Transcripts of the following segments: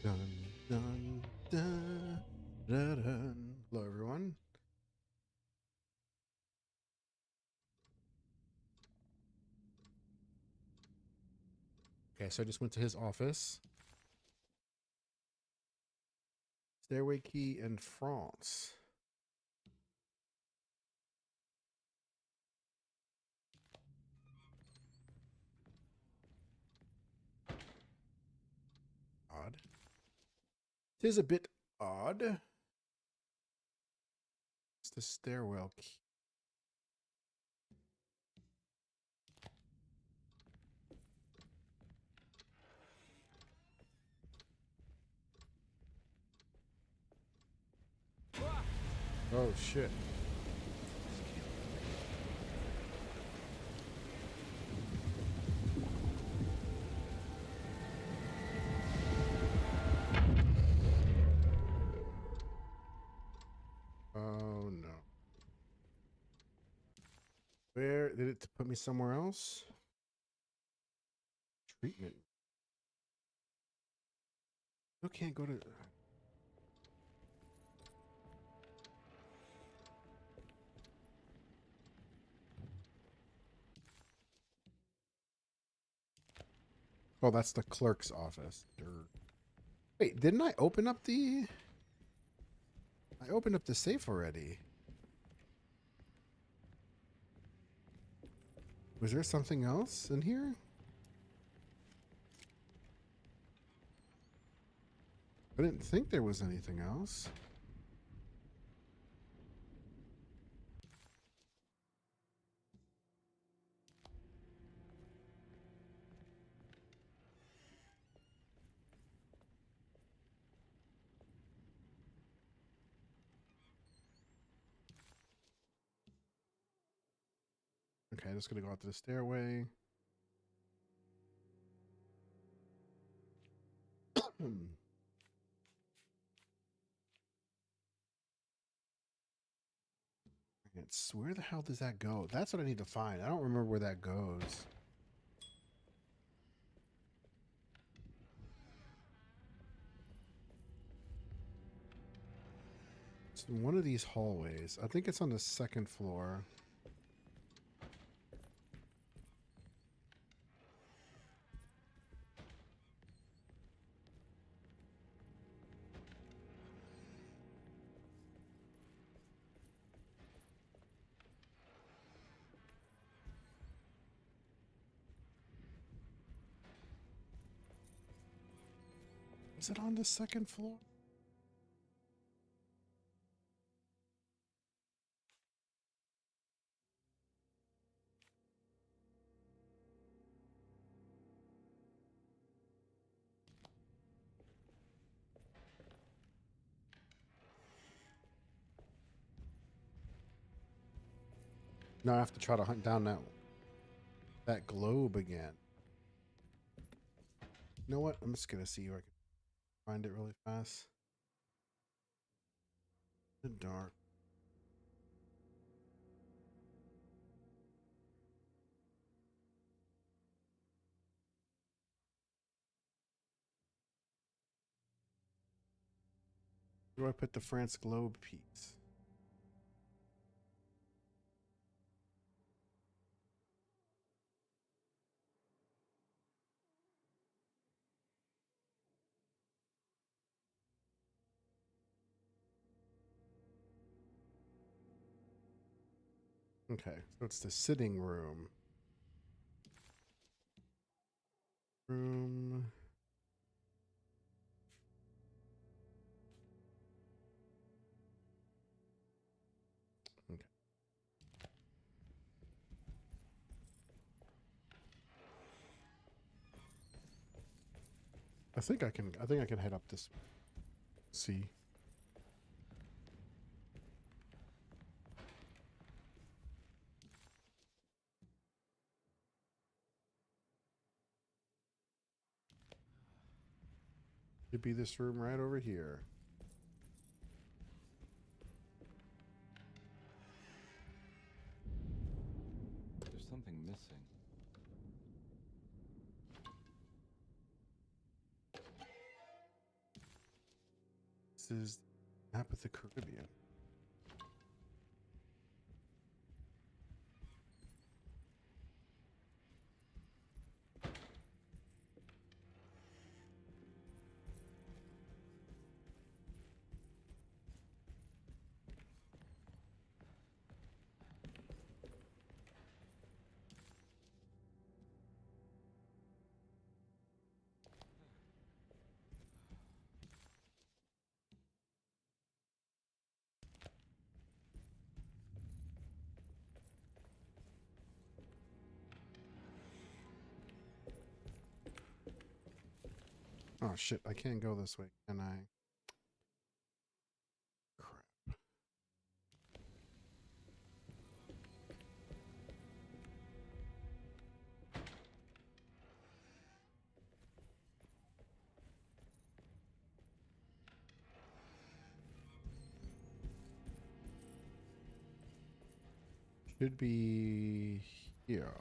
Dun, dun, dun, dun, dun. Hello, everyone. Okay, so I just went to his office. Stairway key in France. Odd. Tis a bit odd. It's the stairwell key. Oh, shit. Oh, no. Where did it put me somewhere else? Treatment. Still can't go to. Oh, that's the clerk's office. Wait, didn't I open up the. I opened up the safe already. Was there something else in here? I didn't think there was anything else. Okay, just gonna go out to the stairway. Where the hell does that go? That's what I need to find. I don't remember where that goes. It's in one of these hallways. I think it's on the second floor. Is it on the second floor? No, I have to try to hunt down that globe again. You know what? I'm just gonna see if I can find it really fast. In the dark. Where do I put the France globe piece? Okay, so it's the sitting room. Room. Okay. I think I can head up this way. See. Could be this room right over here. There's something missing. This is map of the Caribbean. Oh shit, I can't go this way, can I? Crap. Should be here.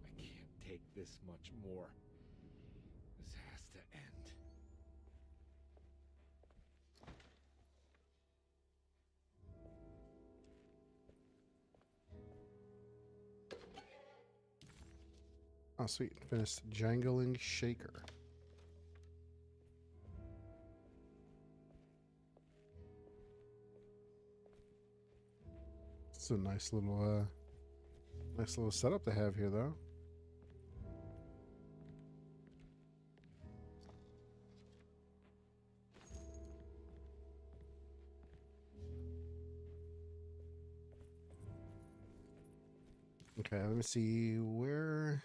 I can't take this much more. This has to end. Oh sweet, finished Jangling Shaker. It's a nice little setup to have here, though. Okay, let me see where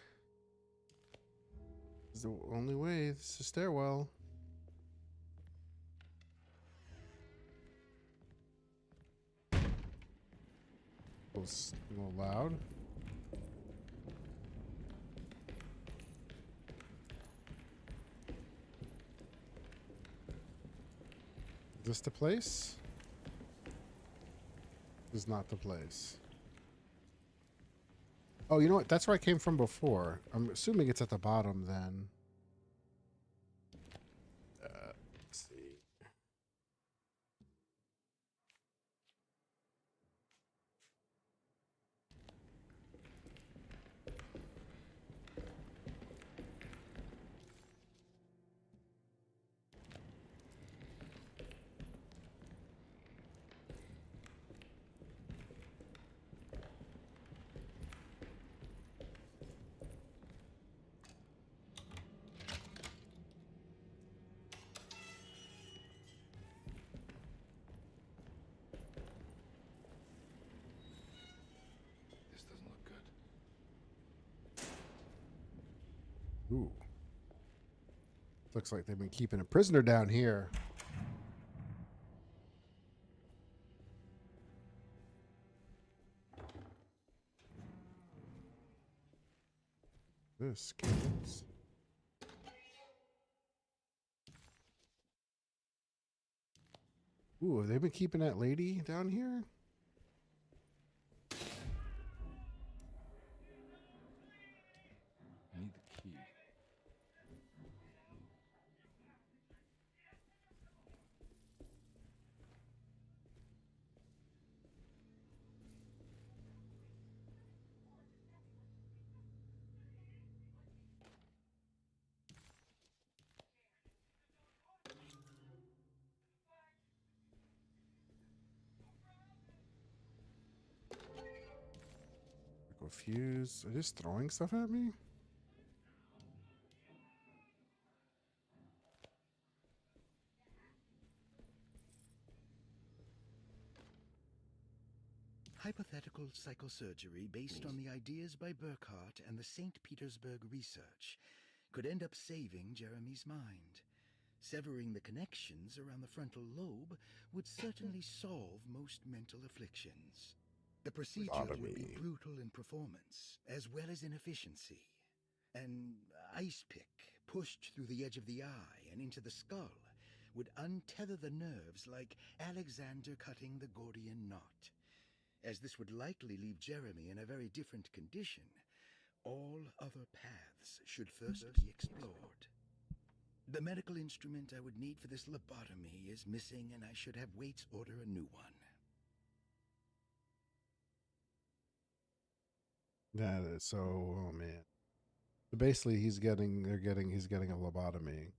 is the only way. This is a stairwell. A little loud. Is this the place? This is not the place. Oh, you know what? That's where I came from before. I'm assuming it's at the bottom then. Let's see. This doesn't look good. Ooh. Looks like they've been keeping a prisoner down here. This cables. Ooh, have they been keeping that lady down here? I need the key. Fuse. Are they just throwing stuff at me? Hypothetical psychosurgery based on the ideas by Burkhardt and the St. Petersburg research could end up saving Jeremy's mind. Severing the connections around the frontal lobe would certainly solve most mental afflictions. The procedure would be brutal in performance, as well as in efficiency. An ice pick pushed through the edge of the eye and into the skull would untether the nerves like Alexander cutting the Gordian knot. As this would likely leave Jeremy in a very different condition, all other paths should first be explored. The medical instrument I would need for this lobotomy is missing, and I should have Waits order a new one. That is so. Oh man. So basically, he's getting a lobotomy.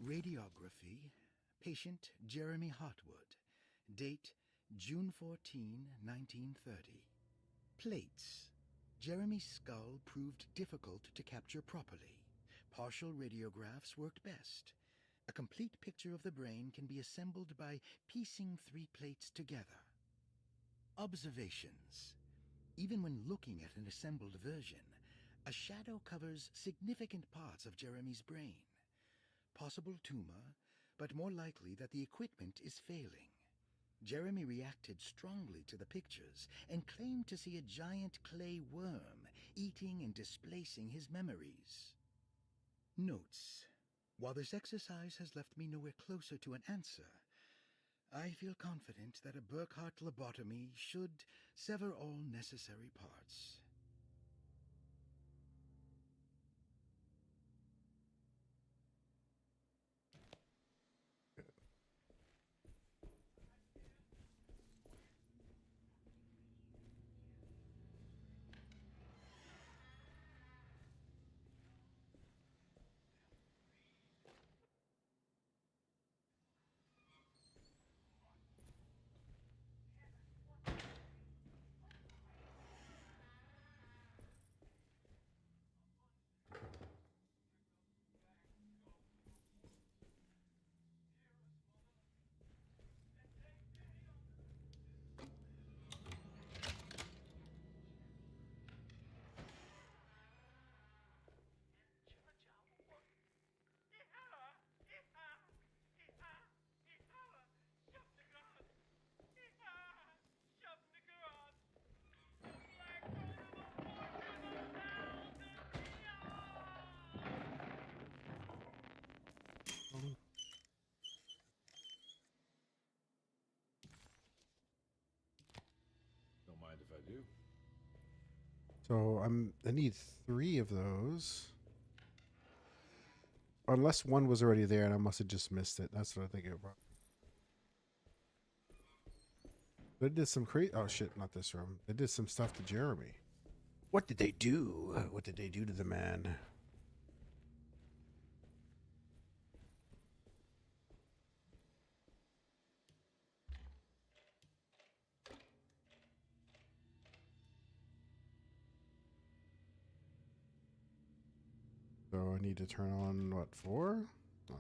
Radiography. Patient Jeremy Hotwood. Date June 14, 1930. Plates. Jeremy's skull proved difficult to capture properly. Partial radiographs worked best. A complete picture of the brain can be assembled by piecing 3 plates together. Observations. Even when looking at an assembled version, a shadow covers significant parts of Jeremy's brain. Possible tumor, but more likely that the equipment is failing. Jeremy reacted strongly to the pictures and claimed to see a giant clay worm eating and displacing his memories. Notes. While this exercise has left me nowhere closer to an answer, I feel confident that a Burkhardt lobotomy should sever all necessary parts. Don't mind if I do. So I need 3 of those. Unless one was already there and I must have just missed it. That's what I think about. They did some oh shit, not this room. They did some stuff to Jeremy. What did they do? What did they do to the man? So I need to turn on what, 4? Oh.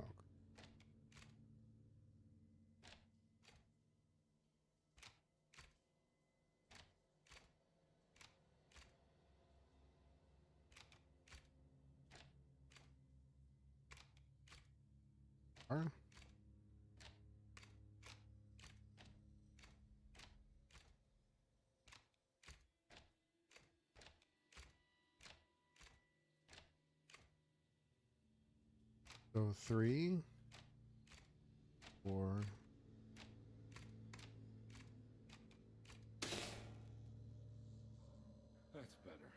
R. So 3, 4. That's better.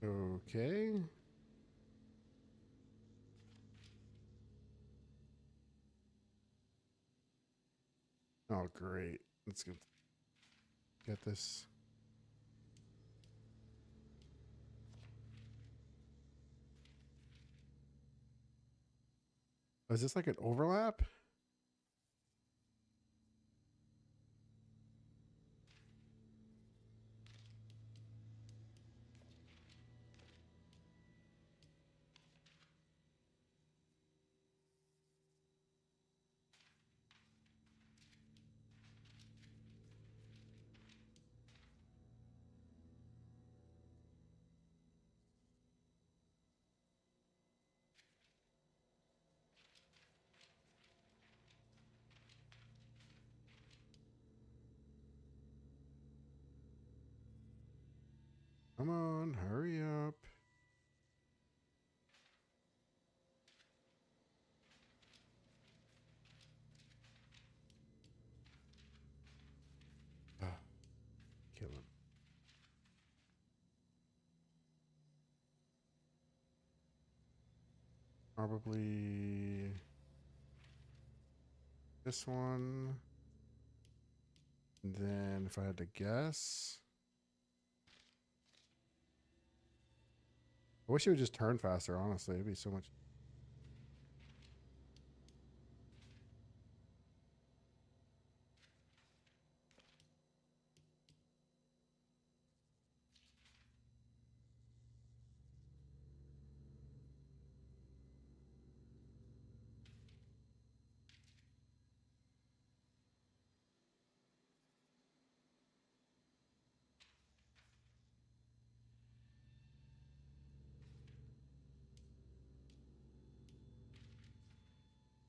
Okay. Oh, great. Let's get this. Oh, is this like an overlap? Come on, hurry up. Kill him. Probably this one. And then if I had to guess, I wish it would just turn faster, honestly. It'd be so much.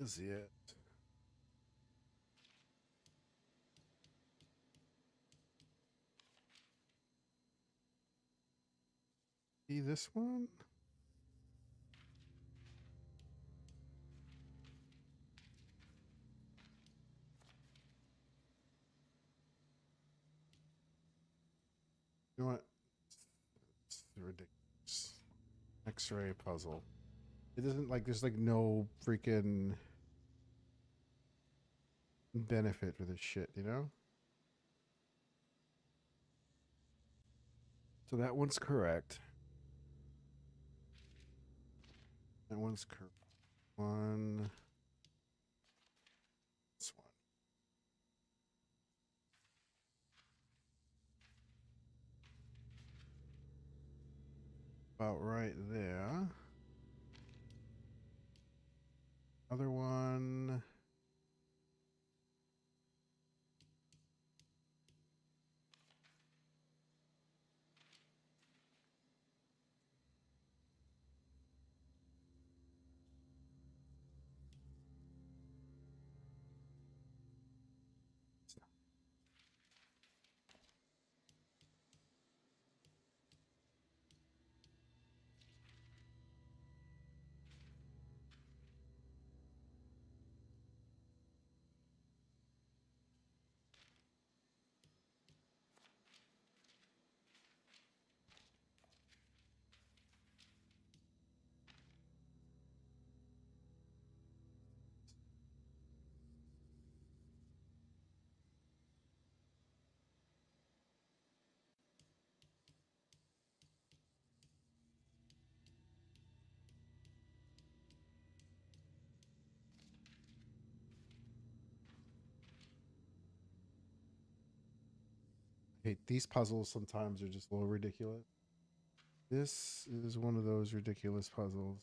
Is it? See this one? You know what? It's ridiculous. X-ray puzzle. It doesn't like there's like no freaking benefit for this shit, you know? So that one's correct. That one's correct. One. This one. About right there. Other one. Hey, these puzzles sometimes are just a little ridiculous. This is one of those ridiculous puzzles.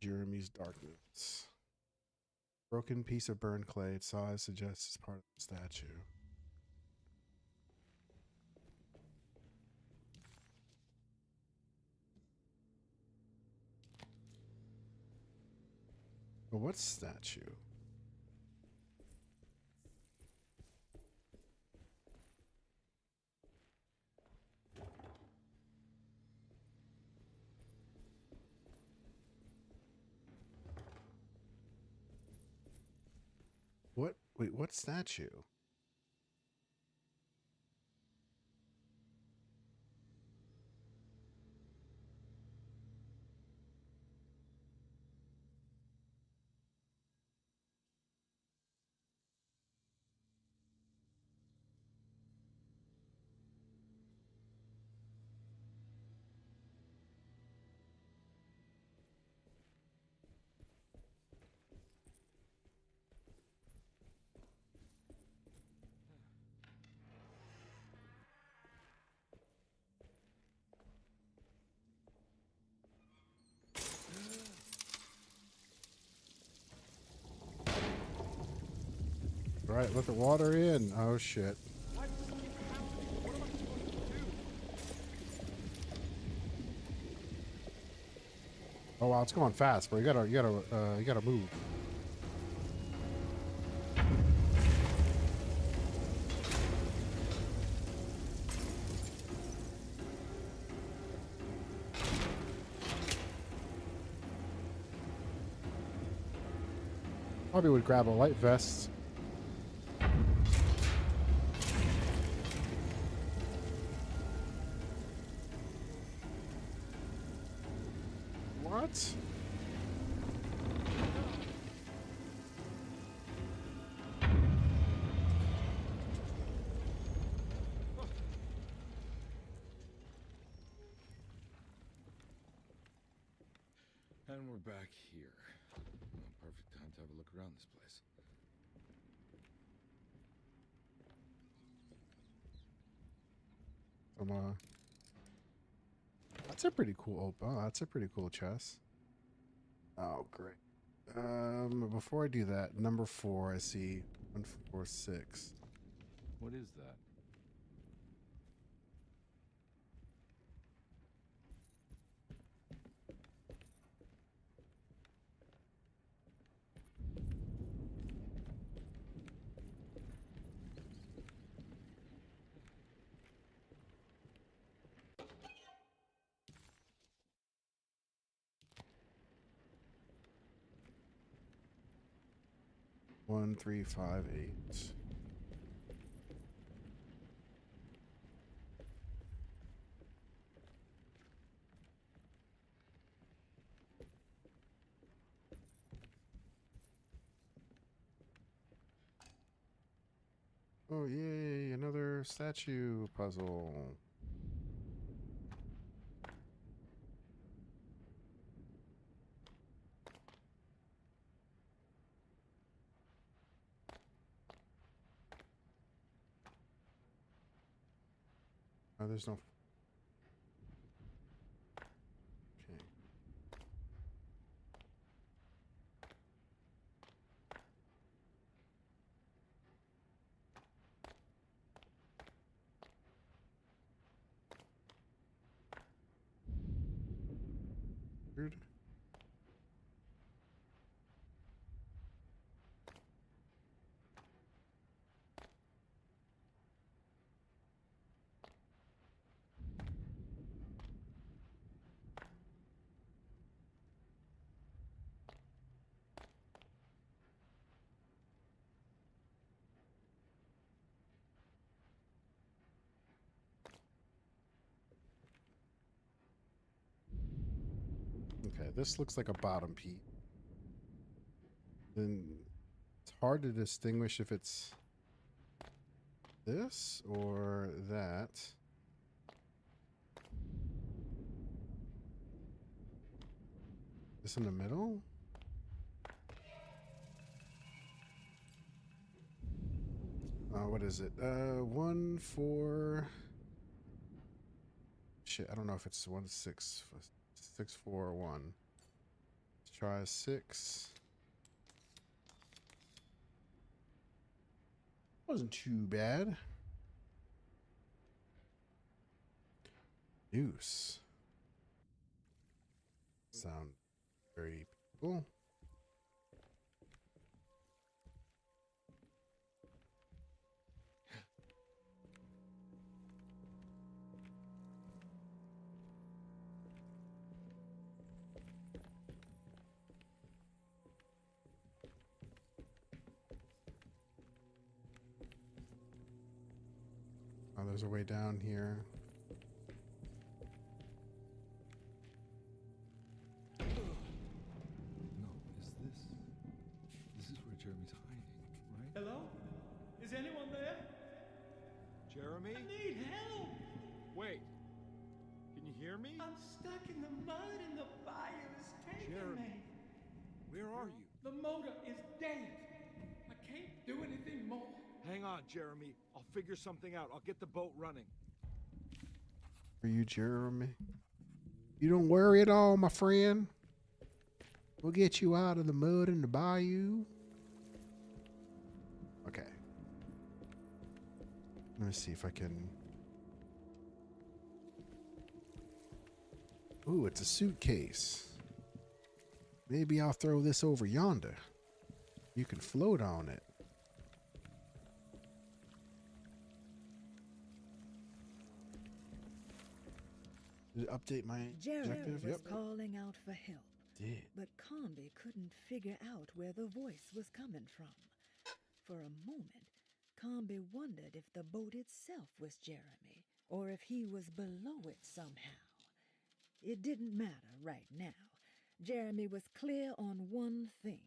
Jeremy's Darkness. Broken piece of burned clay. Its size suggests it's part of the statue. But what statue? What? Wait, what statue? Right, let the water in. Oh shit. Oh wow, it's going fast, bro. You gotta move. Probably would grab a light vest. What? And we're back here. Well, perfect time to have a look around this place. That's a pretty cool. Oh, that's a pretty cool chest. Oh, great. Before I do that, number 4, I see 146. What is that? One, 3, 5, 8. Oh, yay, another statue puzzle. Oh, there's no. Okay. Weird. Okay, this looks like a bottom piece. Then it's hard to distinguish if it's this or that. This in the middle? What is it? 1, 4. Shit, I don't know if it's 1, 6, 6, 4, 1. Let's try 6. Wasn't too bad. Noose. Sound very cool. Oh, there's a way down here. No, is this? This is where Jeremy's hiding, right? Hello? Is anyone there? Jeremy? I need help! Wait. Can you hear me? I'm stuck in the mud and the fire is taking Jeremy. me. Where are you? The motor is dead. I can't do anything more. Hang on, Jeremy. I'll figure something out. I'll get the boat running. For you, Jeremy. You don't worry at all, my friend. We'll get you out of the mud and the bayou. Okay. Let me see if I can. Ooh, it's a suitcase. Maybe I'll throw this over yonder. You can float on it. Did it update my Jeremy objective? was calling out for help, Did. but Combi couldn't figure out where the voice was coming from. For a moment, Combi wondered if the boat itself was Jeremy, or if he was below it somehow. It didn't matter right now. Jeremy was clear on one thing.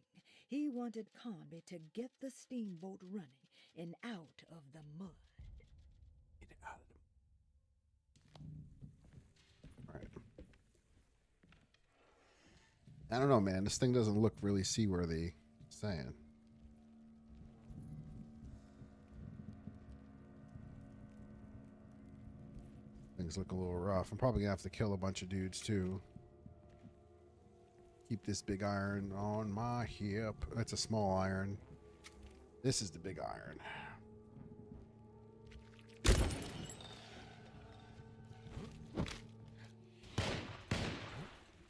He wanted Combi to get the steamboat running and out of the mud. Get it out of them. Alright. I don't know, man. This thing doesn't look really seaworthy. Saying. Things look a little rough. I'm probably gonna have to kill a bunch of dudes too. Keep this big iron on my hip. That's a small iron. This is the big iron.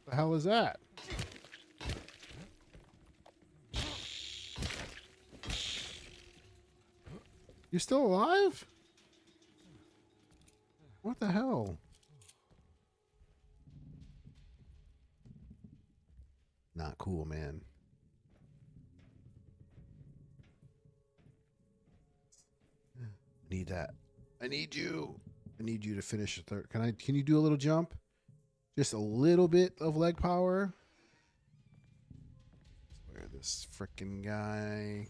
The hell is that? You still alive? What the hell? Not cool, man. Need that. I need you. I need you to finish the third. Can you do a little jump? Just a little bit of leg power. Where this frickin' guy?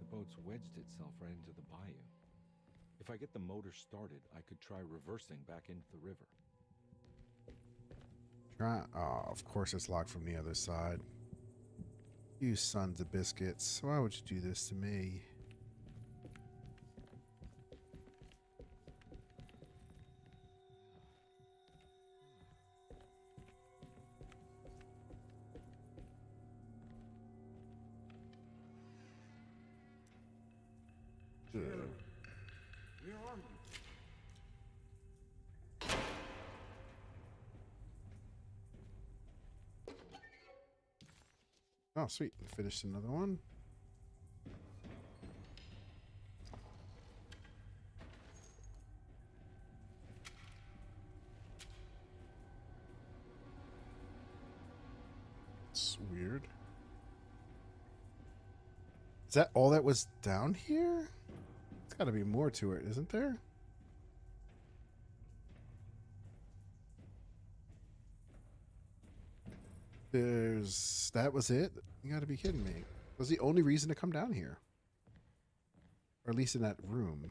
The boat's wedged itself right into the bayou. If I get the motor started, I could try reversing back into the river. Try. Oh, of course it's locked from the other side. You sons of biscuits. Why would you do this to me? Where are you? Oh, sweet. Finished another one. It's weird. Is that all that was down here? There's got to be more to it, isn't there? That was it? You gotta be kidding me. That was the only reason to come down here. Or at least in that room.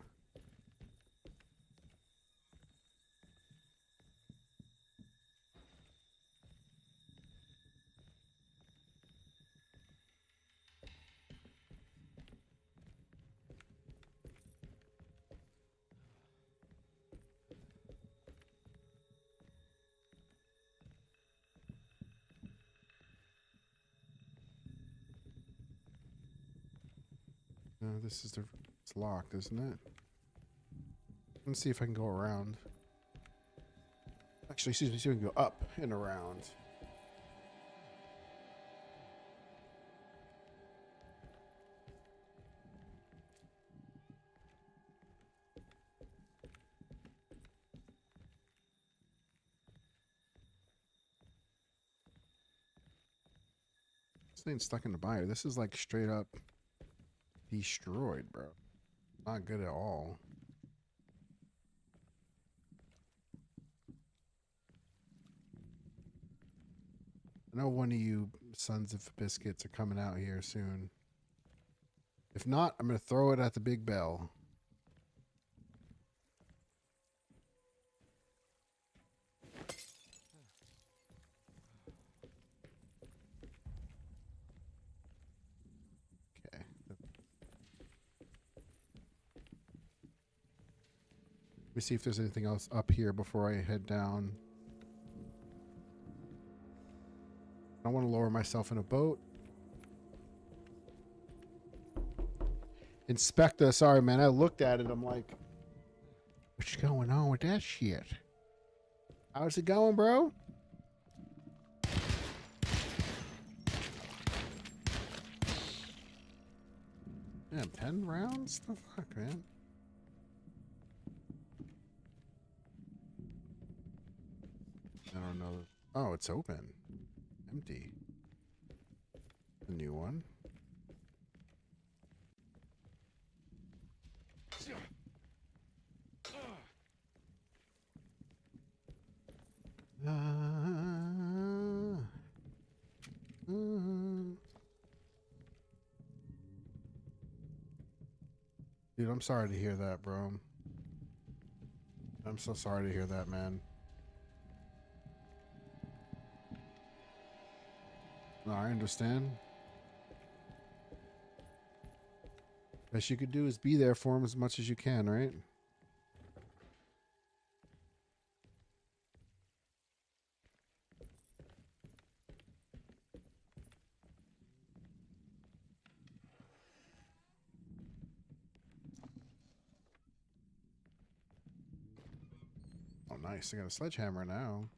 No, this is it's locked, isn't it? Let's see if I can go around. Actually, excuse me, see if we can go up and around. This thing's stuck in the bayou. This is like straight up destroyed, bro. Not good at all. I know one of you sons of biscuits are coming out here soon. If not, I'm going to throw it at the big bell. Okay. Let me see if there's anything else up here before I head down. I don't want to lower myself in a boat. Inspector, sorry man, I looked at it, I'm like, What's going on with that shit? How's it going, bro? Yeah, 10 rounds? The fuck, man? I don't know. Oh, it's open. Empty. A new one. Dude, I'm sorry to hear that, bro. I'm so sorry to hear that, man. No, I understand. Best you could do is be there for him as much as you can, right? Oh, nice. I got a sledgehammer now.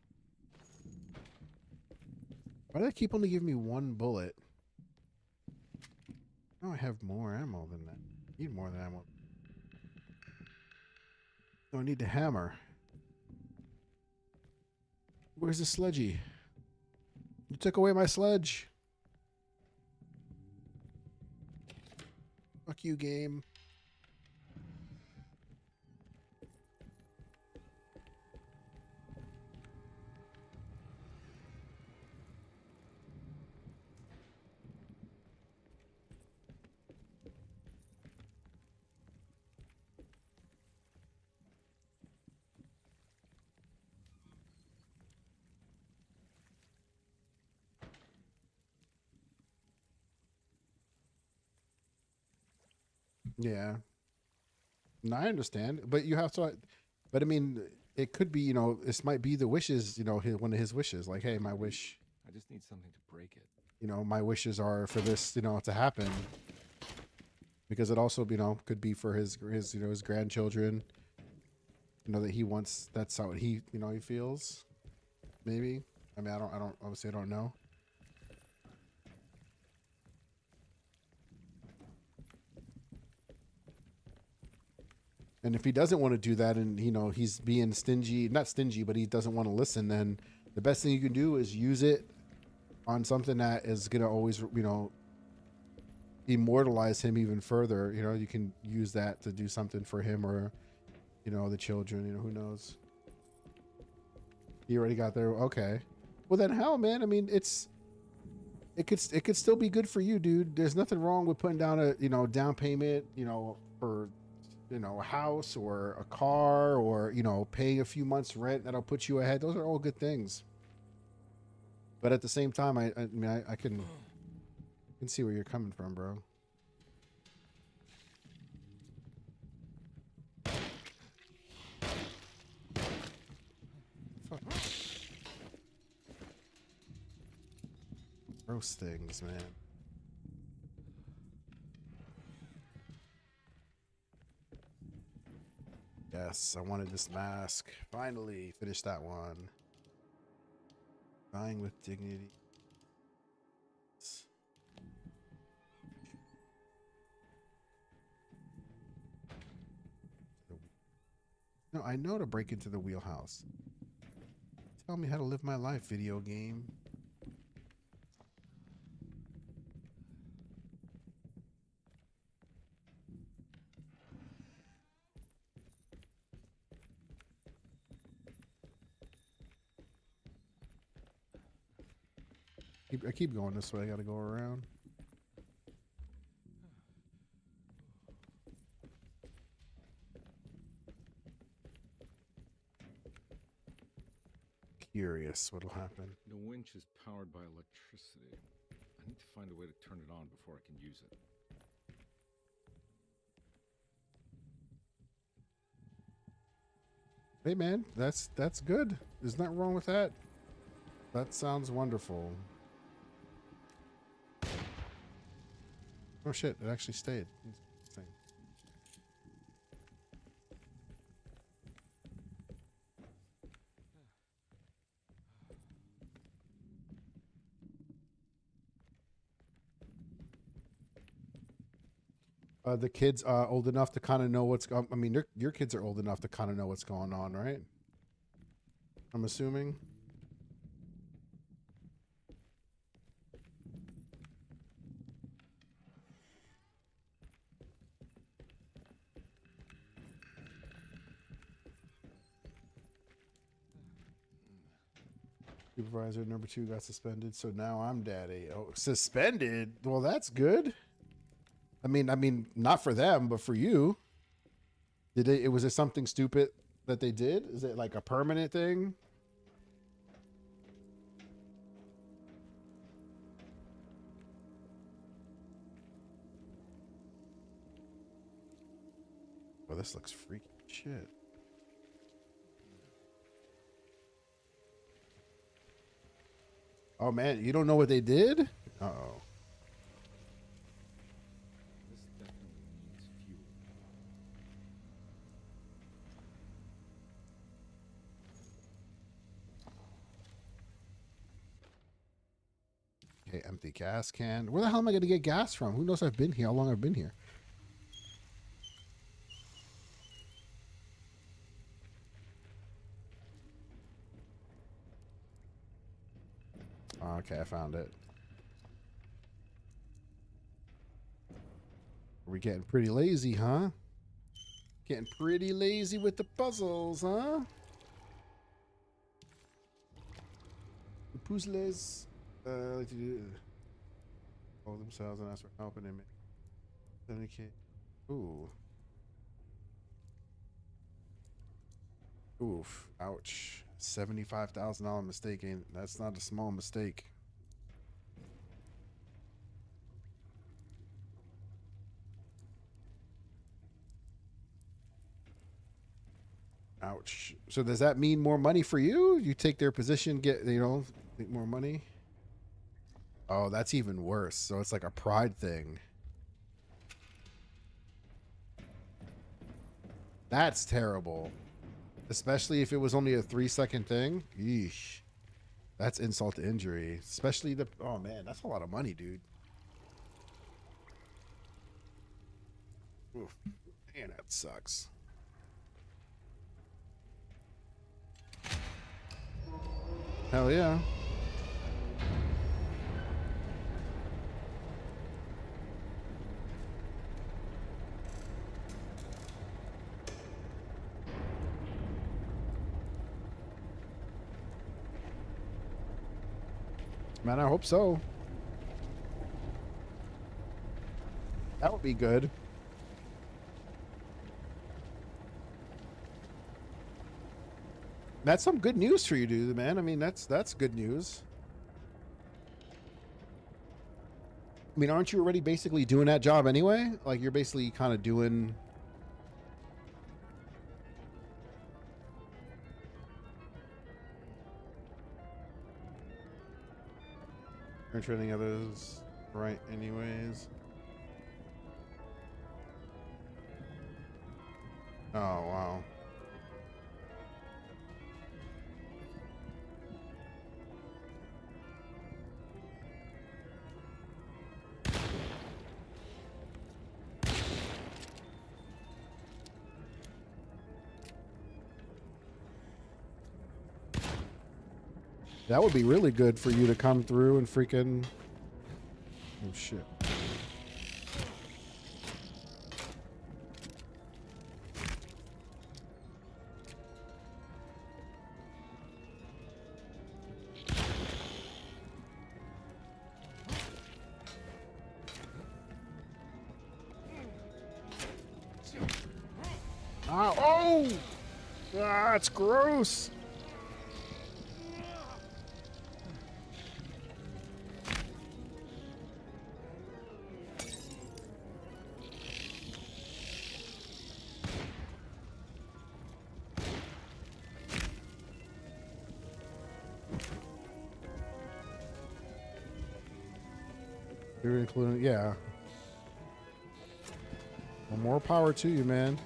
Why do they keep only giving me one bullet? Oh, I have more ammo than that. I need more than ammo. No, I need the hammer. Where's the sledgy? You took away my sledge. Fuck you, game. Yeah. No, I understand, but you have to. But I mean, it could be, you know, this might be the wishes, you know, one of his wishes. Like, hey, my wish, I just need something to break it. you know, my wishes are for this, you know, to happen. Because it also, you know, could be for his, you know, his grandchildren. You know, that he wants. That's how he, you know, he feels. Maybe. I mean, I don't. Obviously, I don't know. And if he doesn't want to do that, and you know he's being stingy, not stingy, but he doesn't want to listen, then the best thing you can do is use it on something that is gonna always, you know, immortalize him even further. You know, you can use that to do something for him or, you know, the children. You know, who knows? He already got there. Okay, well then, hell, man. I mean, it could still be good for you, dude. There's nothing wrong with putting down a, you know, down payment, you know, for, you know, a house or a car, or, you know, paying a few months rent that'll put you ahead. Those are all good things. But at the same time, I mean, I can see where you're coming from, bro. Fuck. Gross things, man. Yes, I wanted this mask. Finally, finished that one. Dying with dignity. No, I know to break into the wheelhouse. Tell me how to live my life, video game. I keep going this way. I gotta go around. Curious what'll happen. The winch is powered by electricity. I need to find a way to turn it on before I can use it. Hey man, that's good. There's nothing wrong with that. That sounds wonderful. Oh shit, it actually stayed. Interesting. The kids old enough to kind of know what's. I mean, your kids are old enough to kind of know what's going on, right? I'm assuming. Supervisor number 2 got suspended, so now I'm daddy. Oh, suspended? Well, that's good. I mean, not for them, but for you. Did they? Was it something stupid that they did? Is it like a permanent thing? Oh, this looks freaky shit. Oh man, you don't know what they did? Uh-oh. This definitely needs fuel. Okay, empty gas can. Where the hell am I going to get gas from? Who knows I've been here? How long I've been here? Okay, I found it. We're getting pretty lazy, huh? Getting pretty lazy with the puzzles, huh? The puzzles. Like to do. Hold themselves and ask for help and they make. Ooh. Oof. Ouch. $75,000 mistake. That's not a small mistake. Ouch. So does that mean more money for you? You take their position, get, more money? Oh, that's even worse. So it's like a pride thing. That's terrible. Especially if it was only a 3-second thing. Yeesh. That's insult to injury. Especially the... Oh, man. That's a lot of money, dude. Oof. Man, that sucks. Hell yeah. Man, I hope so. That would be good. That's some good news for you, dude, man. I mean, that's good news. I mean, aren't you already basically doing that job anyway? Like, you're basically kind of doing... You're treating others right anyways. Oh, wow. That would be really good for you to come through and freaking... Oh, shit. Oh! Ah, it's gross! You're including, yeah. Well, more power to you, man.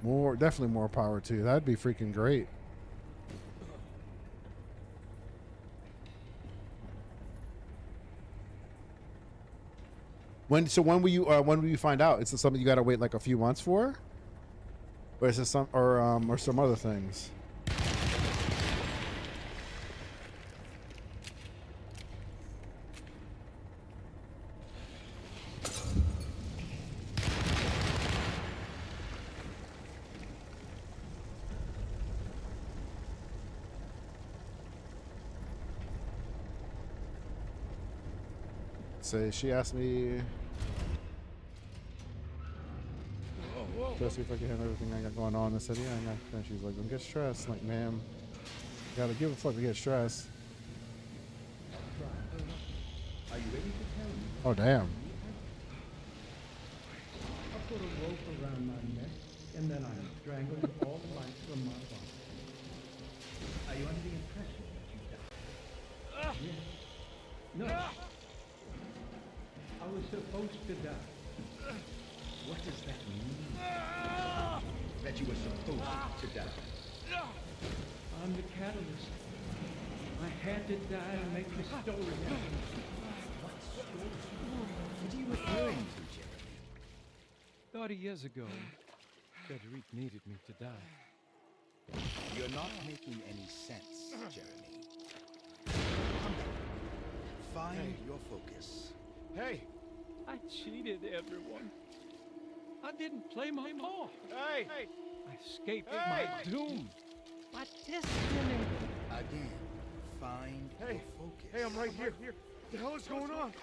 Definitely more power to you. That'd be freaking great. When when will you find out? Is this something you gotta wait like a few months for? Or is this or some other things? Say she asked me to see if I can handle everything I got going on in the city. And she's like, don't get stressed. Like, ma'am, you gotta give a fuck to get stressed. Are you ready to tell me? Oh, damn. I put a rope around my neck, and then I strangled all the life from my body. Are you under the impression that you died? Yes. No. I was supposed to die. What does that mean? That you were supposed to die. I'm the catalyst. I had to die to make the story happen. What story? What are you referring to, Jeremy? 30 years ago, Frederic needed me to die. You're not making any sense, Jeremy. Find your focus. Hey! I cheated everyone. I didn't play my part. Hey! I escaped my doom. My destiny. Again, find your focus. Hey, I'm right here. What the hell is going on?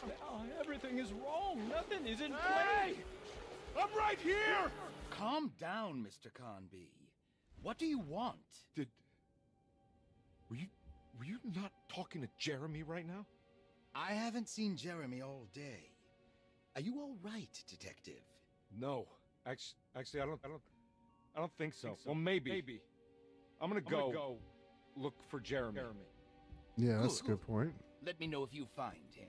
Everything is wrong. Nothing is in place. I'm right here! Calm down, Mr. Conby. What do you want? Were you not talking to Jeremy right now? I haven't seen Jeremy all day. Are you all right, Detective? No. Actually, I don't think so. Well, maybe. I'm gonna go look for Jeremy. Yeah, that's a good point. Let me know if you find him.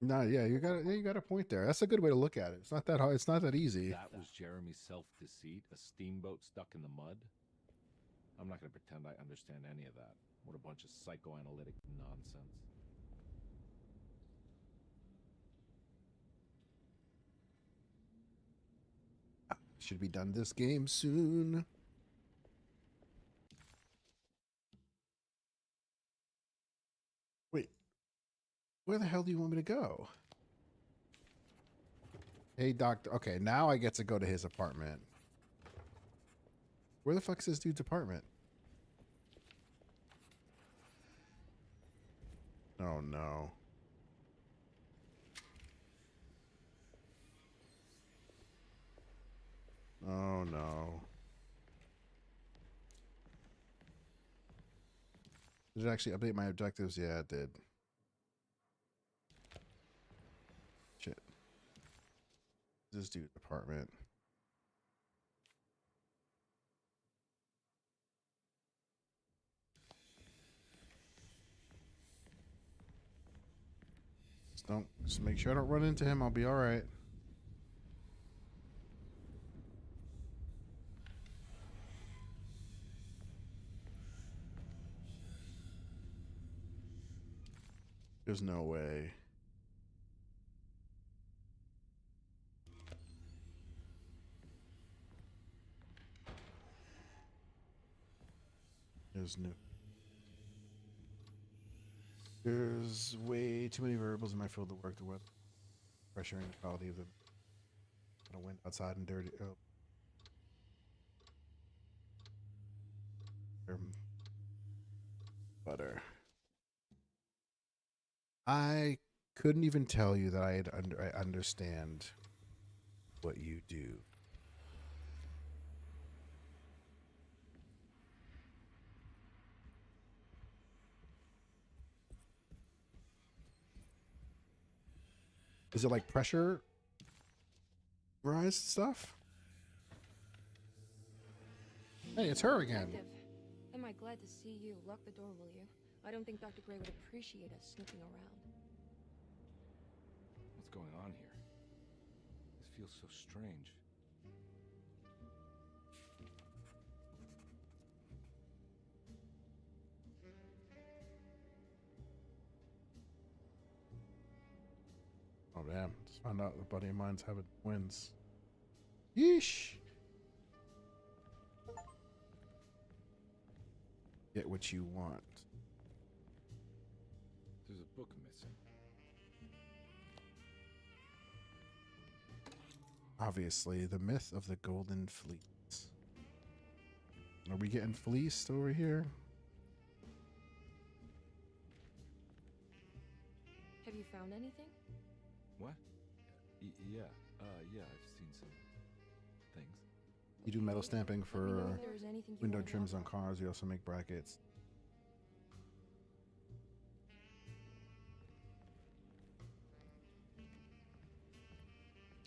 No, yeah, you got a point there. That's a good way to look at it. It's not that hard. It's not that easy. That was Jeremy's self-deceit, a steamboat stuck in the mud. I'm not gonna pretend I understand any of that. What a bunch of psychoanalytic nonsense. Should be done this game soon. Wait, where the hell do you want me to go? Hey, doctor. Okay, now I get to go to his apartment. Where the fuck's this dude's apartment? Oh no. Oh no. Did it actually update my objectives? Yeah, it did. Shit. This dude's apartment. Just make sure I don't run into him. I'll be all right. There's no way. There's way too many variables in my field of work. The weather, pressure, and quality of the wind outside and dirty. Oh. Butter. I couldn't even tell you that I understand what you do. Is it like pressure rise stuff? Hey, it's her again. Detective, am I glad to see you? Lock the door, will you? I don't think Dr. Gray would appreciate us snooping around. What's going on here? This feels so strange. Oh damn! Just found out a buddy of mine's having twins. Yeesh. Get what you want. There's a book missing. Obviously, the myth of the Golden Fleece. Are we getting fleeced over here? Have you found anything? What? Yeah. Yeah, I've seen some things. You do metal stamping Let me know for if there is anything you window wanna know trims on about. cars. You also make brackets.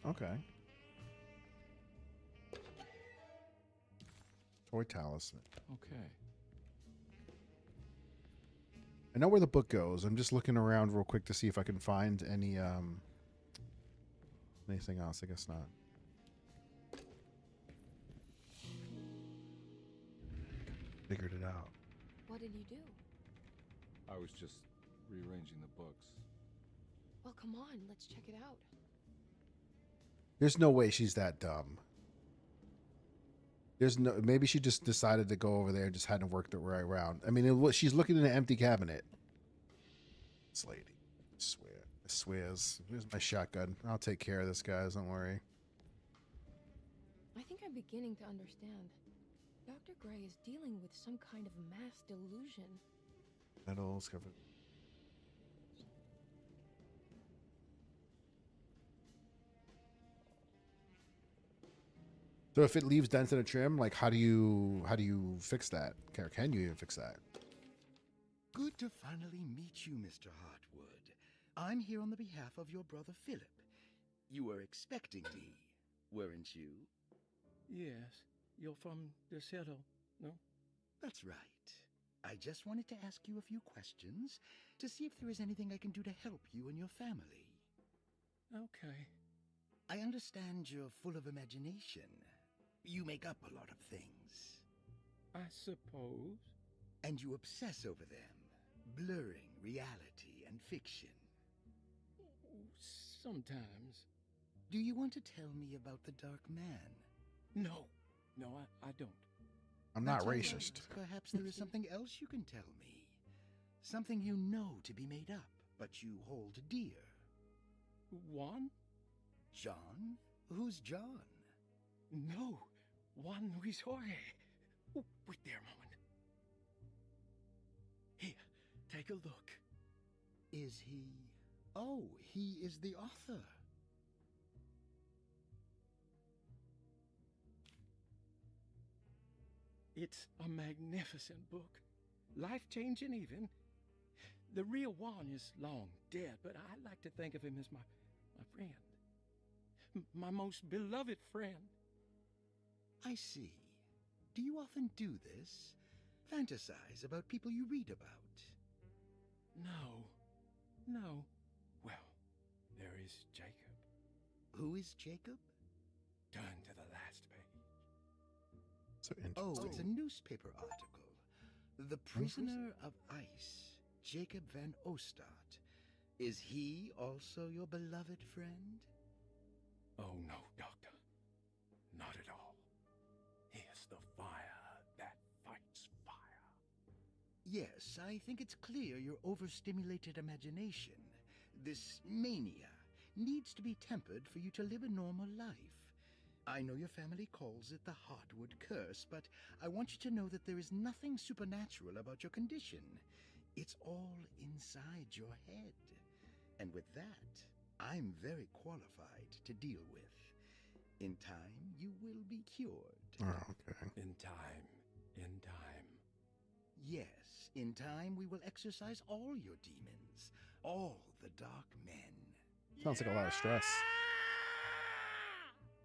Okay. Toy talisman. Okay. I know where the book goes. I'm just looking around real quick to see if I can find any anything else. I guess not. Figured it out. What did you do? I was just rearranging the books. Well, come on, let's check it out. There's no way she's that dumb. There's no. Maybe she just decided to go over there and just hadn't worked it right around. I mean, she's looking in an empty cabinet. This lady, I swears. Here's my shotgun. I'll take care of this, guys. Don't worry. I think I'm beginning to understand. Dr. Gray is dealing with some kind of mass delusion. Metals covered. So if it leaves dents in a trim, like how do you fix that? Can you even fix that? Good to finally meet you, Mr. Hartwood. I'm here on the behalf of your brother Philip. You were expecting me, weren't you? Yes, you're from the city, no? That's right. I just wanted to ask you a few questions to see if there is anything I can do to help you and your family. Okay. I understand you're full of imagination. You make up a lot of things. I suppose. And you obsess over them, blurring reality and fiction. Sometimes. Do you want to tell me about the Dark Man? No, I don't. I'm not That's all right. racist. Perhaps there is something else you can tell me. Something you know to be made up, but you hold dear. Juan? John? Who's John? No, Juan Luis Jorge. Oh, wait there a moment. Here, take a look. Is he... Oh, he is the author. It's a magnificent book. Life-changing even. The real Juan is long dead, but I like to think of him as my friend. My most beloved friend. I see. Do you often do this? Fantasize about people you read about? No. Well, there is Jacob. Who is Jacob? Turn to the last page. So Oh, interesting. it's a newspaper article. The prisoner of ice, Jacob van Ostad. Is he also your beloved friend? Oh, no, Doctor. Not at all. He is the fire that fights fire. Yes, I think it's clear your overstimulated imagination, this mania, needs to be tempered for you to live a normal life. I know your family calls it the Hartwood curse, but I want you to know that there is nothing supernatural about your condition. It's all inside your head. And with that, I'm very qualified to deal with. In time, you will be cured. Oh, okay. In time. Yes, in time we will exorcise all your demons, all the dark men. Sounds like a lot of stress.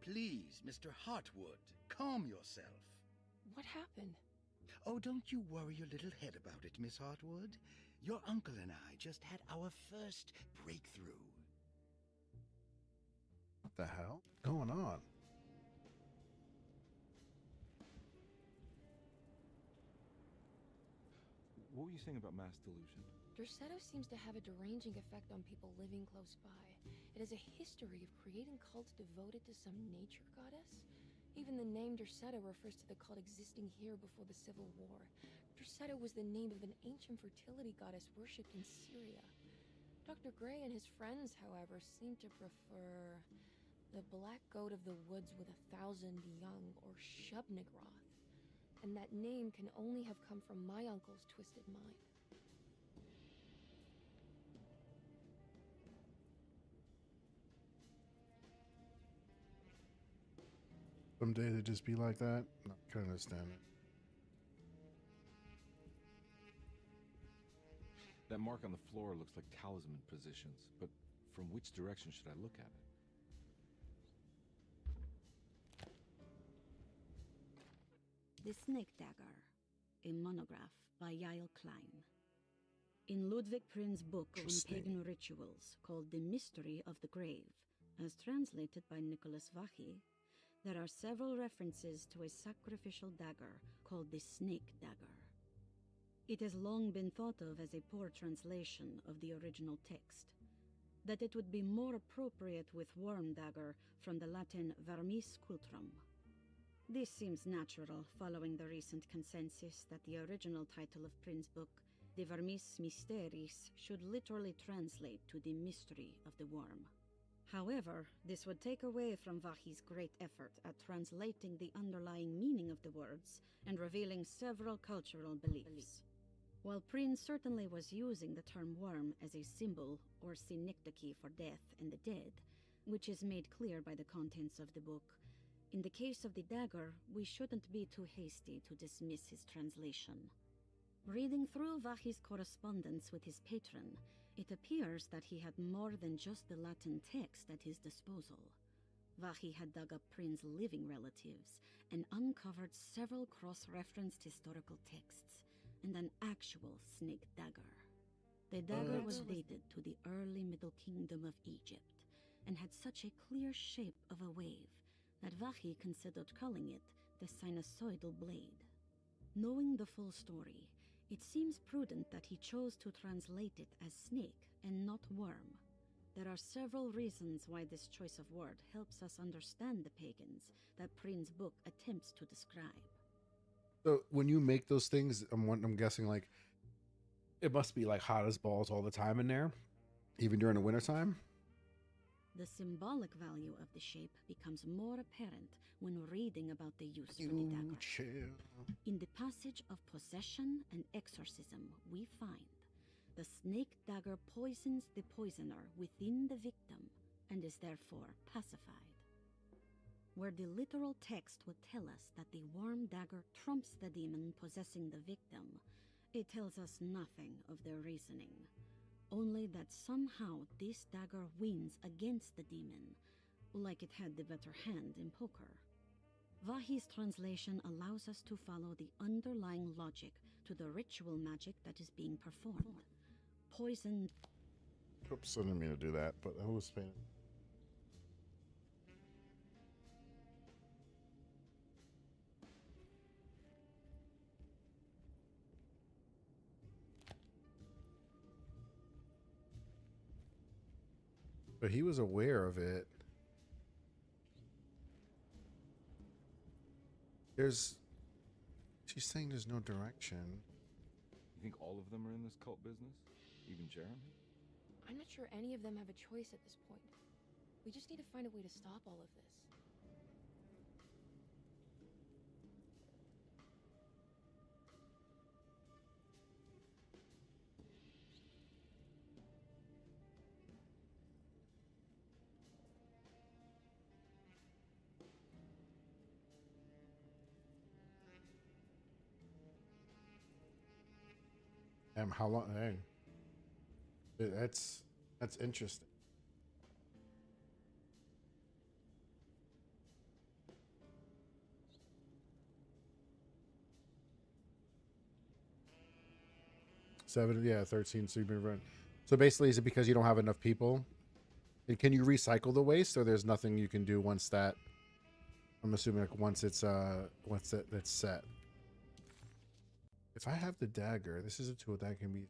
Please, Mr. Hartwood, calm yourself. What happened? Oh, don't you worry your little head about it, Miss Hartwood. Your uncle and I just had our first breakthrough. What the hell? What's going on? What were you saying about mass delusion? Derceto seems to have a deranging effect on people living close by. It has a history of creating cults devoted to some nature goddess. Even the name Derceto refers to the cult existing here before the Civil War. Derceto was the name of an ancient fertility goddess worshipped in Syria. Dr. Gray and his friends, however, seem to prefer the black goat of the woods with 1,000 young, or Shub-Nigroth. And that name can only have come from my uncle's twisted mind. Someday they just be like that. No, I can understand it. That mark on the floor looks like talisman positions, but from which direction should I look at it? The Snake Dagger, a monograph by Yael Klein. In Ludwig Prin's book on pagan rituals called The Mystery of the Grave, as translated by Nicholas Vachy, there are several references to a sacrificial dagger called the Snake Dagger. It has long been thought of as a poor translation of the original text, that it would be more appropriate with worm dagger from the Latin vermis cultrum. This seems natural following the recent consensus that the original title of Prin's book, De Vermis Mysteris, should literally translate to the mystery of the worm. However, this would take away from Vachy's great effort at translating the underlying meaning of the words and revealing several cultural beliefs. While Prin certainly was using the term worm as a symbol or synecdoche for death and the dead, which is made clear by the contents of the book, in the case of the dagger, we shouldn't be too hasty to dismiss his translation. Reading through Vachy's correspondence with his patron, it appears that he had more than just the Latin text at his disposal. Vachy had dug up Prin's living relatives and uncovered several cross-referenced historical texts and an actual snake dagger. The dagger was dated to the early Middle Kingdom of Egypt and had such a clear shape of a wave that Vachy considered calling it the sinusoidal blade. Knowing the full story, it seems prudent that he chose to translate it as snake and not worm. There are several reasons why this choice of word helps us understand the pagans that Prin's book attempts to describe. So when you make those things, I'm guessing like it must be like hot as balls all the time in there, even during the wintertime. The symbolic value of the shape becomes more apparent when reading about the use for the dagger. In the passage of possession and exorcism, we find the snake dagger poisons the poisoner within the victim and is therefore pacified. Where the literal text would tell us that the worm dagger trumps the demon possessing the victim, it tells us nothing of their reasoning. Only that somehow this dagger wins against the demon, like it had the better hand in poker. Vachy's translation allows us to follow the underlying logic to the ritual magic that is being performed. Poison... Oops, I didn't mean to do that, but I was paying. But he was aware of it. She's saying there's no direction. You think all of them are in this cult business? Even Jeremy? I'm not sure any of them have a choice at this point. We just need to find a way to stop all of this. How long? Hey, that's interesting. Seven, yeah, 13 super run. So basically, is it because you don't have enough people And can you recycle the waste, or there's nothing you can do once that? I'm assuming like once it's that's set. If I have the dagger, this is a tool that can be.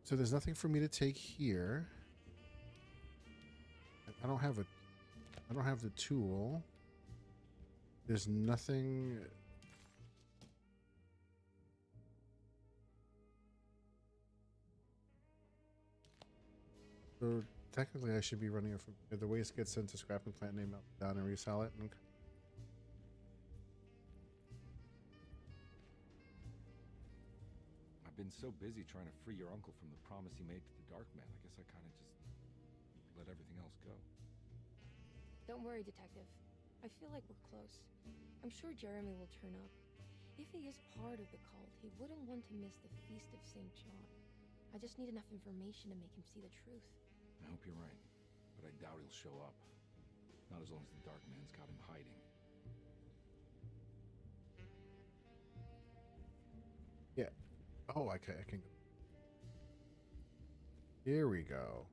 So there's nothing for me to take here. I don't have the tool. There's nothing. So technically I should be running it from the waste gets sent to scrapping plant, name, melt it down and resell it. Okay. I've been so busy trying to free your uncle from the promise he made to the Dark Man. I guess I kind of just let everything else go. Don't worry, Detective. I feel like we're close. I'm sure Jeremy will turn up. If he is part of the cult, he wouldn't want to miss the Feast of St. John. I just need enough information to make him see the truth. I hope you're right, but I doubt he'll show up. Not as long as the Dark Man's got him hiding. Yeah. Oh, I can go. Here we go.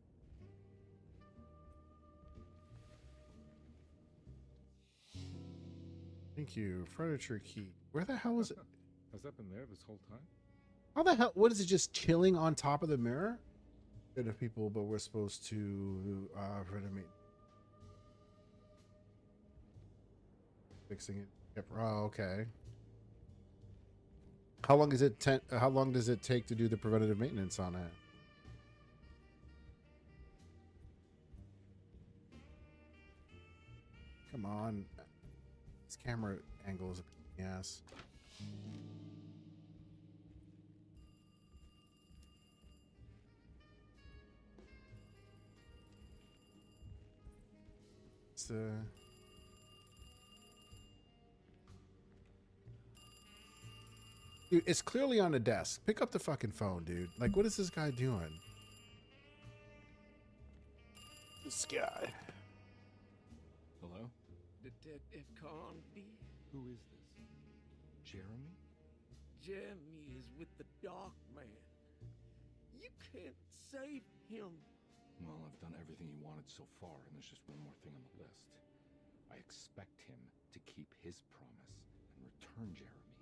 Thank you. Furniture key. Where the hell is it? Has that been there this whole time? How the hell? What is it? Just chilling on top of the mirror? Good of people, but we're supposed to renovate. Fixing it. Yep. Oh, okay. How long is it? How long does it take to do the preventative maintenance on it? Come on. This camera angle is a yes. It's Dude, it's clearly on the desk. Pick up the fucking phone, dude. Like, what is this guy doing? This guy. Hello? Detective Conby? Who is this? Jeremy? Jeremy is with the Dark Man. You can't save him. Well, I've done everything he wanted so far, and there's just one more thing on the list. I expect him to keep his promise and return Jeremy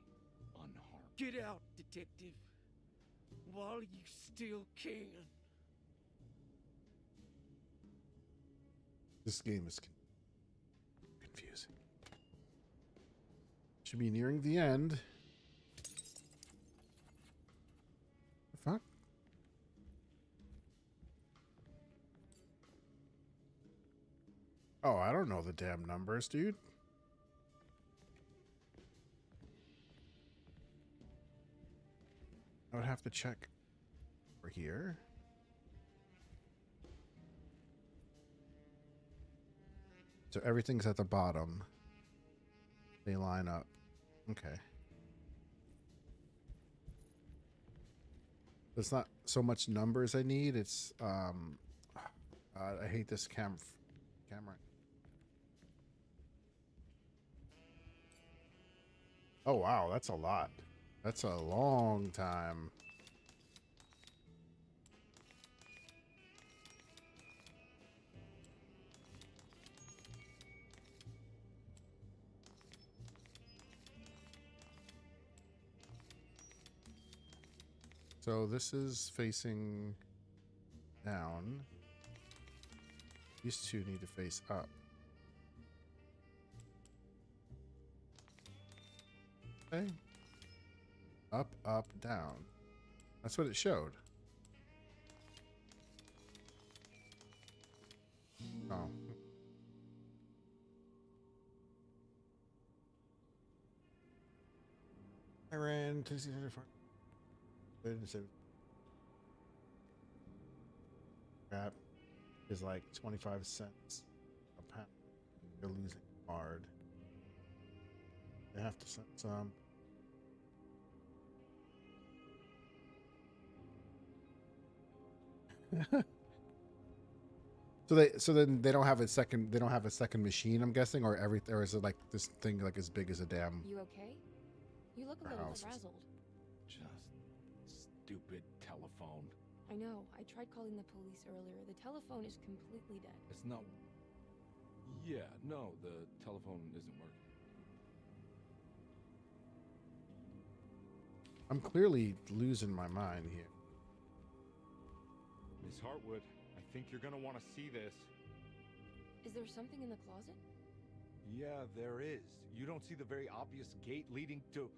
unharmed. Get out, Detective, while you still can. This game is confusing. Should be nearing the end. The fuck? Oh, I don't know the damn numbers, dude. I would have to check over here. So everything's at the bottom. They line up. Okay. It's not so much numbers I need. It's I hate this camera. Oh wow, that's a lot. That's a long time. So this is facing down. These two need to face up. Okay. Up, up, down. That's what it showed. Oh. I ran to see crap is like 25 cents a pound. They're losing hard. They have to send some. So then they don't have a second machine, I'm guessing, or is it like this thing like as big as a damn You okay? You look a little house? frazzled. Just stupid telephone. I know. I tried calling the police earlier. The telephone is completely dead. It's not... Yeah, no, the telephone isn't working. I'm clearly losing my mind here. Miss Hartwood, I think you're gonna want to see this. Is there something in the closet? Yeah, there is. You don't see the very obvious gate leading to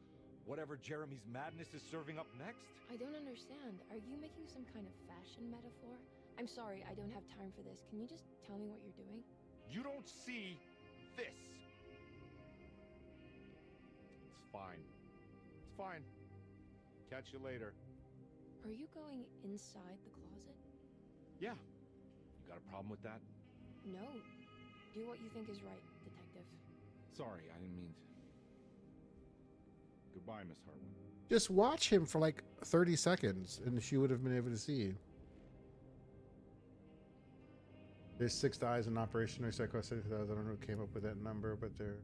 whatever Jeremy's madness is serving up next? I don't understand. Are you making some kind of fashion metaphor? I'm sorry, I don't have time for this. Can you just tell me what you're doing? You don't see this. It's fine. It's fine. Catch you later. Are you going inside the closet? Yeah. You got a problem with that? No. Do what you think is right, detective. Sorry, I didn't mean to. Goodbye, Miss Hartwood. Just watch him for like 30 seconds and she would have been able to see. There's 6 dies in Operation Psycho 6000. I don't know who came up with that number, but they're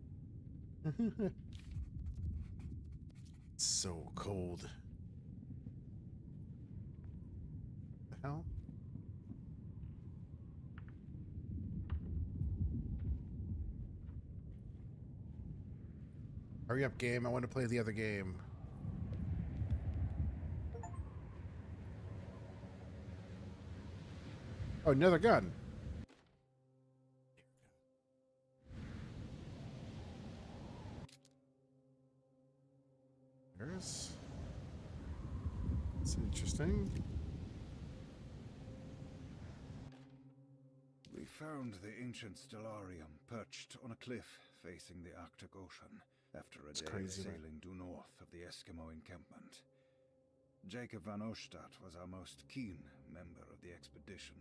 so cold. The hell? Hurry up, game. I want to play the other game. Oh, another gun. There's... It's interesting. We found the ancient Stellarium perched on a cliff facing the Arctic Ocean after a day of sailing due north of the Eskimo encampment. Jacob van Oostad was our most keen member of the expedition.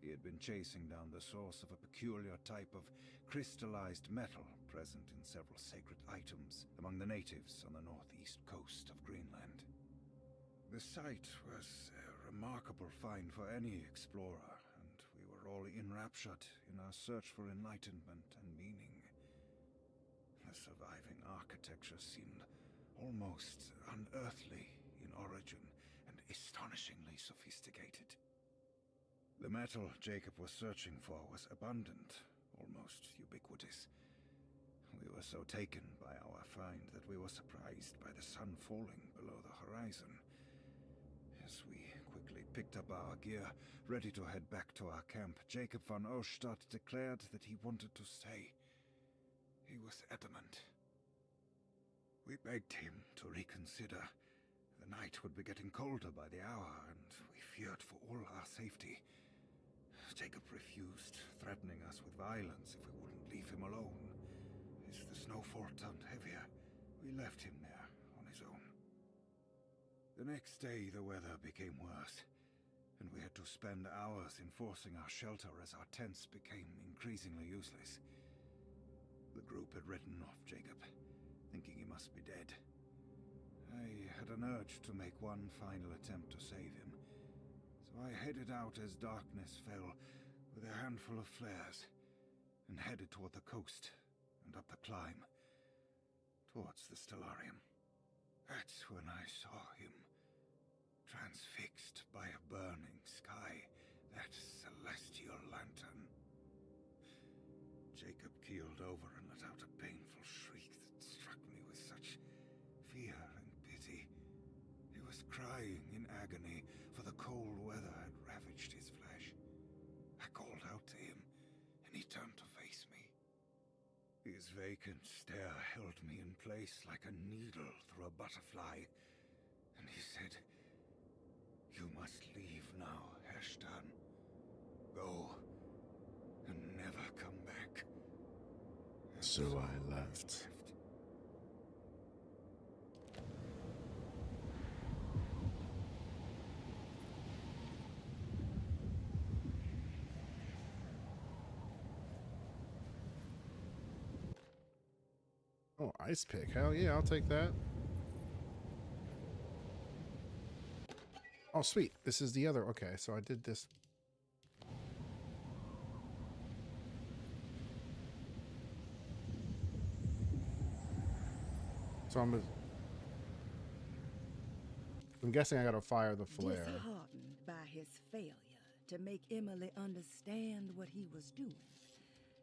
He had been chasing down the source of a peculiar type of crystallized metal present in several sacred items among the natives on the northeast coast of Greenland. The site was a remarkable find for any explorer, and we were all enraptured in our search for enlightenment and meaning. The surviving architecture seemed almost unearthly in origin and astonishingly sophisticated. The metal Jacob was searching for was abundant, almost ubiquitous. We were so taken by our find that we were surprised by the sun falling below the horizon. As we quickly picked up our gear, ready to head back to our camp, Jacob van Oostad declared that he wanted to stay. He was adamant. We begged him to reconsider. The night would be getting colder by the hour, and we feared for all our safety. Jacob refused, threatening us with violence if we wouldn't leave him alone. As the snowfall turned heavier, we left him there on his own. The next day, the weather became worse, and we had to spend hours enforcing our shelter as our tents became increasingly useless. The group had written off Jacob, thinking he must be dead. I had an urge to make one final attempt to save him, so I headed out as darkness fell with a handful of flares and headed toward the coast and up the climb towards the Stellarium. That's when I saw him, transfixed by a burning sky, that celestial lantern. Jacob keeled over and let out a painful shriek that struck me with such fear and pity. He was crying in agony, for the cold weather had ravaged his flesh. I called out to him, and he turned to face me. His vacant stare held me in place like a needle through a butterfly, and he said, "You must leave now, Heshtan. Go, and never come back." And so I left. Oh, ice pick. Hell yeah, I'll take that. Oh, sweet. This is the other. Okay, so I did this. So I'm I'm guessing I gotta fire the flare. Disheartened by his failure to make Emily understand what he was doing,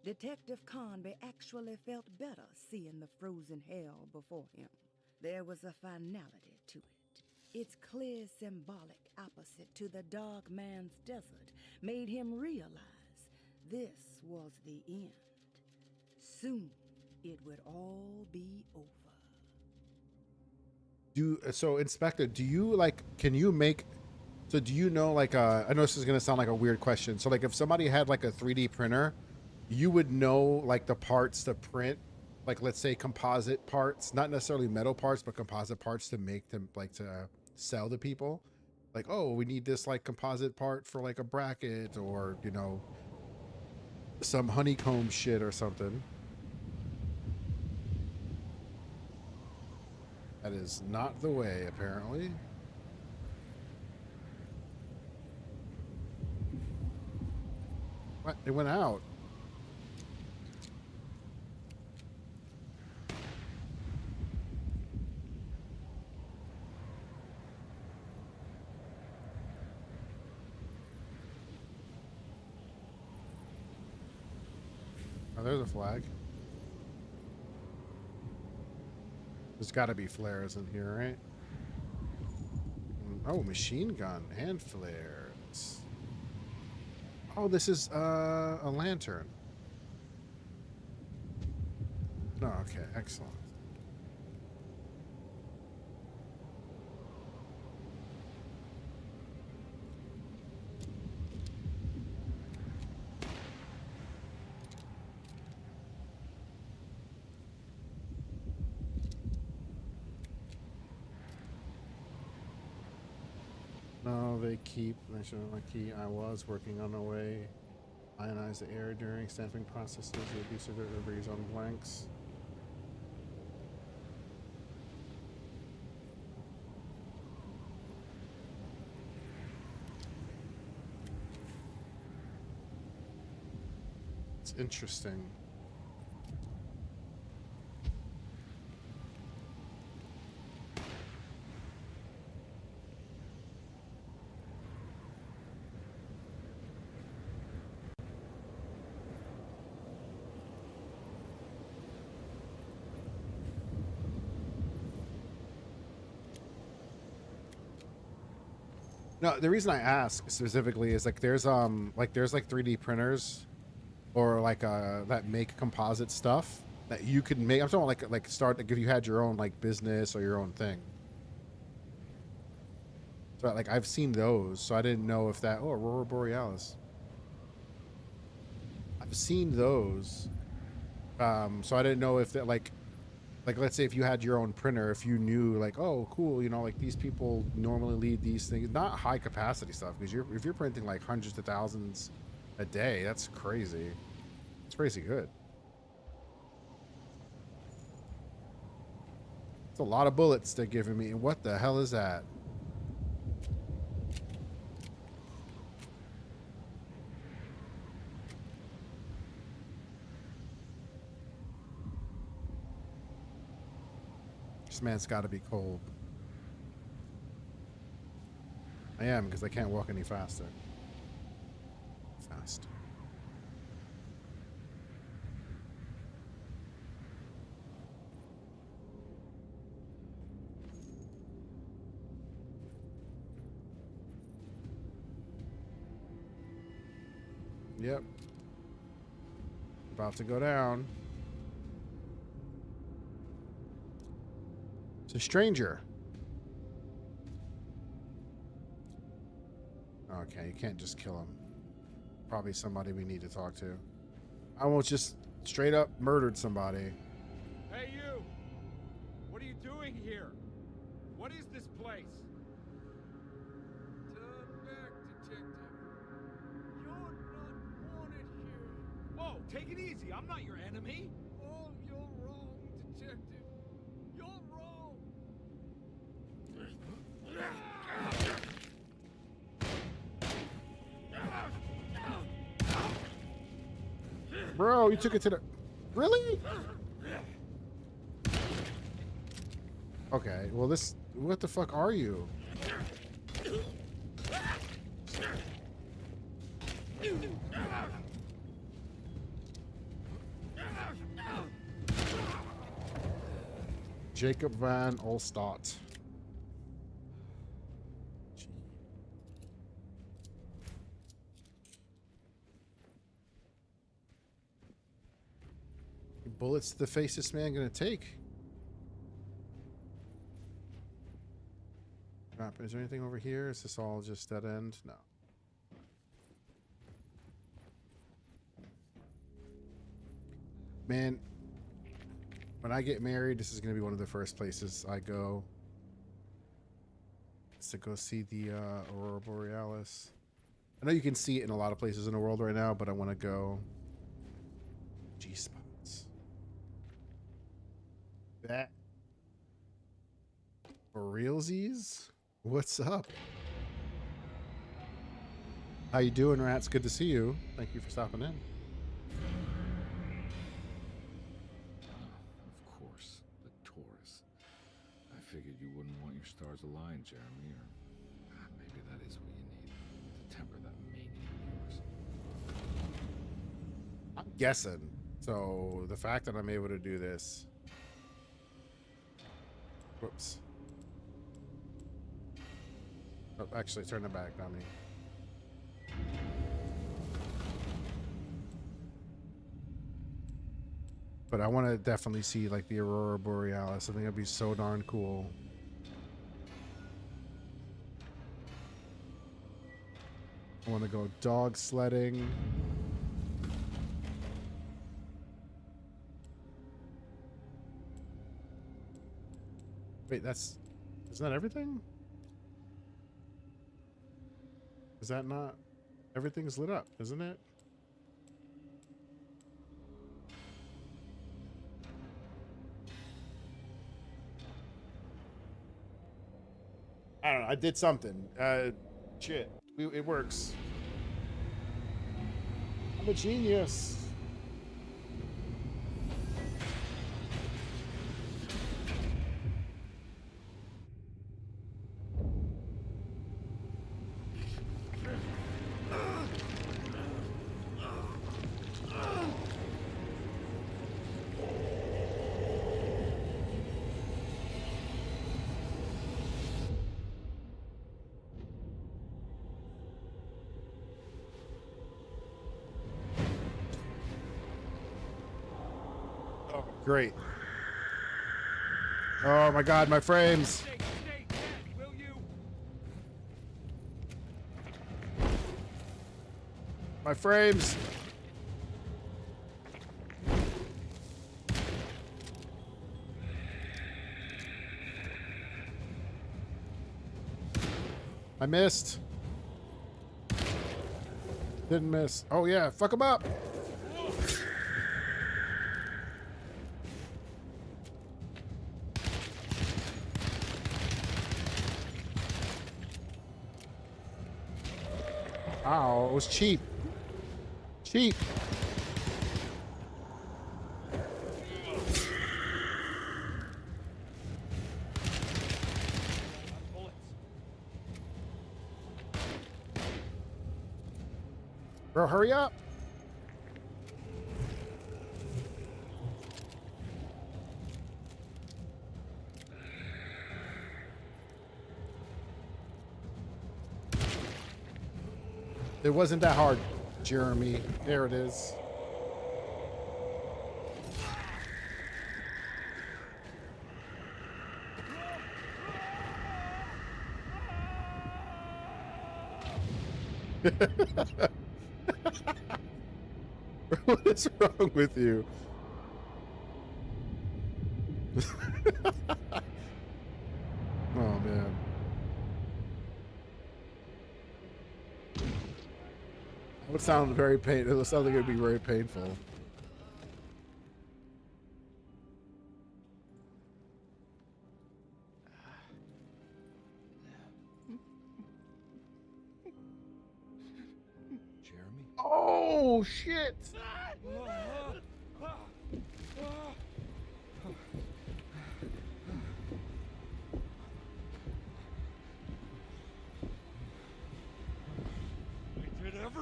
Detective Conby actually felt better seeing the frozen hell before him. There was a finality to it. Its clear symbolic opposite to the dark man's desert made him realize this was the end. Soon it would all be over. So Inspector, do you like, can you make, so do you know like I know this is gonna sound like a weird question, so like if somebody had like a 3D printer, you would know like the parts to print, like let's say composite parts, not necessarily metal parts, but composite parts to make them, like to sell to people, like, oh, we need this like composite part for like a bracket, or you know, some honeycomb shit or something. That is not the way, apparently. What? It went out. Oh, there's a flag. There's got to be flares in here, right? Oh, machine gun and flares. Oh, this is a lantern. Oh, okay, excellent. No, they keep National Key. I was working on a way. Ionize the air during stamping processes. Reduce the deliveries on blanks. It's interesting. No, the reason I ask specifically is like there's like 3D printers or like that make composite stuff that you could make. I'm talking like start like if you had your own like business or your own thing. So like I've seen those, so I didn't know if that. Oh, Aurora Borealis. I've seen those, so I didn't know if that like let's say if you had your own printer, if you knew like, oh cool, you know, like these people normally lead these things, not high capacity stuff, because if you're printing like hundreds of thousands a day, that's crazy. It's crazy good. It's a lot of bullets they're giving me. And what the hell is that? This man's got to be cold. I am, because I can't walk any faster. Fast. Yep. About to go down. It's a stranger. Okay, you can't just kill him. Probably somebody we need to talk to. I almost just straight up murdered somebody. Hey, you! What are you doing here? What is this place? Turn back, detective. You're not wanted here. Whoa, take it easy. I'm not your enemy. Oh, you're wrong, detective. You're wrong. Bro, you took it to the... Really? Okay, well this, what the fuck are you? Jacob Van Olstadt. Bullets to the face this man gonna take? Crap, is there anything over here? Is this all just dead end? No. Man, when I get married, this is gonna be one of the first places I go. It's to go see the Aurora Borealis. I know you can see it in a lot of places in the world right now, but I want to go. G-spots. That for realsies? What's up? How you doing, Rats? Good to see you. Thank you for stopping in. Of course, the Taurus. I figured you wouldn't want your stars aligned, Jeremy, or maybe that is what you need to temper that mania of yours. I'm guessing. So the fact that I'm able to do this. Whoops. Oh, actually, turn it back, not me. But I want to definitely see like the Aurora Borealis. I think it'd be so darn cool. I want to go dog sledding. Wait, isn't that everything? Is that not? Everything's lit up, isn't it? I don't know. I did something. Shit. It works. I'm a genius. Great. Oh my god, my frames. My frames. I missed. Didn't miss. Oh yeah, fuck him up. Ow, it was cheap. Cheap. Bro, hurry up. It wasn't that hard, Jeremy. There it is. What is wrong with you? Oh man. It would sound very painful. It would sound like it would be very painful. Jeremy? Oh shit!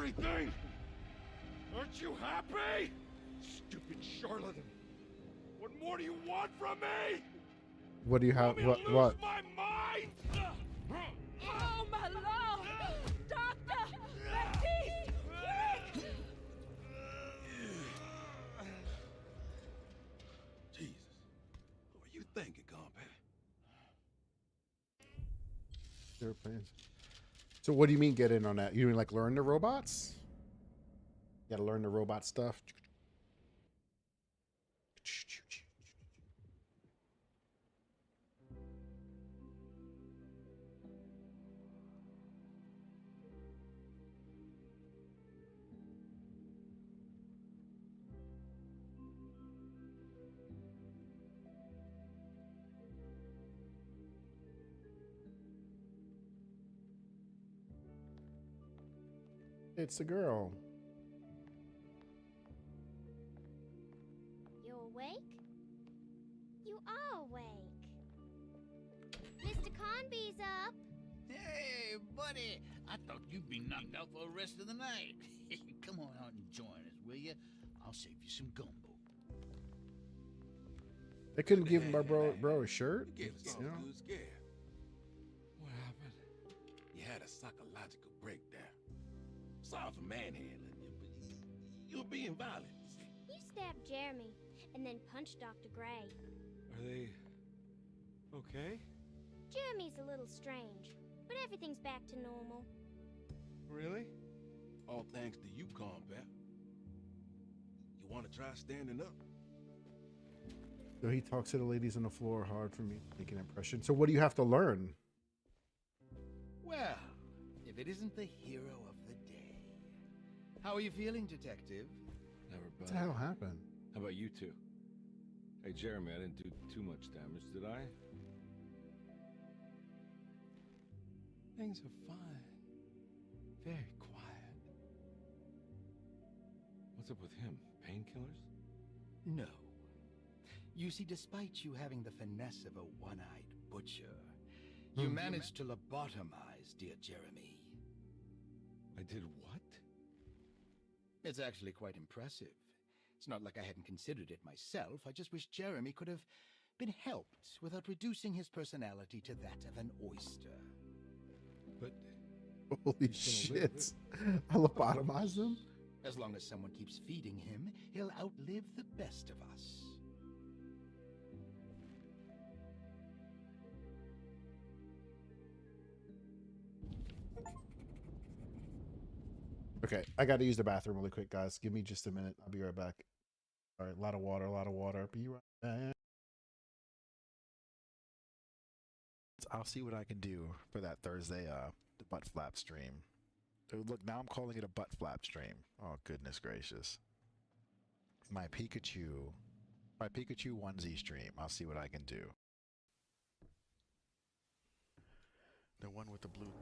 everything? Aren't you happy? Stupid charlatan. What more do you want from me? What do you have? Want me to What? lose my mind? Oh, my lord! Doctor! Baptiste! Quick! Jesus. What were you thinking, compadre? There are plans. So what do you mean get in on that? You mean like learn the robots? You gotta learn the robot stuff. It's a girl. You awake? You are awake. Mr. Conby's up. Hey, buddy. I thought you'd be knocked out for the rest of the night. Come on out and join us, will you? I'll save you some gumbo. They couldn't give my bro a shirt. You gave us all You know? a good scare. What happened? You had a psychological breakdown. Sorry for manhandling you, but you were being violent. You stabbed Jeremy and then punched Dr. Gray. Are they okay? Jeremy's a little strange, but everything's back to normal. Really? All thanks to you, combat. You want to try standing up? So he talks to the ladies on the floor hard for me to make an impression. So what do you have to learn? Well, if it isn't the hero of the day. How are you feeling, Detective? Never What the hell happened? How about you two? Hey, Jeremy, I didn't do too much damage, did I? Things are fine. Very quiet. What's up with him? Painkillers? No. You see, despite you having the finesse of a one-eyed butcher, you managed to lobotomize dear Jeremy. I did what? It's actually quite impressive. It's not like I hadn't considered it myself. I just wish Jeremy could have been helped without reducing his personality to that of an oyster. But Holy shit! I lobotomized him. As long as someone keeps feeding him, he'll outlive the best of us. Okay, I got to use the bathroom really quick, guys. Give me just a minute. I'll be right back. All right, a lot of water, a lot of water. Be right back. I'll see what I can do for that Thursday the butt flap stream. Look, now I'm calling it a butt flap stream. Oh, goodness gracious. My Pikachu onesie stream. I'll see what I can do. The one with the blue.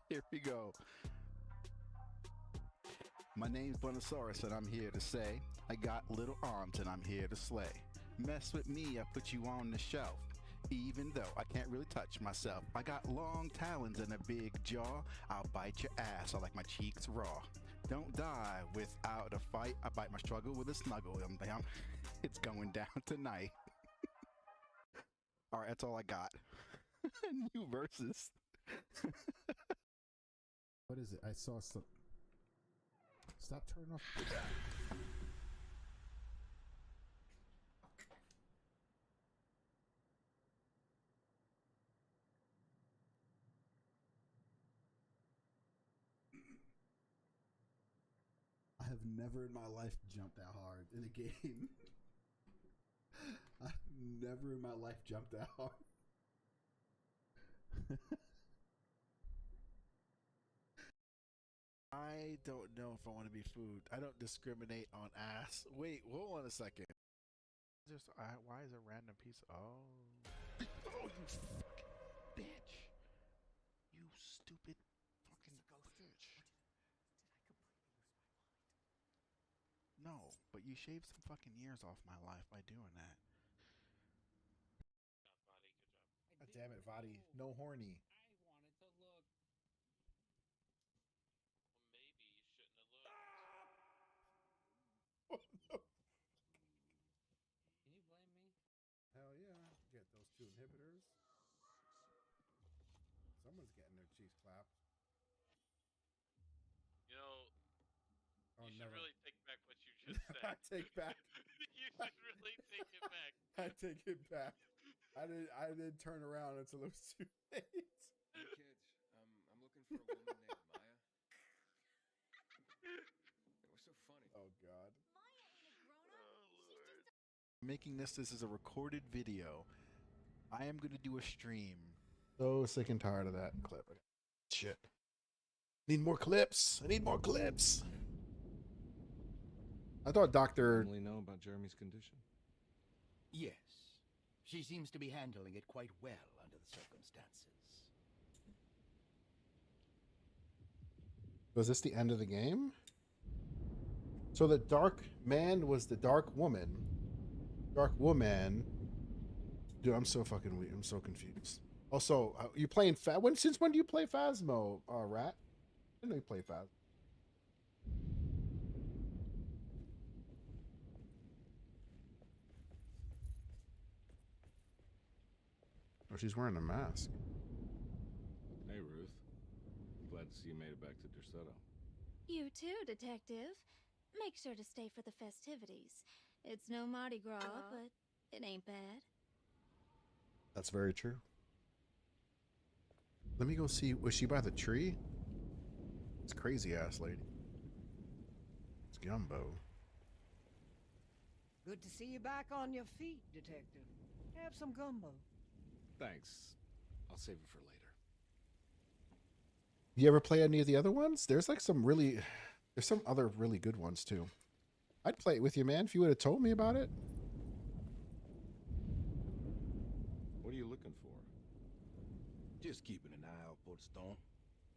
Here we go. My name's Bunosaurus and I'm here to say I got little arms and I'm here to slay. Mess with me, I put you on the shelf. Even though I can't really touch myself, I got long talons and a big jaw. I'll bite your ass, I like my cheeks raw. Don't die without a fight. I bite my struggle with a snuggle. It's going down tonight. Alright, that's all I got. New verses. What is it? I saw some. Stop turning off. I have never in my life jumped that hard in a game. I've never in my life jumped that hard. I don't know if I want to be food. I don't discriminate on ass. Wait, hold on a second. Just why is a random piece? Oh, oh, you fucking bitch! You stupid fucking bitch! No, but you shaved some fucking years off my life by doing that. God damn it, Vadi. No horny. Hell yeah. Get those 2 inhibitors. Someone's getting their cheeks clapped. You know, Oh, you should never. really take back what you just said. I take back. You should really take it back. I take it back. I didn't turn around until it was too late. Hey kids, I'm looking for a woman named Maya. It was so funny. Oh God. Making this is a recorded video. I am gonna do a stream. So sick and tired of that clip. Shit. Need more clips. I need more clips. I thought Dr. Emily know about Jeremy's condition? Yes. She seems to be handling it quite well under the circumstances. Was this the end of the game? So the dark man was the dark woman. Dark woman. Dude, I'm so fucking weird. I'm so confused. Also, you playing since when do you play Phasmo, Rat? I didn't know you play Phasmo. Oh, she's wearing a mask. Hey, Ruth. Glad to see you made it back to Derceto. You too, Detective. Make sure to stay for the festivities. It's no Mardi Gras, but it ain't bad. That's very true. Let me go see. Was she by the tree? It's crazy ass lady. It's Gumbo. Good to see you back on your feet, Detective. Have some gumbo. Thanks. I'll save it for later. You ever play any of the other ones? There's like some really, there's some other really good ones too. I'd play it with you, man, if you would have told me about it. What are you looking for? Just keeping an eye out for the storm.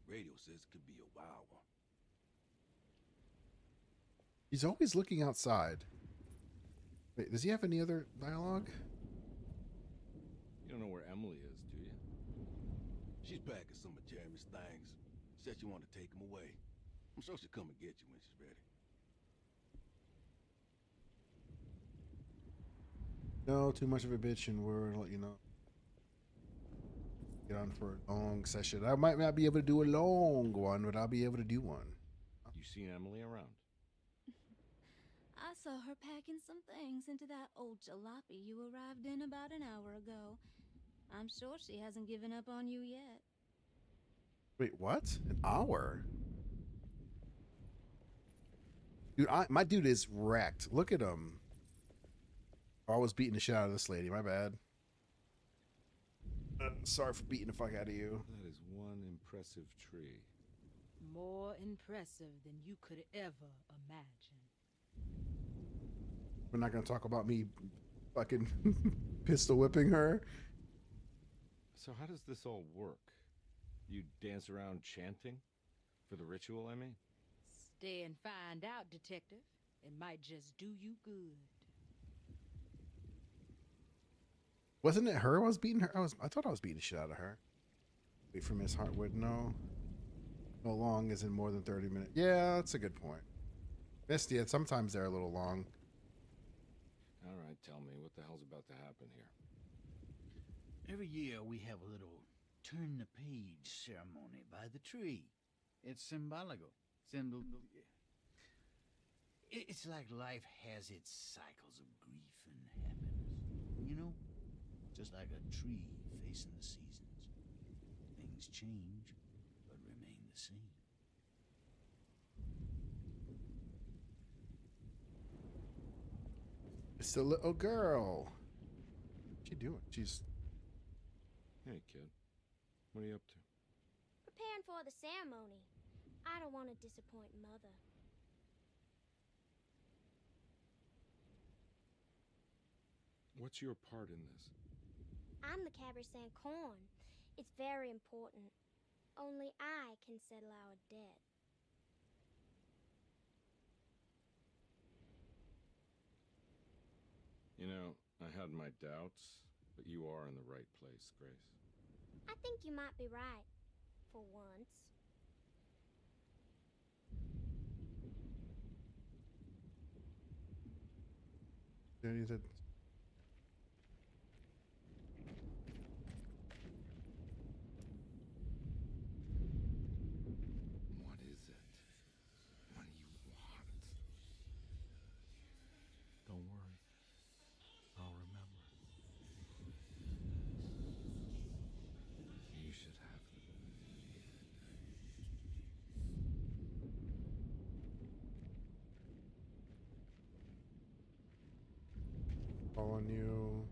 Radio says it could be a wild one. He's always looking outside. Wait, does he have any other dialogue? You don't know where Emily is, do you? She's packing some of Jeremy's things. Said she wanted to take them away. I'm sure she'll come and get you when she's ready. No, too much of a bitch, and we'll let you know. Get on for a long session. I might not be able to do a long one, but I'll be able to do one. You seen Emily around? I saw her packing some things into that old jalopy you arrived in about an hour ago. I'm sure she hasn't given up on you yet. Wait, what? An hour? Dude, my dude is wrecked. Look at him. I was beating the shit out of this lady. My bad. Sorry for beating the fuck out of you. That is one impressive tree. More impressive than you could ever imagine. We're not gonna talk about me fucking pistol whipping her. So how does this all work? You dance around chanting? For the ritual, I mean? Stay and find out, Detective. It might just do you good. Wasn't it her I was beating her? I thought I was beating the shit out of her. Wait for Miss Hartwood. No. No long is in more than 30 minutes. Yeah, that's a good point. Misty, sometimes they're a little long. All right, tell me, what the hell's about to happen here? Every year we have a little turn the page ceremony by the tree. It's symbolical. It's like life has its cycles of grief and happiness. You know? Just like a tree facing the seasons. Things change, but remain the same. It's the little girl. What's she doing? She's... Hey, kid. What are you up to? Preparing for the ceremony. I don't want to disappoint Mother. What's your part in this? I'm the Cabristan Corn. It's very important. Only I can settle our debt. You know, I had my doubts, but you are in the right place, Grace. I think you might be right. For once. You said What is it? What do you want? Don't worry. I'll remember. You should have them. following you.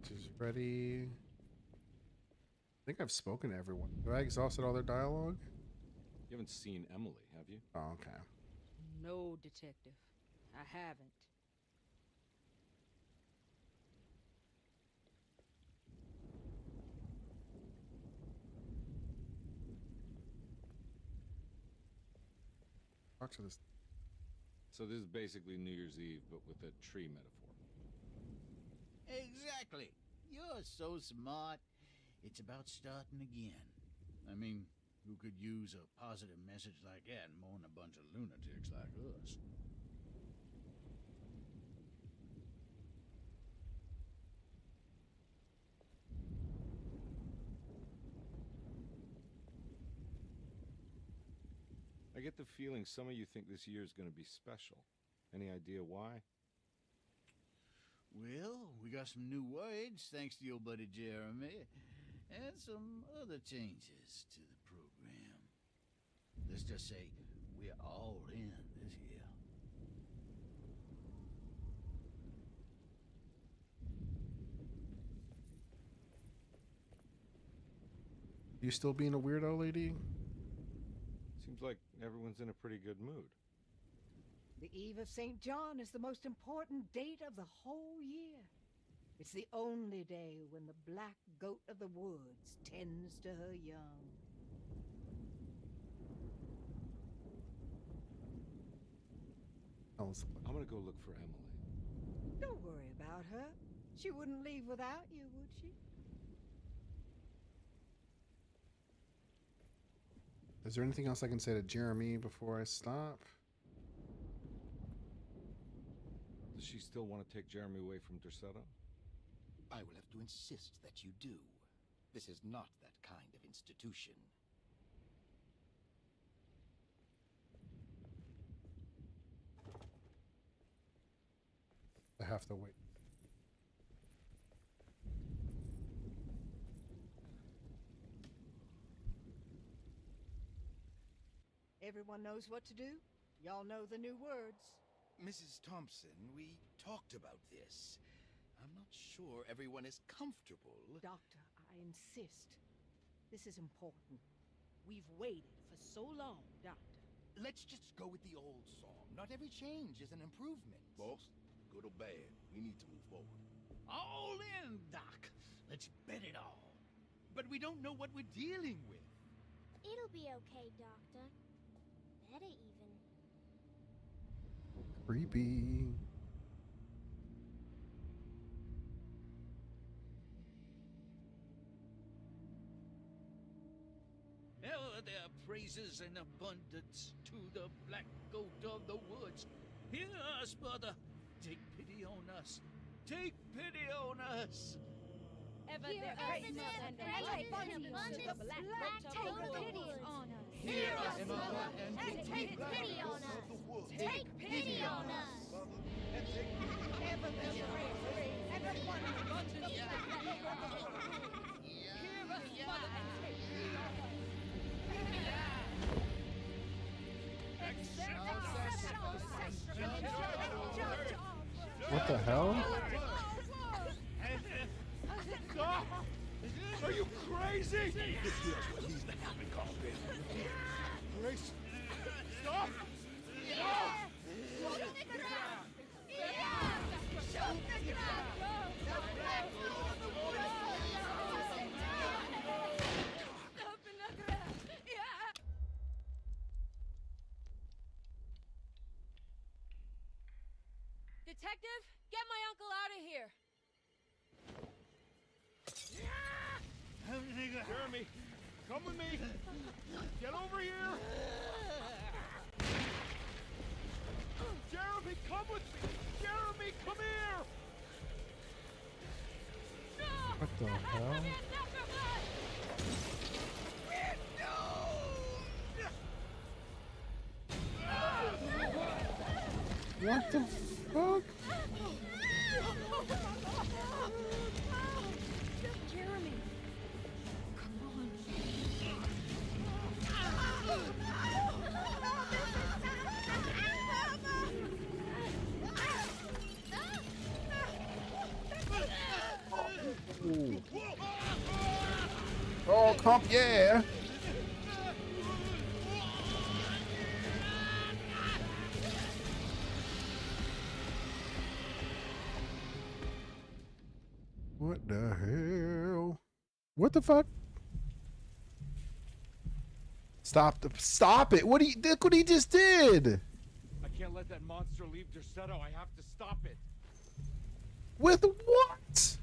She's ready. I think I've spoken to everyone. Have I exhausted all their dialogue? You haven't seen Emily, have you? Oh, okay. No, detective. I haven't. Talk to this. So this is basically New Year's Eve, but with a tree metaphor. Exactly. You're so smart. It's about starting again. I mean, who could use a positive message like that more than a bunch of lunatics like us? I get the feeling some of you think this year is going to be special. Any idea why? Well, we got some new words, thanks to your buddy Jeremy, and some other changes to the program. Let's just say we're all in this year. You still being a weirdo, lady? Seems like everyone's in a pretty good mood. The Eve of St. John is the most important date of the whole year. It's the only day when the black goat of the woods tends to her young. I'm gonna go look for Emily. Don't worry about her. She wouldn't leave without you, would she? Is there anything else I can say to Jeremy before I stop? Does she still want to take Jeremy away from Derceto? I will have to insist that you do. This is not that kind of institution. I have to wait. Everyone knows what to do? Y'all know the new words. Mrs. Thompson, we talked about this. I'm not sure everyone is comfortable. Doctor, I insist. This is important. We've waited for so long, Doctor. Let's just go with the old song. Not every change is an improvement. Boss, good or bad, we need to move forward. All in, Doc. Let's bet it all. But we don't know what we're dealing with. It'll be okay, Doctor. Better even. Creepy. Ever there are praises in abundance to the black goat of the woods. Hear us, brother. Take pity on us. Take pity on us. Ever Hear there us, praises Mother, and praises abundance and to the abundance. black Take goat of the pity woods. on us. Hear us, Mother, and take pity on us. Take pity on us. Ever there's praises and abundance to the black goat of the woods. Hear us, Mother, and take pity on us. What the hell? Stop! Are you crazy? This here's what needs to happen, Carlton. Grace, stop! Stop! Shoot the ground! Detective, get my uncle out of here. Jeremy, come with me. Get over here. Jeremy, come with me. Jeremy, come here. What the hell? What the fuck? Jeremy, come on. Ooh. Oh, comp, yeah. What the hell? What the fuck? Stop it. Look what he just did. I can't let that monster leave Derceto. I have to stop it. With what?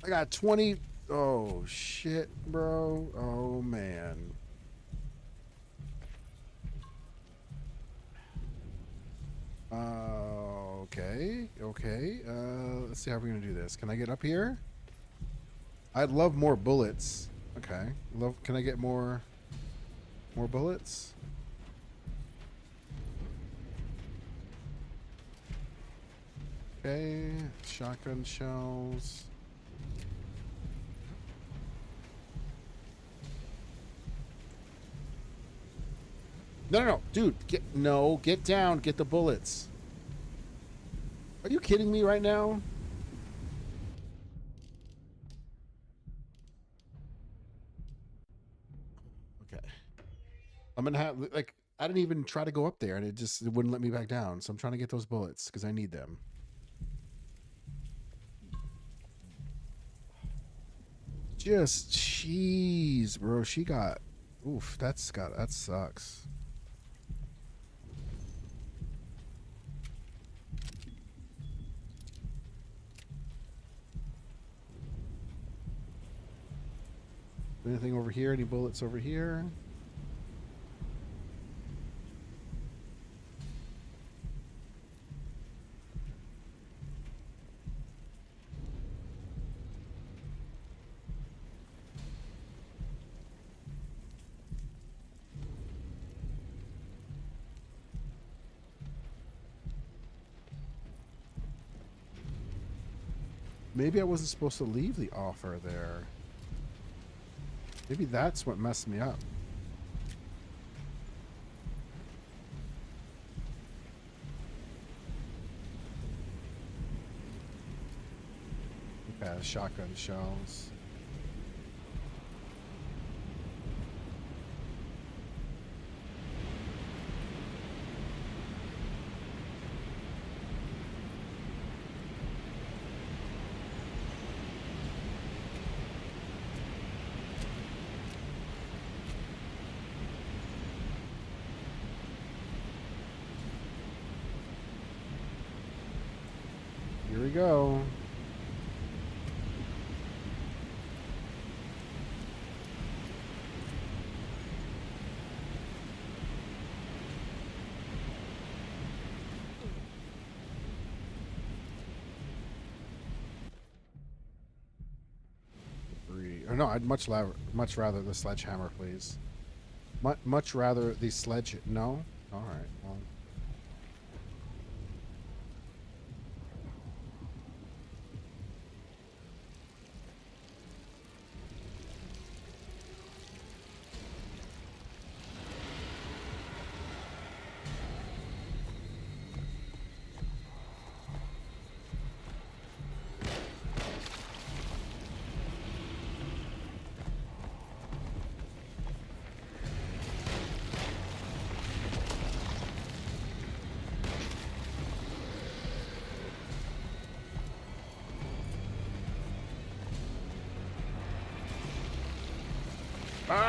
I got 20. Oh, shit, bro. Oh, man. Okay. Let's see how we're gonna do this. Can I get up here? I'd love more bullets. Okay. Can I get more bullets? Okay. Shotgun shells. No, dude, get down, get the bullets. Are you kidding me right now? Okay. I'm gonna have, like, I didn't even try to go up there and it wouldn't let me back down. So I'm trying to get those bullets because I need them. Just, jeez, bro. She got, oof, that sucks. Anything over here? Any bullets over here? Maybe I wasn't supposed to leave the offer there. Maybe that's what messed me up. Okay, shotgun shells. Here we go. Or no, I'd much rather the sledgehammer, please. Much rather the sledge. No? All right. Well.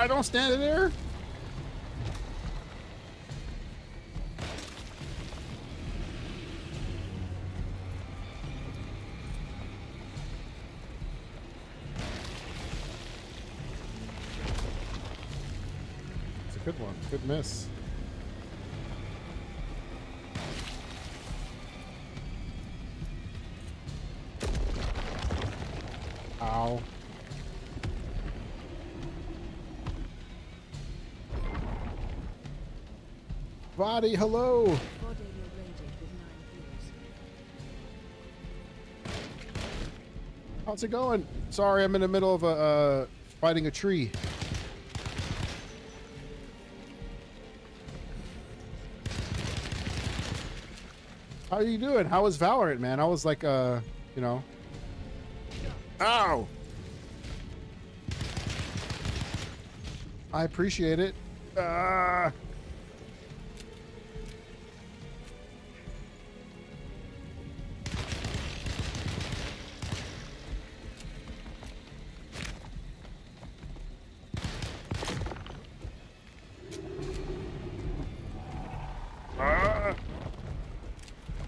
Don't stand in there. a good one. Good miss. Ow. Body, hello. How's it going? Sorry, I'm in the middle of fighting a tree. How are you doing? How was Valorant, man? I was like, you know. Ow! I appreciate it.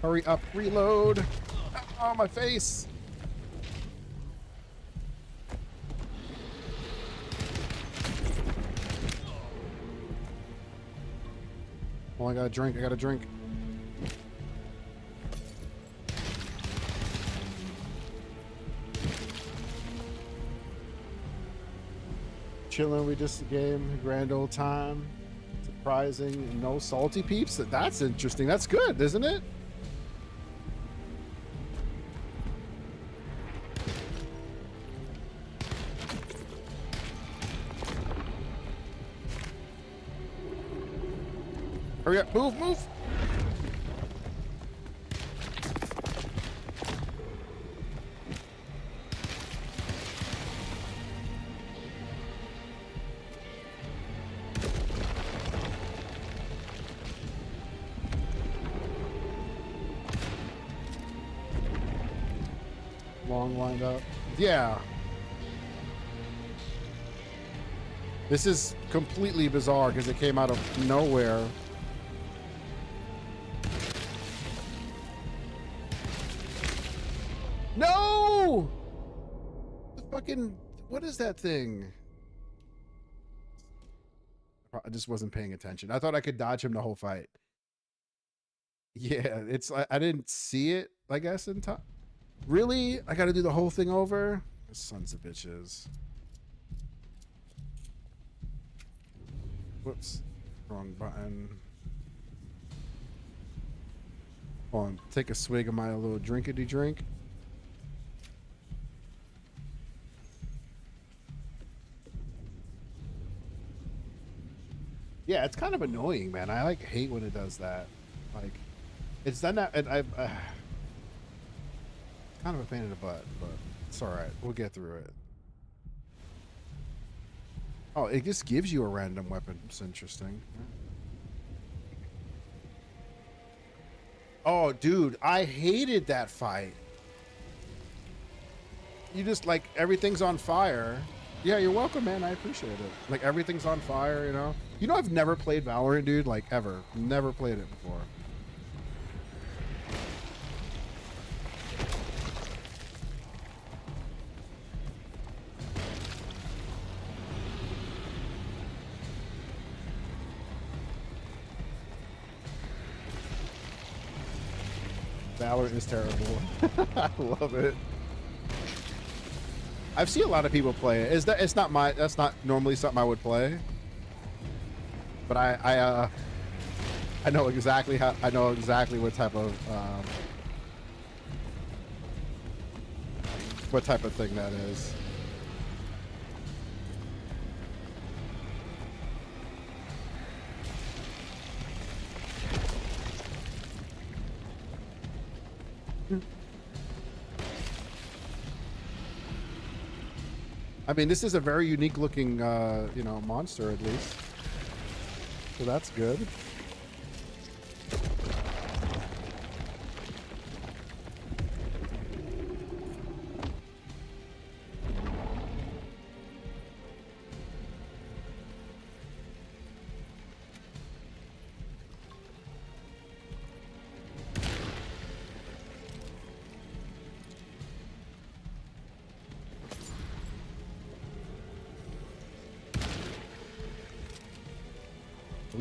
Hurry up, reload. Oh, my face. Oh, I got a drink. I got a drink. Chilling, we just game, grand old time. Surprising, no salty peeps. That's interesting. That's good, isn't it? Hurry up, move, move. Long lined up. Yeah. This is completely bizarre because it came out of nowhere. No! The fucking, what is that thing? I just wasn't paying attention. I thought I could dodge him the whole fight. Yeah, it's, I didn't see it, I guess, in time. Really? I gotta do the whole thing over? Sons of bitches. Whoops. Wrong button. Hold on, take a swig of my little drinkity drink. Yeah, it's kind of annoying, man. I like hate when it does that. Like, it's done that, and I've kind of a pain in the butt, but it's all right. We'll get through it. Oh, it just gives you a random weapon. It's interesting. Oh, dude, I hated that fight. You just, like, everything's on fire. Yeah, you're welcome, man. I appreciate it. Like, everything's on fire, you know? You know, I've never played Valorant, dude. Like, ever. Never played it before. Valorant is terrible. I love it. I've seen a lot of people play it. That's not normally something I would play. But I know exactly what type of thing that is. I mean, this is a very unique looking, you know, monster at least. So that's good.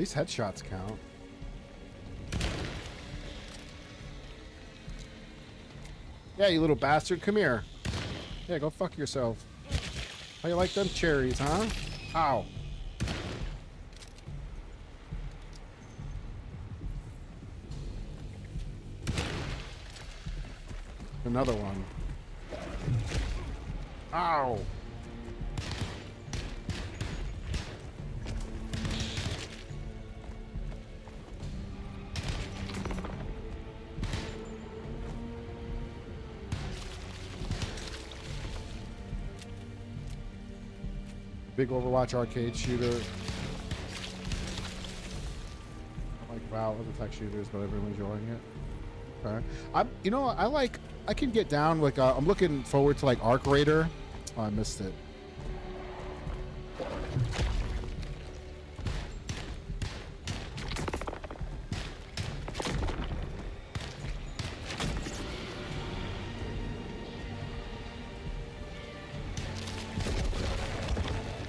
least headshots count. Yeah, you little bastard. Come here. Yeah, go fuck yourself. How you like them cherries, huh? Ow. Another one. Ow. Big Overwatch arcade shooter. I like WoW other tech shooters, but I'm really enjoying it. Okay. You know, I can get down like I'm looking forward to like Arc Raider. Oh, I missed it.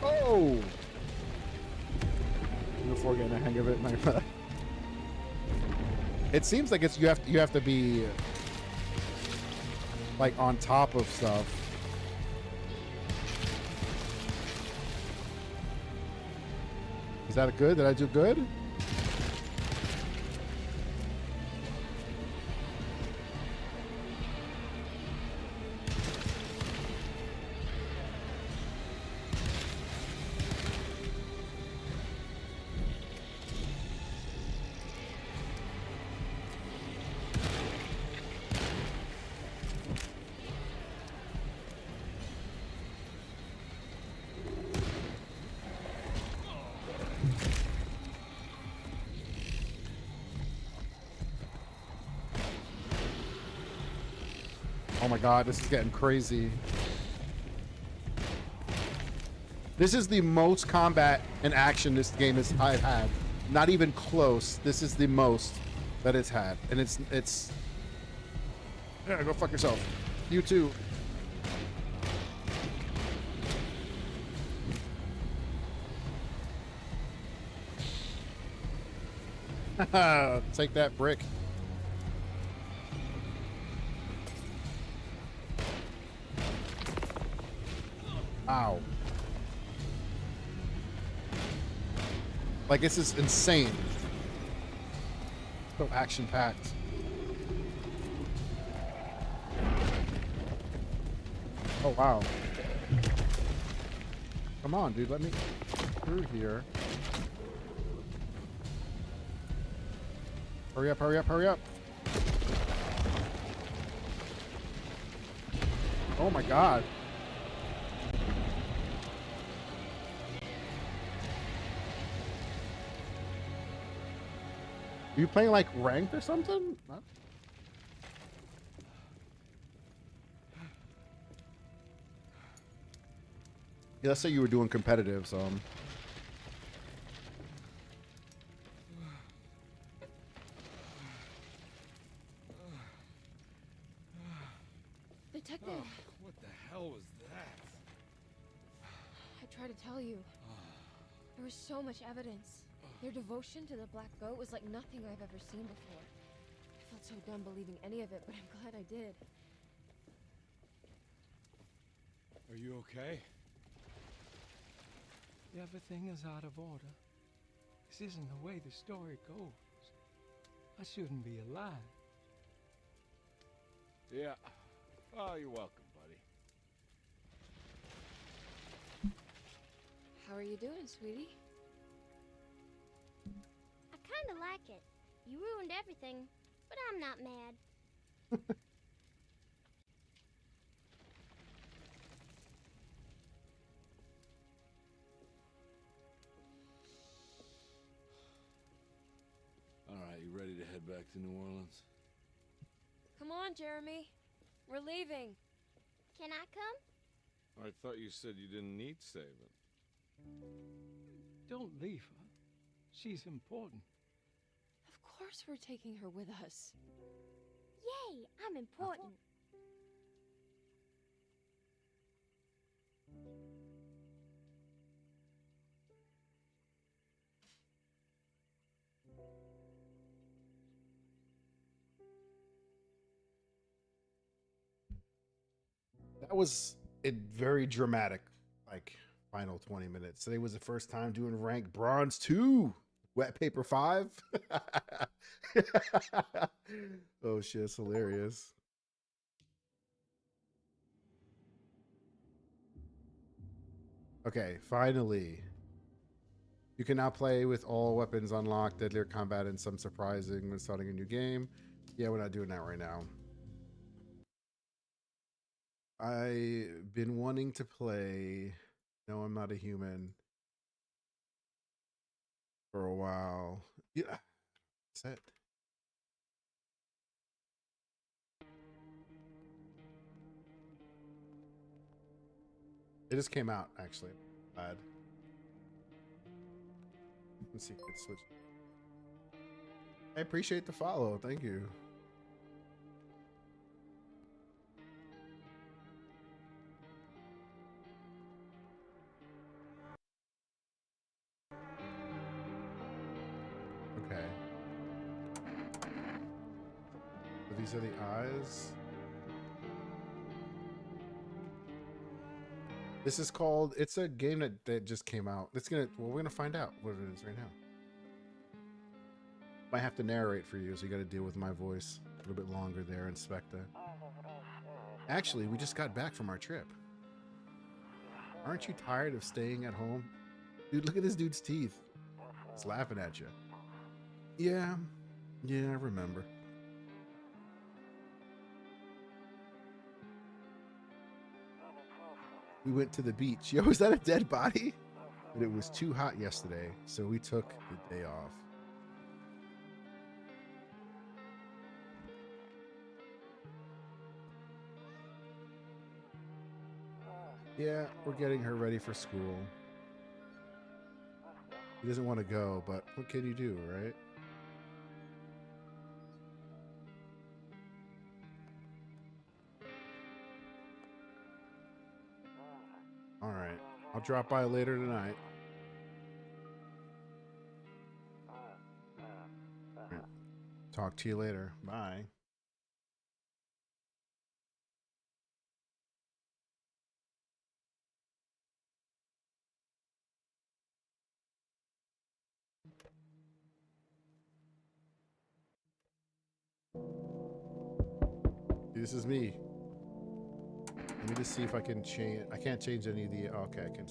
Oh! Before getting the hang of it, my bad. It seems like you have to be like on top of stuff. Is that good? Did I do good? Oh my god, this is getting crazy. This is the most combat and action this game I've had. Not even close. This is the most that it's had. And it's yeah, go fuck yourself. You too. Take that, brick. Ow. Like, this is insane. So action-packed. Oh, wow. Come on, dude. Let me through here. Hurry up, hurry up, hurry up. Oh, my God. Are you playing like ranked or something? Huh? Yeah, let's say you were doing competitive, so. Detective, Oh, what the hell was that? I tried to tell you. There was so much evidence. Their devotion to the Black Goat was like nothing I've ever seen before. I felt so dumb believing any of it, but I'm glad I did. Are you okay? Everything is out of order. This isn't the way the story goes. I shouldn't be alive. Yeah. Oh, you're welcome, buddy. How are you doing, sweetie? I kinda like it. You ruined everything, but I'm not mad. Alright, you ready to head back to New Orleans? Come on, Jeremy. We're leaving. Can I come? I thought you said you didn't need saving. Don't leave her. She's important. Of course we're taking her with us. Yay, I'm important. That was a very dramatic, like, final 20 minutes. Today was the first time doing rank bronze 2. Wet paper 5. Oh shit, it's hilarious. Okay, finally. You can now play with all weapons unlocked, deadlier combat, and some surprising when starting a new game. Yeah, we're not doing that right now. I've been wanting to play No, I'm Not a Human for a while. Yeah. That's it. It just came out, actually. Bad. Let's see if it's switch. I appreciate the follow. Thank you. Okay. So these are the eyes. This is called, it's a game that just came out. Well, we're gonna find out what it is right now. Might have to narrate for you, so you gotta deal with my voice a little bit longer there, Inspector. Actually, we just got back from our trip. Aren't you tired of staying at home? Dude, look at this dude's teeth. He's laughing at you. Yeah, I remember. We went to the beach. Yo, is that a dead body? But it was too hot yesterday, so we took the day off. Yeah, we're getting her ready for school. He doesn't want to go, but what can you do, right? All right, I'll drop by later tonight. Right. Talk to you later. Bye. This is me. Let me just see if I can change. I can't change any of the. Okay, I can.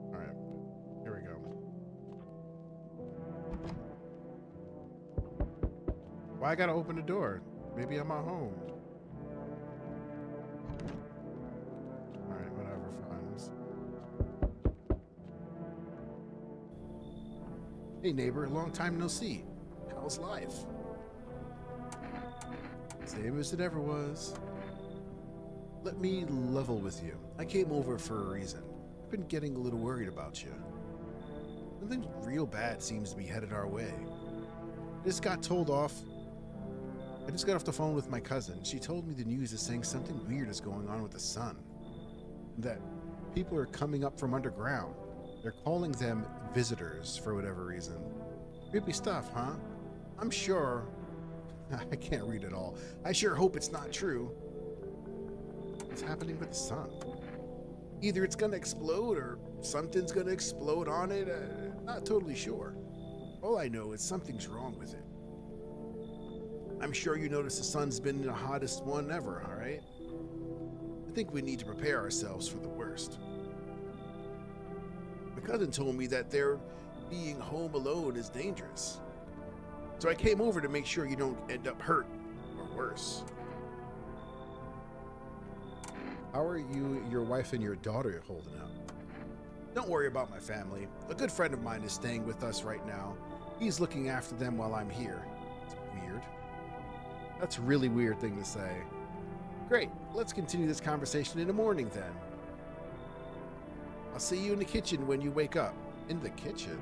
All right, here we go. Why I gotta open the door? Maybe I'm at home. Hey neighbor, long time no see. How's life? Same as it ever was. Let me level with you. I came over for a reason. I've been getting a little worried about you. Something real bad seems to be headed our way. I just got off the phone with my cousin. She told me the news is saying something weird is going on with the sun. That people are coming up from underground. They're calling them visitors for whatever reason. Creepy stuff, huh? I'm sure... I can't read it all. I sure hope it's not true. What's happening with the sun? Either it's gonna explode or something's gonna explode on it. Not totally sure. All I know is something's wrong with it. I'm sure you noticed the sun's been the hottest one ever, all right? I think we need to prepare ourselves for the worst. My cousin told me that being home alone is dangerous. So I came over to make sure you don't end up hurt or worse. How are you, your wife, and your daughter holding up? Don't worry about my family. A good friend of mine is staying with us right now. He's looking after them while I'm here. It's weird. That's a really weird thing to say. Great, let's continue this conversation in the morning then. I'll see you in the kitchen when you wake up. In the kitchen?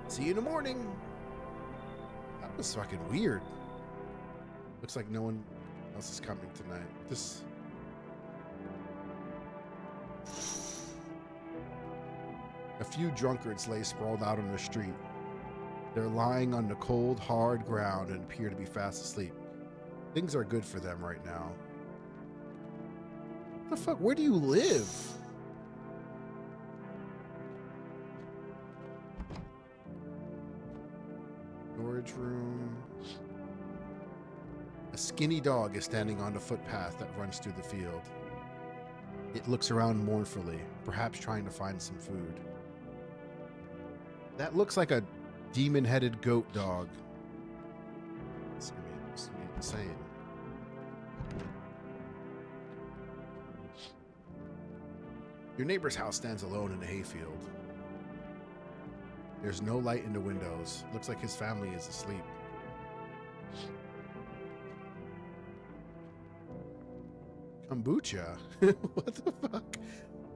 See you in the morning. That was fucking weird. Looks like no one else is coming tonight. A few drunkards lay sprawled out on the street. They're lying on the cold, hard ground and appear to be fast asleep. Things are good for them right now. What the fuck? Where do you live? Storage room. A skinny dog is standing on the footpath that runs through the field. It looks around mournfully, perhaps trying to find some food. That looks like a demon-headed goat dog. It's gonna be insane. Your neighbor's house stands alone in a hayfield. There's no light in the windows. Looks like his family is asleep. Kombucha? What the fuck?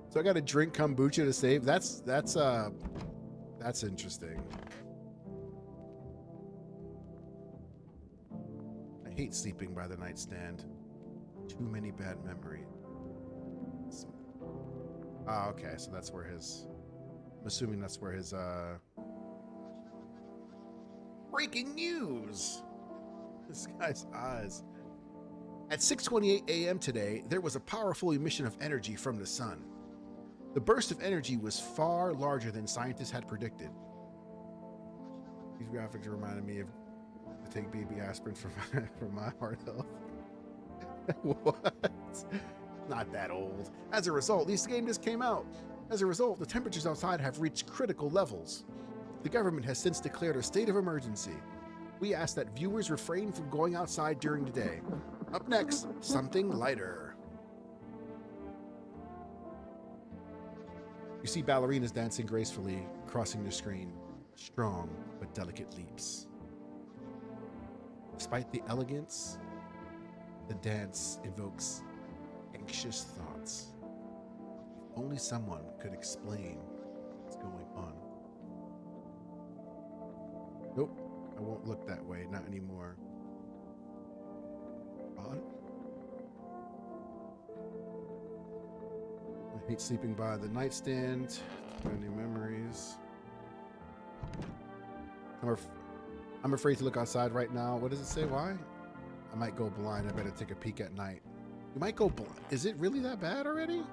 So I gotta drink kombucha to save? That's interesting. I hate sleeping by the nightstand. Too many bad memories. Ah, okay, so that's where his... I'm assuming that's where his, breaking news! This guy's eyes. At 6:28 a.m. today, there was a powerful emission of energy from the sun. The burst of energy was far larger than scientists had predicted. These graphics reminded me of to take baby aspirin for my heart health. What? Not that old. As a result, this game just came out. As a result, the temperatures outside have reached critical levels. The government has since declared a state of emergency. We ask that viewers refrain from going outside during the day. Up next, something lighter. You see ballerinas dancing gracefully, crossing the screen. Strong but delicate leaps. Despite the elegance, the dance evokes anxious thoughts. If only someone could explain what's going on. Nope, I won't look that way, not anymore. Odd. I hate sleeping by the nightstand. Too many memories. I'm afraid to look outside right now. What does it say? Why? I might go blind. I better take a peek at night. You might go blind. Is it really that bad already?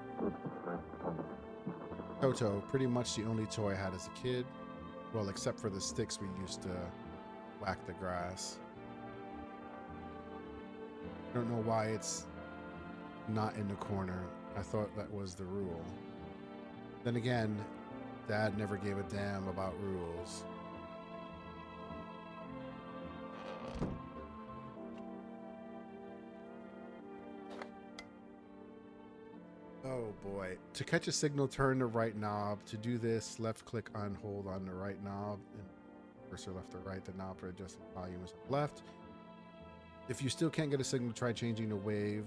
Toto, pretty much the only toy I had as a kid. Well, except for the sticks we used to whack the grass. I don't know why it's not in the corner. I thought that was the rule. Then again, Dad never gave a damn about rules. Oh boy. To catch a signal, turn the right knob. To do this, left click on hold on the right knob. And cursor left or right, the knob for adjusting volume is left. If you still can't get a signal, try changing the wave.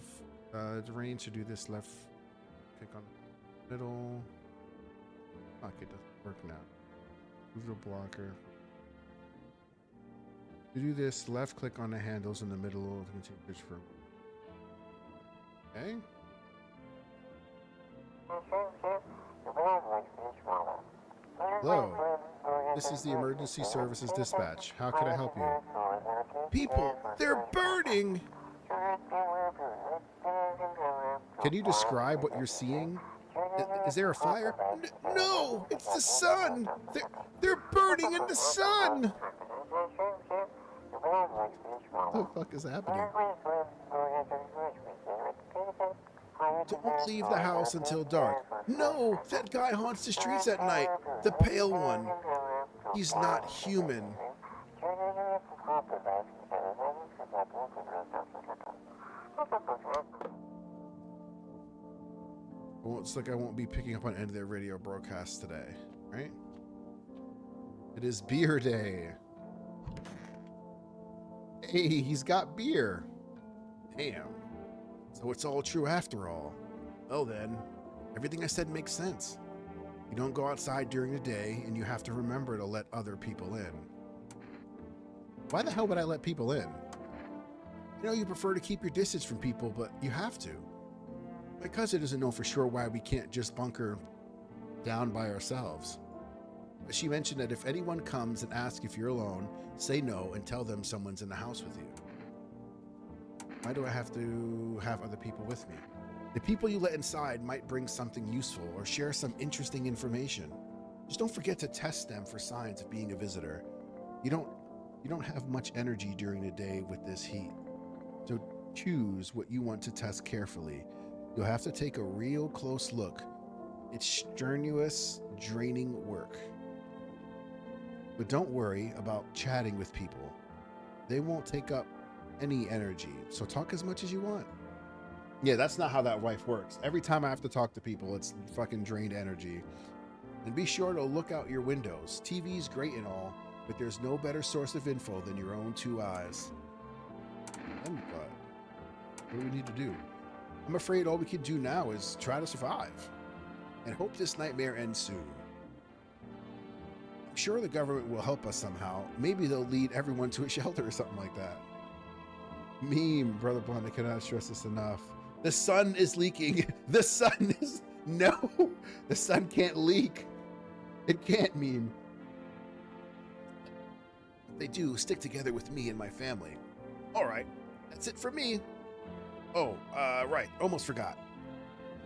The range to do this, left click on the middle. Fuck, it doesn't work now. Move the blocker. To do this, left click on the handles in the middle to continue to for. Okay. Hello, this is the emergency services dispatch. How can I help you? People, they're burning! Can you describe what you're seeing? Is there a fire? No, it's the sun! They're burning in the sun! What the fuck is happening? Don't leave the house until dark. No, that guy haunts the streets at night. The pale one. He's not human. Well, it's like I won't be picking up on any of their radio broadcasts today, right? It is beer day. Hey, he's got beer. Damn. So it's all true after all. Well then, everything I said makes sense. You don't go outside during the day, and you have to remember to let other people in. Why the hell would I let people in? I know you prefer to keep your distance from people, but you have to. My cousin doesn't know for sure why we can't just bunker down by ourselves. She mentioned that if anyone comes and asks if you're alone, say no and tell them someone's in the house with you. Why do I have to have other people with me? The people you let inside might bring something useful or share some interesting information. Just don't forget to test them for signs of being a visitor. You don't have much energy during the day with this heat. So choose what you want to test carefully. You'll have to take a real close look. It's strenuous, draining work. But don't worry about chatting with people. They won't take up any energy, so talk as much as you want. Yeah, that's not how that wife works. Every time I have to talk to people, it's fucking drained energy. And be sure to look out your windows. TV's great and all, but there's no better source of info than your own two eyes. And what do we need to do? I'm afraid all we can do now is try to survive and hope this nightmare ends soon. I'm sure the government will help us somehow. Maybe they'll lead everyone to a shelter or something like that. Meme, Brother Blunt, I cannot stress this enough. The sun is leaking. The sun is... No! The sun can't leak. It can't, meme. If they do, stick together with me and my family. Alright, that's it for me. Oh, right, almost forgot.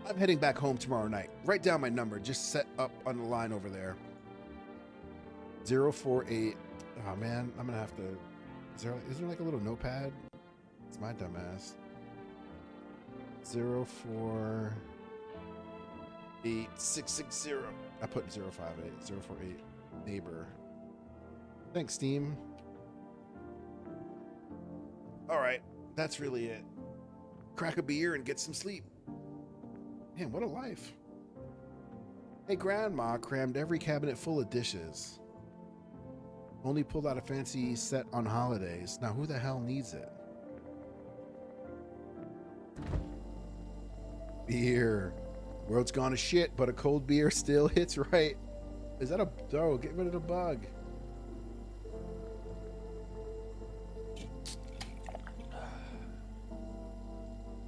I'm heading back home tomorrow night. Write down my number, just set up on the line over there. 048. Oh man, I'm gonna have to... Is there like a little notepad? It's my dumbass. 048660. I put 058. 048. Neighbor. Thanks, Steam. Alright, that's really it. Crack a beer and get some sleep. Man, what a life. Hey, Grandma crammed every cabinet full of dishes. Only pulled out a fancy set on holidays. Now who the hell needs it? Beer. World's gone to shit, but a cold beer still hits right. Is that a... Oh, get rid of the bug.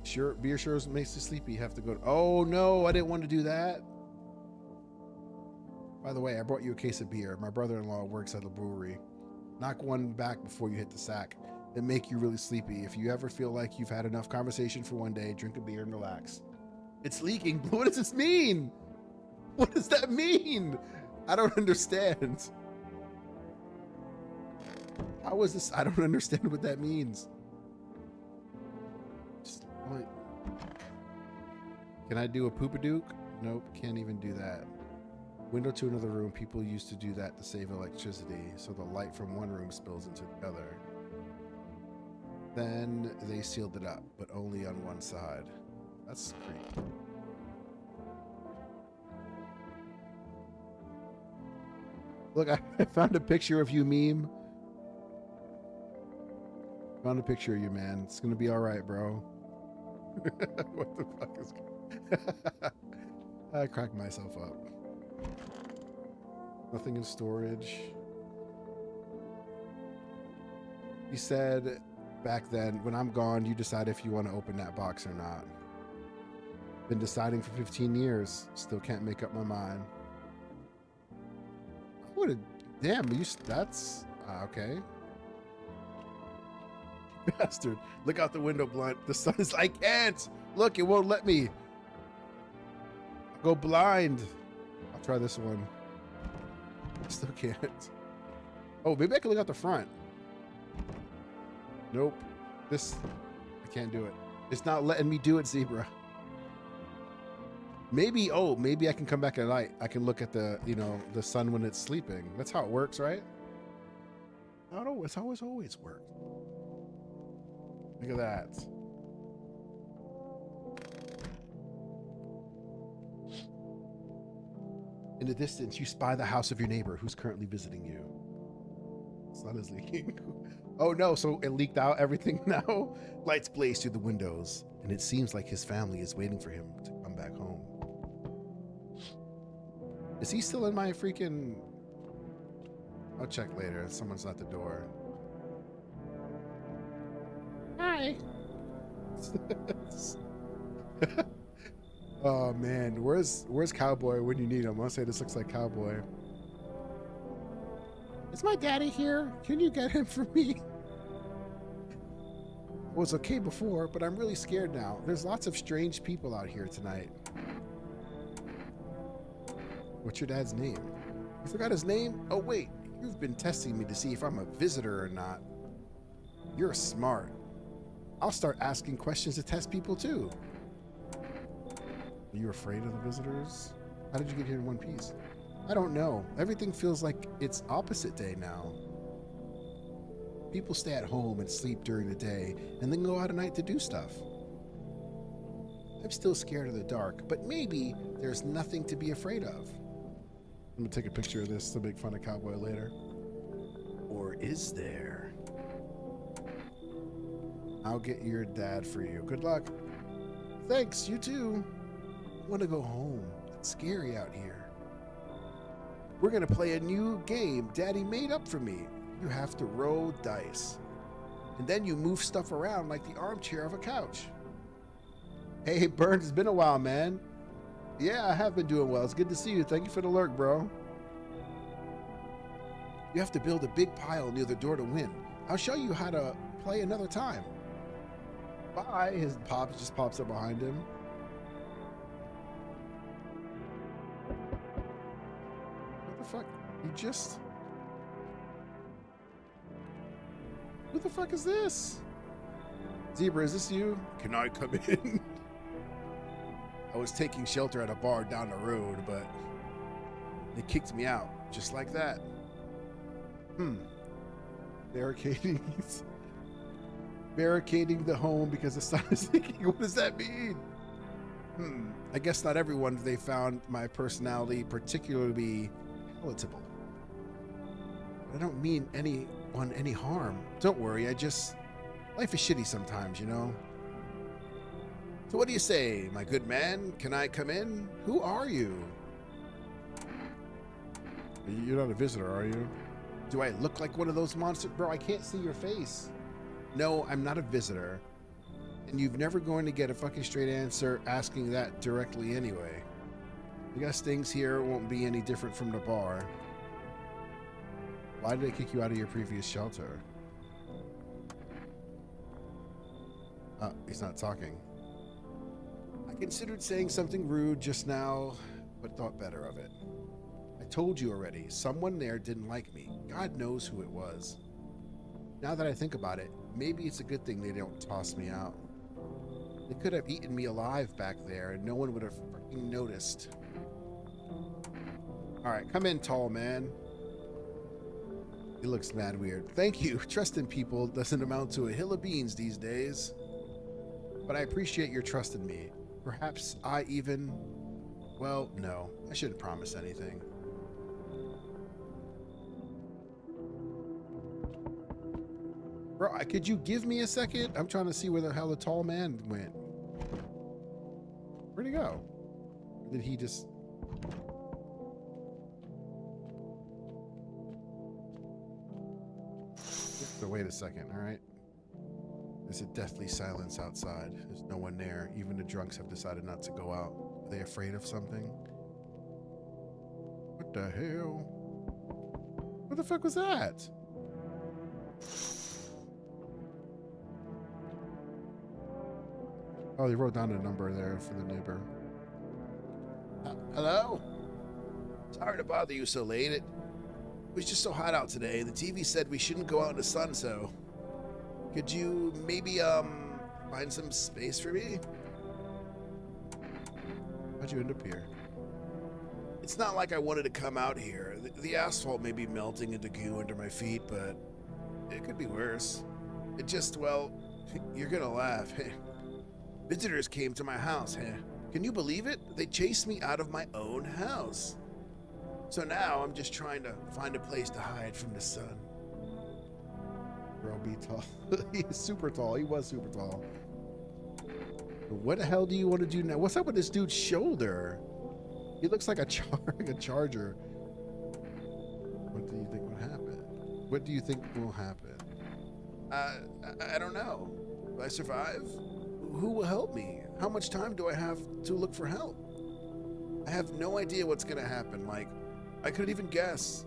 Sure, beer sure makes you sleepy. You have to go... Oh, no, I didn't want to do that. By the way, I brought you a case of beer. My brother-in-law works at a brewery. Knock one back before you hit the sack. It make you really sleepy. If you ever feel like you've had enough conversation for one day, drink a beer and relax. It's leaking. What does this mean? What does that mean? I don't understand. How is this? I don't understand what that means. Just, what? Can I do a poopadook? Nope, can't even do that. Window to another room. People used to do that to save electricity, so the light from one room spills into the other. Then they sealed it up, but only on one side. That's creepy. Look, I found a picture of you, meme. Found a picture of you, man. It's gonna be all right, bro. What the fuck is going? I cracked myself up. Nothing in storage. You said back then, when I'm gone, you decide if you want to open that box or not. Been deciding for 15 years. Still can't make up my mind. What a... Damn, that's... okay. Bastard. Look out the window, Blunt. The sun is... I can't! Look, it won't let me. I'll go blind. I'll try this one. I still can't. Oh, maybe I can look out the front. Nope. This... I can't do it. It's not letting me do it, Zebra. Maybe, oh, maybe I can come back at night. I can look at the, you know, the sun when it's sleeping. That's how it works, right? I don't know. It's always worked. Look at that. In the distance, you spy the house of your neighbor who's currently visiting you. Sun is leaking. Oh no, so it leaked out everything now? Lights blaze through the windows, and it seems like his family is waiting for him to come back home. Is he still in my freaking... I'll check later. Someone's at the door. Hi. Oh man, where's Cowboy when you need him? I'll say this looks like Cowboy. Is my daddy here? Can you get him for me? It was okay before, but I'm really scared now. There's lots of strange people out here tonight. What's your dad's name? You forgot his name? Oh wait, you've been testing me to see if I'm a visitor or not. You're smart. I'll start asking questions to test people too. Are you afraid of the visitors? How did you get here in one piece? I don't know. Everything feels like it's opposite day now. People stay at home and sleep during the day and then go out at night to do stuff. I'm still scared of the dark, but maybe there's nothing to be afraid of. I'm gonna take a picture of this to make fun of Cowboy later. Or is there? I'll get your dad for you. Good luck. Thanks, you too. I want to go home. It's scary out here. We're gonna play a new game Daddy made up for me. You have to roll dice. And then you move stuff around like the armchair of a couch. Hey, Burns, it's been a while, man. Yeah, I have been doing well. It's good to see you. Thank you for the lurk, bro. You have to build a big pile near the door to win. I'll show you how to play another time. Bye. His pops just pops up behind him. What the fuck? He just... Who the fuck is this? Zebra, is this you? Can I come in? I was taking shelter at a bar down the road, but they kicked me out, just like that. Barricading the home because the sun is sinking. What does that mean? I guess not everyone they found my personality particularly palatable. I don't mean anyone any harm. Don't worry, life is shitty sometimes, you know? So what do you say, my good man? Can I come in? Who are you? You're not a visitor, are you? Do I look like one of those monsters? Bro, I can't see your face. No, I'm not a visitor. And you're never going to get a fucking straight answer asking that directly anyway. I guess things here won't be any different from the bar. Why did they kick you out of your previous shelter? He's not talking. I considered saying something rude just now, but thought better of it. I told you already, someone there didn't like me. God knows who it was. Now that I think about it, maybe it's a good thing they don't toss me out. They could have eaten me alive back there and no one would have freaking noticed. Alright, come in, tall man. He looks mad weird. Thank you. Trust in people doesn't amount to a hill of beans these days. But I appreciate your trust in me. Perhaps I even... Well, no. I shouldn't promise anything. Bro, could you give me a second? I'm trying to see where the hell the tall man went. Where'd he go? Or did he just... So wait a second, all right? There's a deathly silence outside. There's no one there. Even the drunks have decided not to go out. Are they afraid of something? What the hell? What the fuck was that? Oh, they wrote down a number there for the neighbor. Hello? Sorry to bother you so late. It was just so hot out today. The TV said we shouldn't go out in the sun, so... Could you maybe, find some space for me? How'd you end up here? It's not like I wanted to come out here. The asphalt may be melting into goo under my feet, but it could be worse. It just, well, you're gonna laugh. Visitors came to my house. Can you believe it? They chased me out of my own house. So now I'm just trying to find a place to hide from the sun. Bro, be tall. He is super tall. He was super tall. What the hell do you want to do now? What's up with this dude's shoulder? He looks like a charger. What do you think will happen? What do you think will happen? I don't know. Will I survive? Who will help me? How much time do I have to look for help? I have no idea what's gonna happen. Like, I couldn't even guess.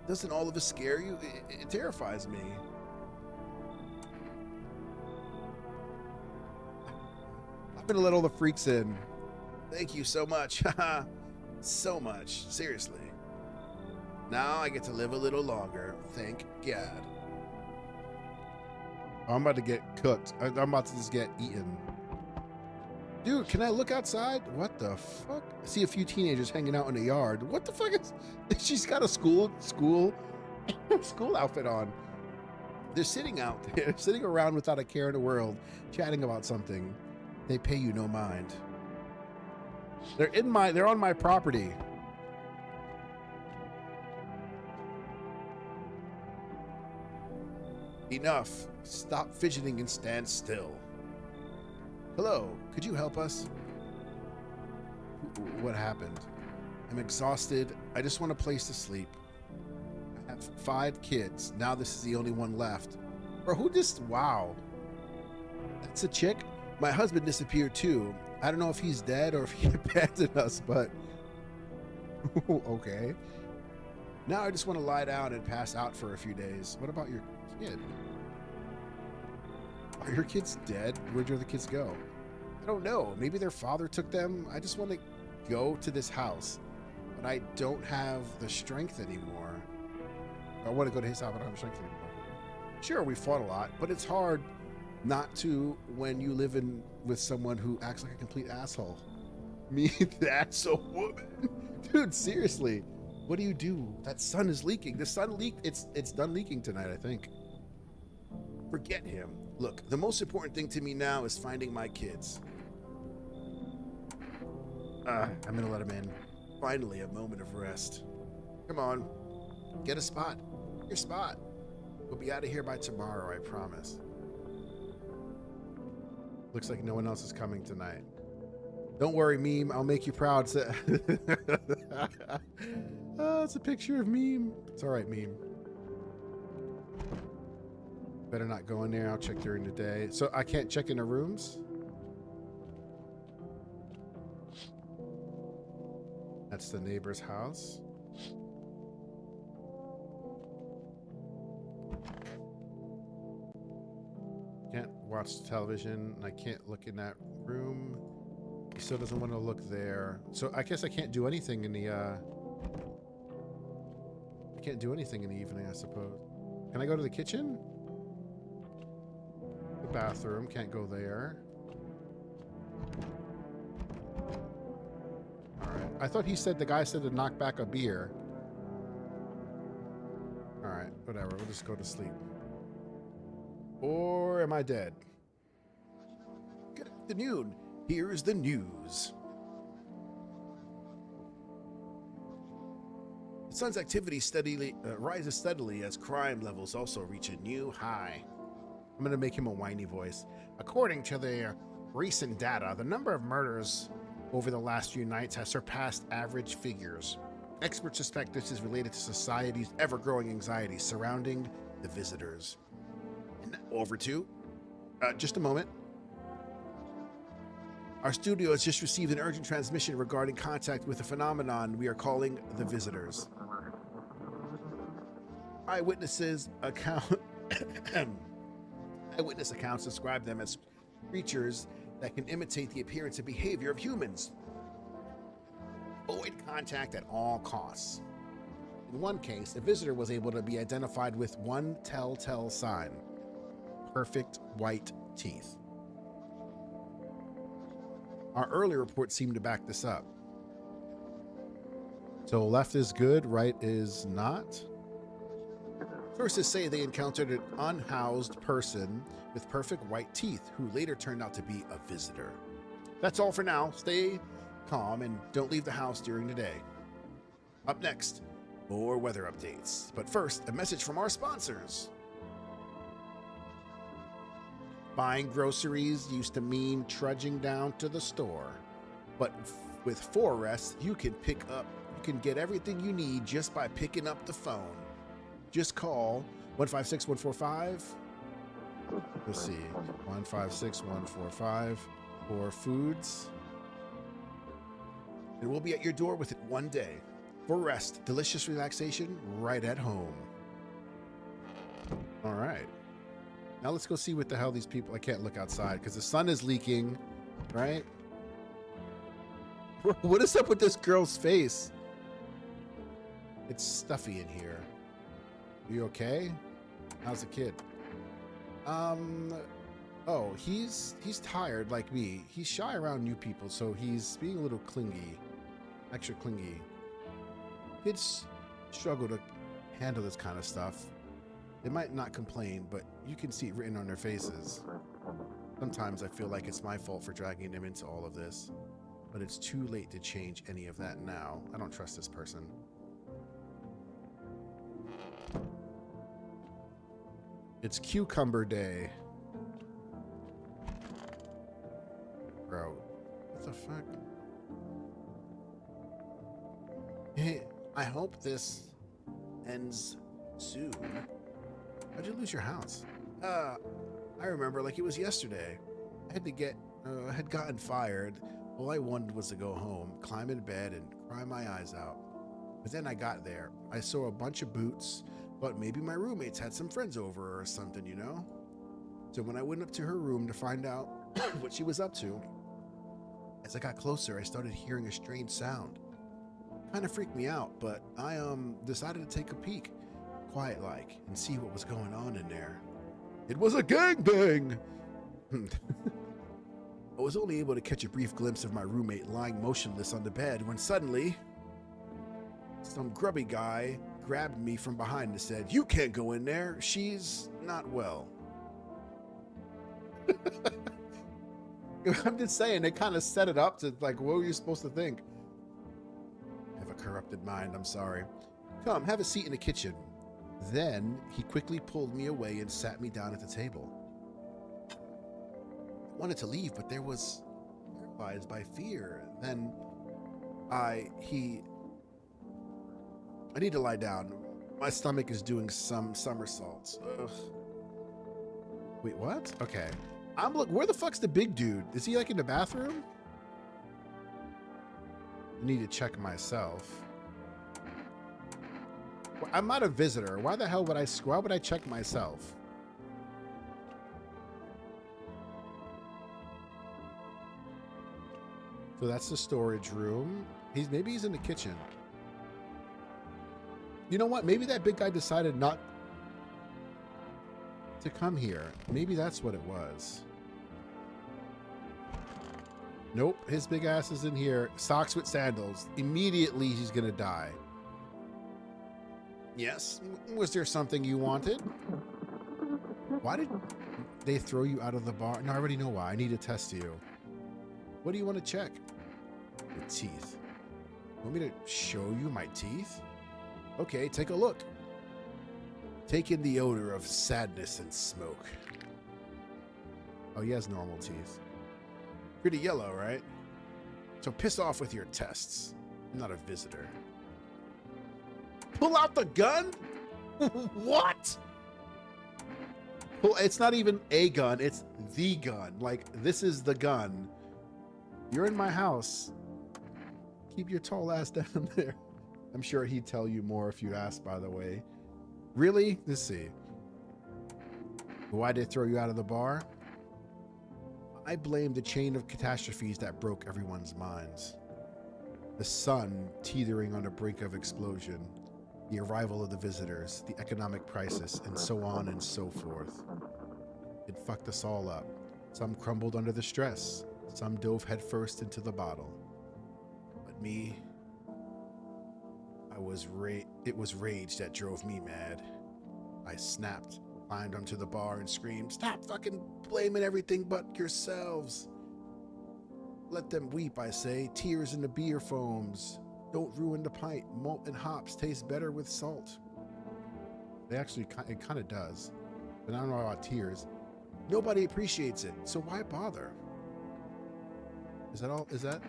Doesn't all of this scare you? It terrifies me. I'm gonna let all the freaks in. Thank you so much. So much. Seriously. Now I get to live a little longer. Thank God. I'm about to get cooked. I'm about to just get eaten. Dude, can I look outside? What the fuck? I see a few teenagers hanging out in the yard. What the fuck is... She's got a school outfit on. They're sitting out there, sitting around without a care in the world, chatting about something. They pay you no mind. They're on my property. Enough. Stop fidgeting and stand still. Hello, could you help us? What happened? I'm exhausted. I just want a place to sleep. I have 5 kids. Now this is the only one left. Bro, who just... Wow. That's a chick? My husband disappeared too. I don't know if he's dead or if he abandoned us, but... Okay. Now I just want to lie down and pass out for a few days. What about your kid? Are your kids dead? Where'd your other kids go? I don't know. Maybe their father took them. I just want to go to this house, but I don't have the strength anymore. I want to go to his house, but I don't have strength anymore. Sure, we fought a lot, but it's hard not to when you live with someone who acts like a complete asshole. Me, that's a woman. Dude, seriously. What do you do? That sun is leaking. The sun leaked. It's done leaking tonight, I think. Forget him. Look, the most important thing to me now is finding my kids. I'm gonna let him in. Finally, a moment of rest. Come on. Get a spot. Your spot. We'll be out of here by tomorrow, I promise. Looks like no one else is coming tonight. Don't worry, Meme. I'll make you proud. Oh, it's a picture of Meme. It's all right, Meme. Better not go in there. I'll check during the day. So I can't check in the rooms? That's the neighbor's house. Can't watch television. I can't look in that room. He still doesn't want to look there. So I guess I can't do anything in the I can't do anything in the evening, I suppose. Can I go to the kitchen? The bathroom, can't go there. Alright. I thought the guy said to knock back a beer. Alright, whatever, we'll just go to sleep. Or am I dead? Good afternoon. Here's the news. The sun's activity rises steadily as crime levels also reach a new high. I'm going to make him a whiny voice. According to the recent data, the number of murders over the last few nights has surpassed average figures. Experts suspect this is related to society's ever-growing anxiety surrounding the visitors. And over to? Just a moment. Our studio has just received an urgent transmission regarding contact with a phenomenon we are calling the visitors. Eyewitness accounts describe them as creatures that can imitate the appearance and behavior of humans. Avoid contact at all costs. In one case, a visitor was able to be identified with one telltale sign: perfect white teeth. Our earlier report seemed to back this up. So left is good, right is not? Sources say they encountered an unhoused person with perfect white teeth who later turned out to be a visitor. That's all for now. Stay calm and don't leave the house during the day. Up next, more weather updates. But first, a message from our sponsors. Buying groceries used to mean trudging down to the store. But with Forrest, you can get everything you need just by picking up the phone. Just call 156-145. Let's see, 156-145 for foods. And we'll be at your door within one day. For rest, delicious relaxation right at home. All right. Now let's go see what the hell these people... I can't look outside because the sun is leaking, right? What is up with this girl's face? It's stuffy in here. You okay? How's the kid? Oh, he's tired like me. He's shy around new people, so he's being a little clingy. Extra clingy. Kids struggle to handle this kind of stuff. They might not complain, but you can see it written on their faces. Sometimes I feel like it's my fault for dragging them into all of this, but it's too late to change any of that now. I don't trust this person. It's Cucumber Day. Bro, what the fuck? Hey, I hope this ends soon. How'd you lose your house? I remember like it was yesterday. I had gotten fired. All I wanted was to go home, climb in bed, and cry my eyes out. But then I got there. I saw a bunch of boots, but maybe my roommates had some friends over or something, you know? So when I went up to her room to find out what she was up to, as I got closer, I started hearing a strange sound. Kind of freaked me out, but I decided to take a peek, quiet-like, and see what was going on in there. It was a gangbang! I was only able to catch a brief glimpse of my roommate lying motionless on the bed when suddenly, some grubby guy grabbed me from behind and said, "You can't go in there. She's not well." I'm just saying, they kind of set it up to like, what were you supposed to think? I have a corrupted mind, I'm sorry. Come, have a seat in the kitchen. Then he quickly pulled me away and sat me down at the table. I wanted to leave, but there was paralyzed by fear. Then I need to lie down. My stomach is doing some somersaults. Ugh. Wait, what? Okay. Where the fuck's the big dude? Is he like in the bathroom? I need to check myself. I'm not a visitor. Why the hell would I check myself? So that's the storage room. Maybe he's in the kitchen. You know what? Maybe that big guy decided not to come here. Maybe that's what it was. Nope, his big ass is in here. Socks with sandals. Immediately he's gonna die. Yes? Was there something you wanted? Why did they throw you out of the bar? No, I already know why. I need to test you. What do you want to check? Your teeth. Want me to show you my teeth? Okay, take a look. Take in the odor of sadness and smoke. Oh, he has normal teeth. Pretty yellow, right? So piss off with your tests. I'm not a visitor. Pull out the gun? What? It's not even a gun, it's the gun. Like, this is the gun. You're in my house. Keep your tall ass down there. I'm sure he'd tell you more if you asked, by the way. Really? Let's see. Why did they throw you out of the bar? I blame the chain of catastrophes that broke everyone's minds. The sun teetering on the brink of explosion, the arrival of the visitors, the economic crisis, and so on and so forth. It fucked us all up. Some crumbled under the stress. Some dove headfirst into the bottle. But me, it was rage that drove me mad. I snapped, climbed onto the bar and screamed, "Stop fucking blaming everything but yourselves. Let them weep, I say. Tears in the beer foams. Don't ruin the pint. Malt and hops taste better with salt." It kind of does. But I don't know about tears. Nobody appreciates it, so why bother? Is that all? Is that?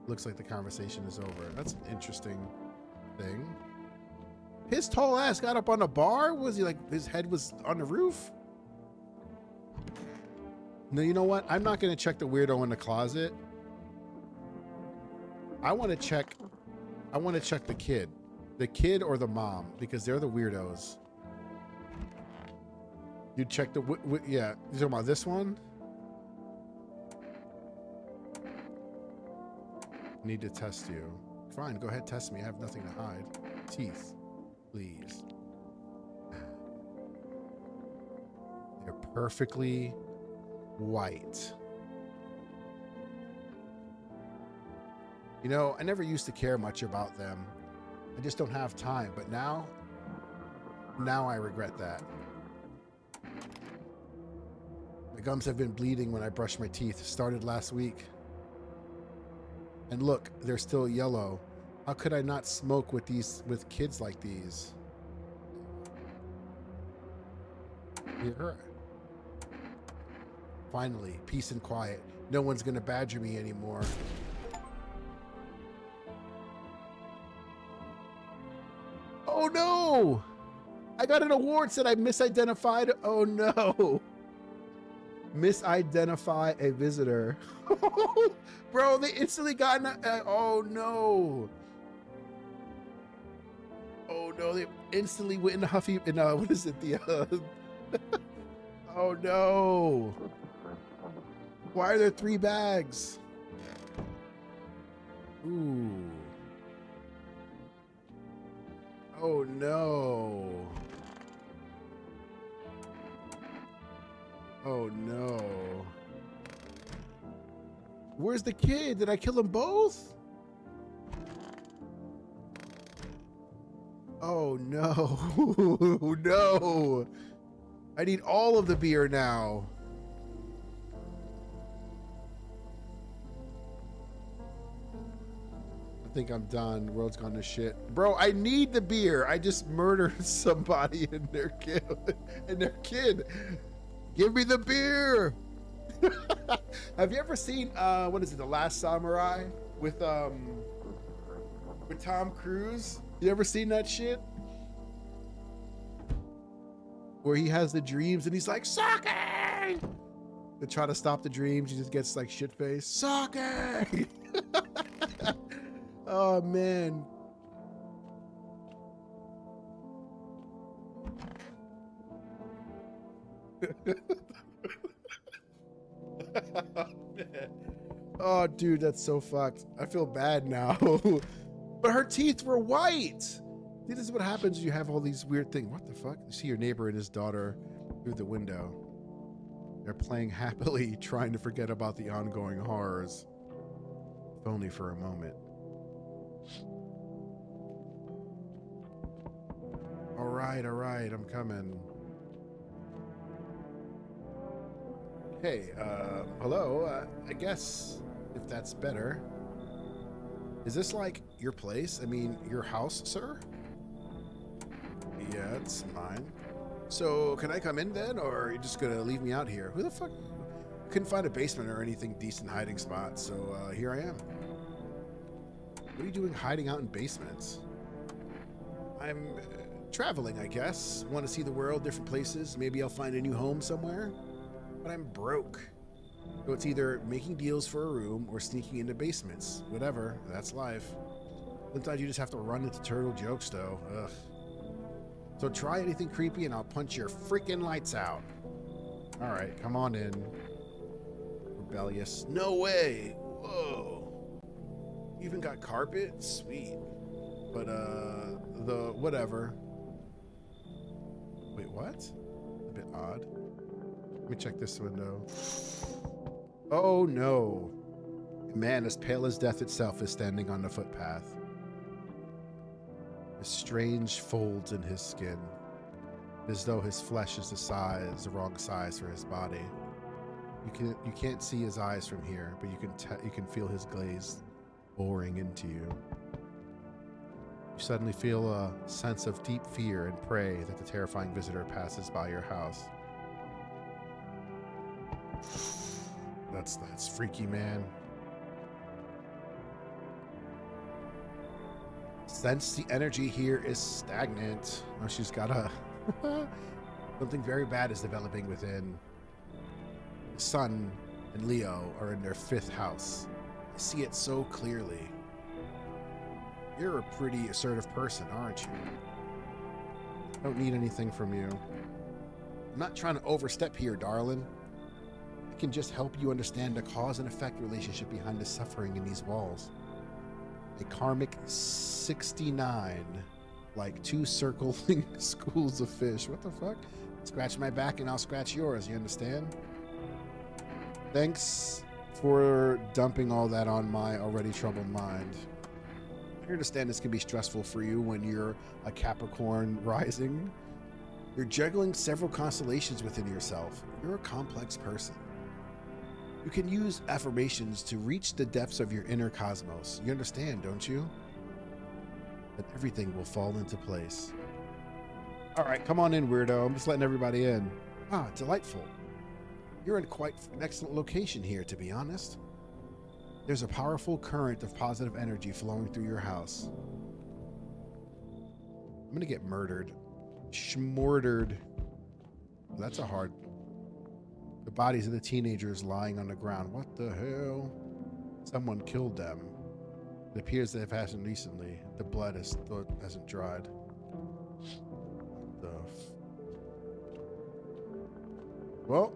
Looks like the conversation is over. That's an interesting thing. His tall ass got up on the bar? Was he like, his head was on the roof? No, you know what? I'm not going to check the weirdo in the closet. I want to check I want to check the kid. The kid or the mom, because they're the weirdos. You check the... yeah. You talking about this one? Need to test you. Fine, go ahead, test me. I have nothing to hide. Teeth, please. They're perfectly white. You know, I never used to care much about them. I just don't have time. But now I regret that. My gums have been bleeding when I brush my teeth. It started last week. And look, they're still yellow. How could I not smoke with kids like these? Here. Finally, peace and quiet. No one's gonna badger me anymore. Oh no! I got an award, said I misidentified. Oh no. Misidentify a visitor. Bro, they instantly got oh no. Oh no, they instantly went in Huffy in what is it? The oh no. Why are there 3 bags? Ooh. Oh no. Oh no. Where's the kid? Did I kill them both? Oh no. No. I need all of the beer now. I think I'm done. The world's gone to shit. Bro, I need the beer. I just murdered somebody and their kid. Give me the beer. Have you ever seen what is it, The Last Samurai with Tom Cruise? You ever seen that shit? Where he has the dreams and he's like, "Sake!" To try to stop the dreams, he just gets like shit faced. Sake! Oh man. Oh, dude, that's so fucked. I feel bad now. But her teeth were white. See, this is what happens when you have all these weird things. What the fuck? You see your neighbor and his daughter through the window. They're playing happily, trying to forget about the ongoing horrors. If only for a moment. All right, I'm coming. Hey, hello, I guess if that's better. Is this like your place? I mean, your house, sir? Yeah, it's mine. So, can I come in then, or are you just gonna leave me out here? Who the fuck? Couldn't find a basement or anything decent hiding spot, so here I am. What are you doing hiding out in basements? I'm traveling, I guess. Want to see the world, different places. Maybe I'll find a new home somewhere. But I'm broke. So it's either making deals for a room or sneaking into basements. Whatever, that's life. Sometimes you just have to run into turtle jokes, though. Ugh. So try anything creepy and I'll punch your freaking lights out. All right, come on in. Rebellious. No way. Whoa. You even got carpet? Sweet. But, whatever. Wait, what? A bit odd. Let me check this window. Oh no. A man as pale as death itself is standing on the footpath. With strange folds in his skin, as though his flesh is the wrong size for his body. You can't see his eyes from here, but you can feel his glaze boring into you. You suddenly feel a sense of deep fear and pray that the terrifying visitor passes by your house. That's freaky, man. Sense the energy here is stagnant. Oh, she's got a... Something very bad is developing within. The sun and Leo are in their 5th house. I see it so clearly. You're a pretty assertive person, aren't you? I don't need anything from you. I'm not trying to overstep here, darling. I can just help you understand the cause and effect relationship behind the suffering in these walls. A karmic 69, like 2 circling schools of fish. What the fuck? Scratch my back and I'll scratch yours, you understand? Thanks for dumping all that on my already troubled mind. I understand this can be stressful for you when you're a Capricorn rising. You're juggling several constellations within yourself. You're a complex person. You can use affirmations to reach the depths of your inner cosmos. You understand, don't you? That everything will fall into place. All right, come on in, weirdo. I'm just letting everybody in. Ah, delightful. You're in quite an excellent location here, to be honest. There's a powerful current of positive energy flowing through your house. I'm gonna get murdered. Schmordered. That's a hard... The bodies of the teenagers lying on the ground. What the hell? Someone killed them. It appears they have happened recently. The blood hasn't dried. Well.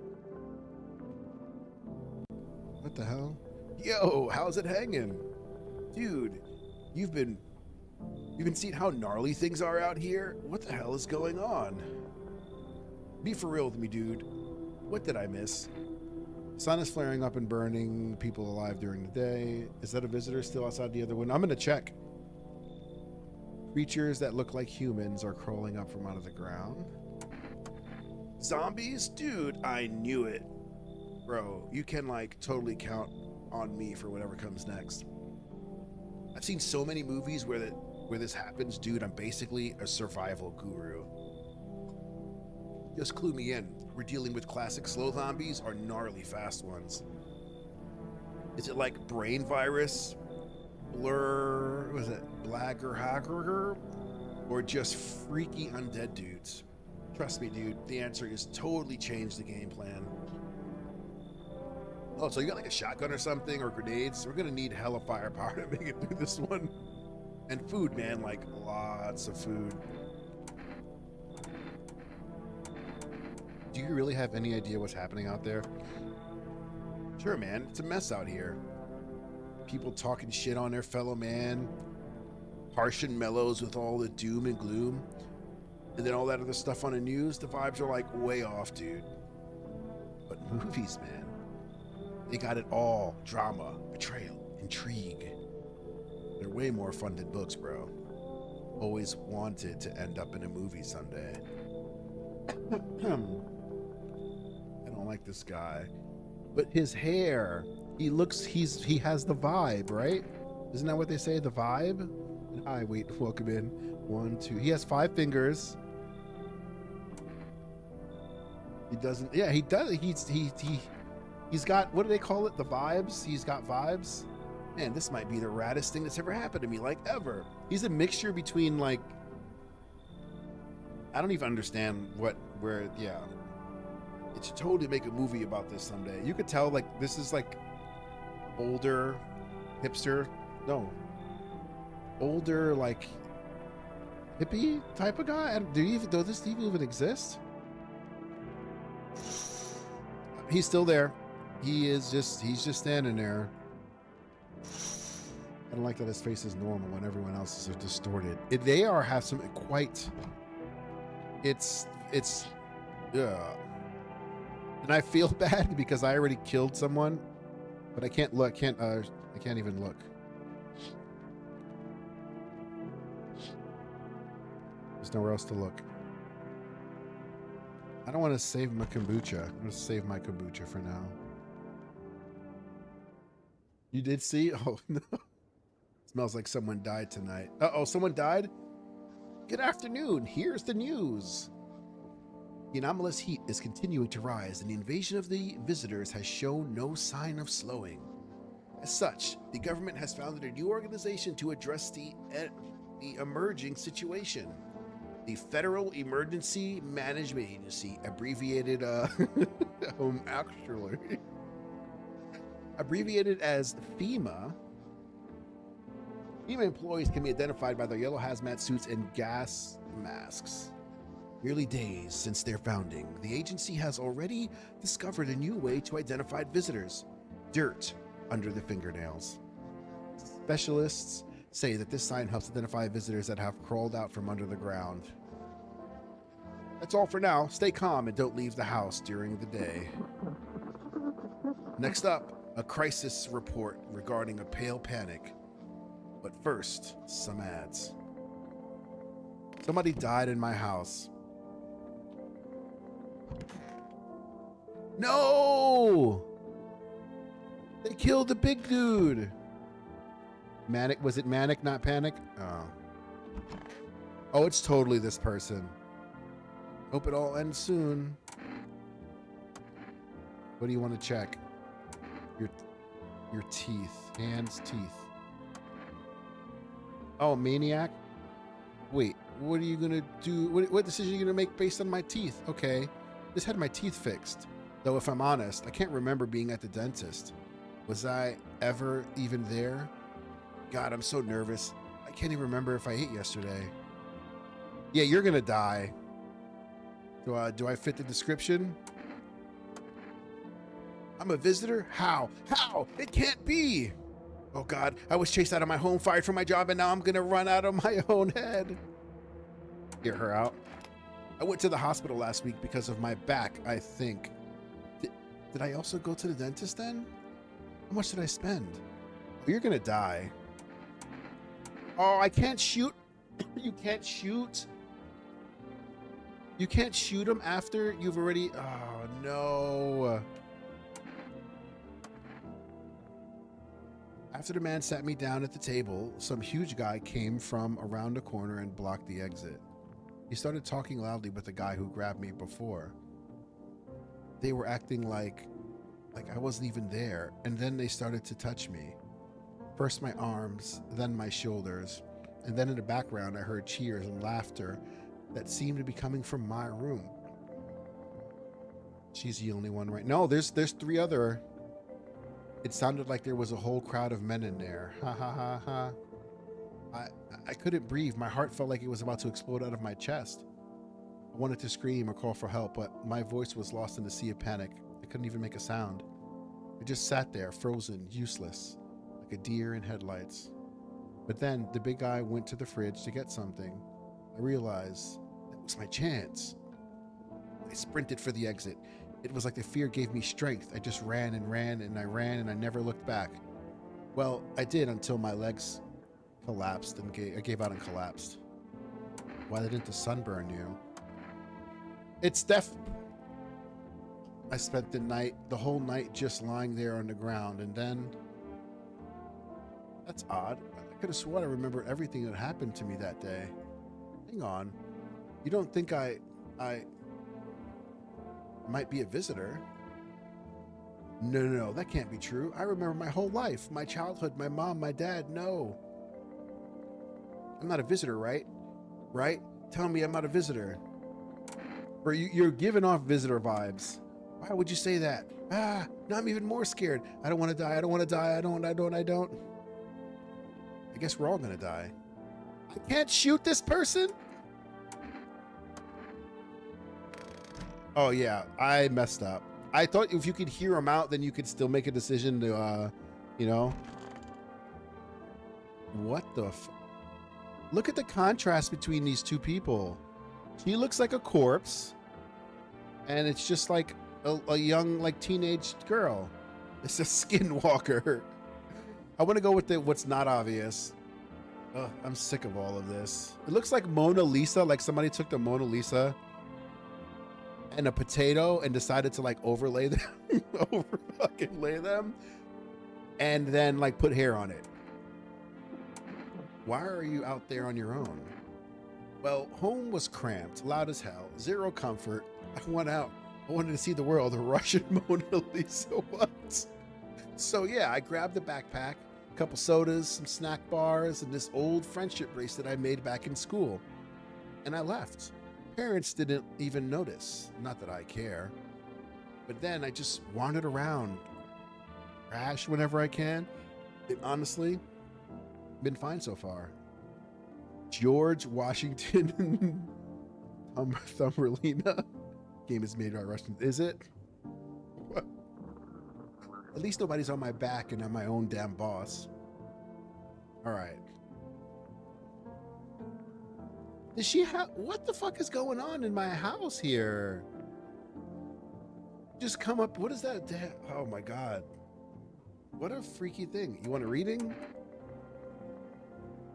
What the hell? Yo, how's it hanging? Dude, you've been seeing how gnarly things are out here? What the hell is going on? Be for real with me, dude. What did I miss? Sun is flaring up and burning people alive during the day. Is that a visitor still outside the other window? I'm gonna check. Creatures that look like humans are crawling up from out of the ground. Zombies? Dude, I knew it. Bro, you can like totally count on me for whatever comes next. I've seen so many movies where this happens, dude. I'm basically a survival guru. Just clue me in. We're dealing with classic slow zombies or gnarly fast ones. Is it like brain virus, blur, was it blagger hacker, or just freaky undead dudes? Trust me, dude, the answer is totally change the game plan. Oh, so you got like a shotgun or something, or grenades? We're gonna need hella firepower to make it through this one. And food, man, like lots of food. Do you really have any idea what's happening out there? Sure, man, it's a mess out here. People talking shit on their fellow man, harsh and mellows with all the doom and gloom. And then all that other stuff on the news, the vibes are like way off, dude. But movies, man, they got it all. Drama, betrayal, intrigue. They're way more fun than books, bro. Always wanted to end up in a movie someday. I don't like this guy. But his hair, he has the vibe, right? Isn't that what they say, the vibe? Hi, wait, welcome in. 1, 2, he has 5 fingers. He doesn't, yeah, he does, he's got, what do they call it, the vibes? He's got vibes. Man, this might be the raddest thing that's ever happened to me, like ever. He's a mixture between like, I don't even understand yeah. It should totally make a movie about this someday. You could tell like this is like older hipster, no, older like hippie type of guy. Does this even exist? He's still there. He's just standing there. I don't like that his face is normal when everyone else is distorted. They have some quite. It's and I feel bad because I already killed someone, but I can't look. I can't even look. There's nowhere else to look. I don't want to save my kombucha. I'm going to save my kombucha for now. You did see? Oh, no. Smells like someone died tonight. Uh-oh, someone died? Good afternoon. Here's the news. The anomalous heat is continuing to rise, and the invasion of the visitors has shown no sign of slowing. As such, the government has founded a new organization to address the emerging situation. The Federal Emergency Management Agency, abbreviated abbreviated as FEMA, FEMA employees can be identified by their yellow hazmat suits and gas masks. Merely days since their founding, the agency has already discovered a new way to identify visitors: dirt under the fingernails. Specialists say that this sign helps identify visitors that have crawled out from under the ground. That's all for now. Stay calm and don't leave the house during the day. Next up, a crisis report regarding a pale panic. But first, some ads. Somebody died in my house. No! They killed the big dude. Manic, was it Manic, not Panic? Oh. Oh, it's totally this person. Hope it all ends soon. What do you want to check? Your teeth. Hands, teeth. Oh, Maniac? Wait, what are you gonna do? What decision are you gonna make based on my teeth? Okay, just had my teeth fixed. Though if I'm honest, I can't remember being at the dentist. Was I ever even there? God, I'm so nervous. I can't even remember if I ate yesterday. Yeah, you're gonna die. Do I fit the description? I'm a visitor? How? How? It can't be! Oh God, I was chased out of my home, fired from my job, and now I'm gonna run out of my own head. Hear her out. I went to the hospital last week because of my back, I think. Did I also go to the dentist then? How much did I spend? Oh, you're gonna die. Oh, I can't shoot. You can't shoot. You can't shoot him after you've already... Oh, no. After the man sat me down at the table, some huge guy came from around the corner and blocked the exit. He started talking loudly with the guy who grabbed me before. They were acting like I wasn't even there, and then they started to touch me. First my arms, then my shoulders, and then in the background I heard cheers and laughter that seemed to be coming from my room. She's the only one, right? No, there's three other. It sounded like there was a whole crowd of men in there. Ha ha ha ha. I couldn't breathe. My heart felt like it was about to explode out of my chest. I wanted to scream or call for help, but my voice was lost in the sea of panic. I couldn't even make a sound. I just sat there, frozen, useless, like a deer in headlights. But then the big guy went to the fridge to get something. I realized that was my chance. I sprinted for the exit. It was like the fear gave me strength. I just ran and ran and I ran and I never looked back. Well, I did until my legs collapsed and I gave out and collapsed. Why didn't the sun burn you? It's I spent the whole night just lying there on the ground, and then... That's odd. I could have sworn I remember everything that happened to me that day. Hang on. You don't think I might be a visitor? No, that can't be true. I remember my whole life, my childhood, my mom, my dad. No. I'm not a visitor, right? Right? Tell me I'm not a visitor. Or you're giving off visitor vibes. Why would you say that? Now I'm even more scared. I don't want to die. I don't want to die. I don't. I guess we're all going to die. I can't shoot this person? Oh, yeah. I messed up. I thought if you could hear him out, then you could still make a decision to, you know. What the Look at the contrast between these two people. She looks like a corpse. And it's just like a young, like, teenage girl. It's a skinwalker. I want to go with what's not obvious. Ugh, I'm sick of all of this. It looks like Mona Lisa, like somebody took the Mona Lisa and a potato and decided to, like, overlay them, lay them, and then, like, put hair on it. Why are you out there on your own? Well, home was cramped, loud as hell, zero comfort. I went out. I wanted to see the world. The Russian Mona Lisa was. So yeah, I grabbed a backpack, a couple sodas, some snack bars, and this old friendship bracelet I made back in school. And I left. Parents didn't even notice. Not that I care. But then I just wandered around, crash whenever I can. And honestly, Been fine so far. George Washington Thumbelina. Game is made by Russians. Is it? What? At least nobody's on my back and I'm my own damn boss. All right. Does she have... What the fuck is going on in my house here? Just come up... What is that? Oh my God. What a freaky thing. You want a reading?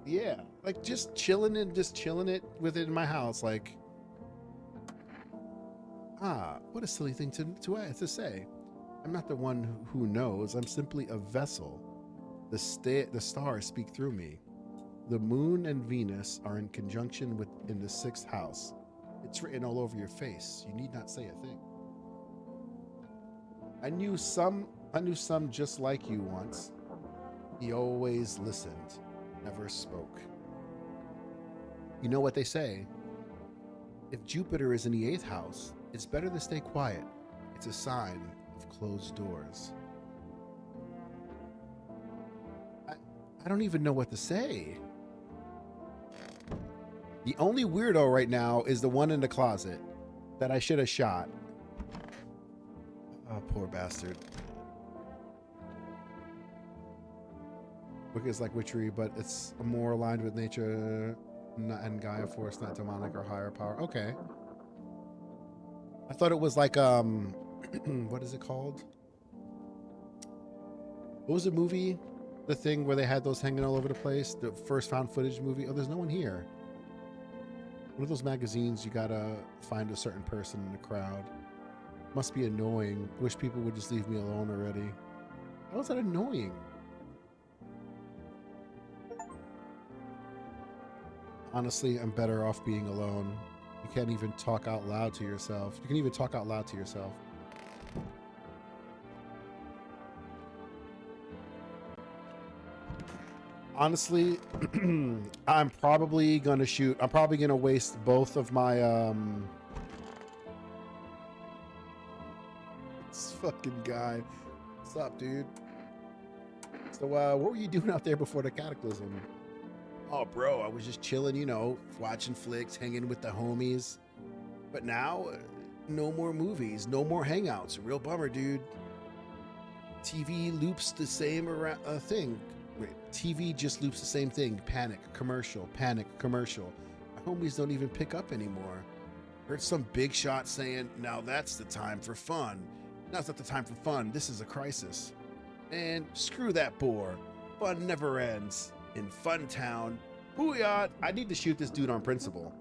Yeah. Like just chilling and just chilling it with it in my house. Like... Ah, what a silly thing to say. I'm not the one who knows. I'm simply a vessel. The stars speak through me. The moon and Venus are in conjunction in the 6th house. It's written all over your face. You need not say a thing. I knew some just like you once. He always listened, never spoke. You know what they say? If Jupiter is in the 8th house, it's better to stay quiet. It's a sign of closed doors. I don't even know what to say. The only weirdo right now is the one in the closet that I should have shot. Oh, poor bastard. Book is like witchery, but it's more aligned with nature and Gaia force, not demonic or higher power. Okay. I thought it was like, what is it called? What was the movie? The thing where they had those hanging all over the place? The first found footage movie? Oh, there's no one here. One of those magazines, you gotta find a certain person in the crowd. Must be annoying. Wish people would just leave me alone already. How is that annoying? Honestly, I'm better off being alone. You can't even talk out loud to yourself. You can even talk out loud to yourself. Honestly, I'm probably gonna shoot. I'm probably gonna waste both of my this fucking guy. What's up, dude? So what were you doing out there before the cataclysm? Oh, bro, I was just chilling, you know, watching flicks, hanging with the homies. But now, no more movies, no more hangouts. Real bummer, dude. TV loops the same thing. Wait, TV just loops the same thing. Panic, commercial, panic, commercial. My homies don't even pick up anymore. Heard some big shot saying, now that's the time for fun. Now's not the time for fun. This is a crisis. And screw that bore. Fun never ends. In Fun Town. Booyah! I need to shoot this dude on principle.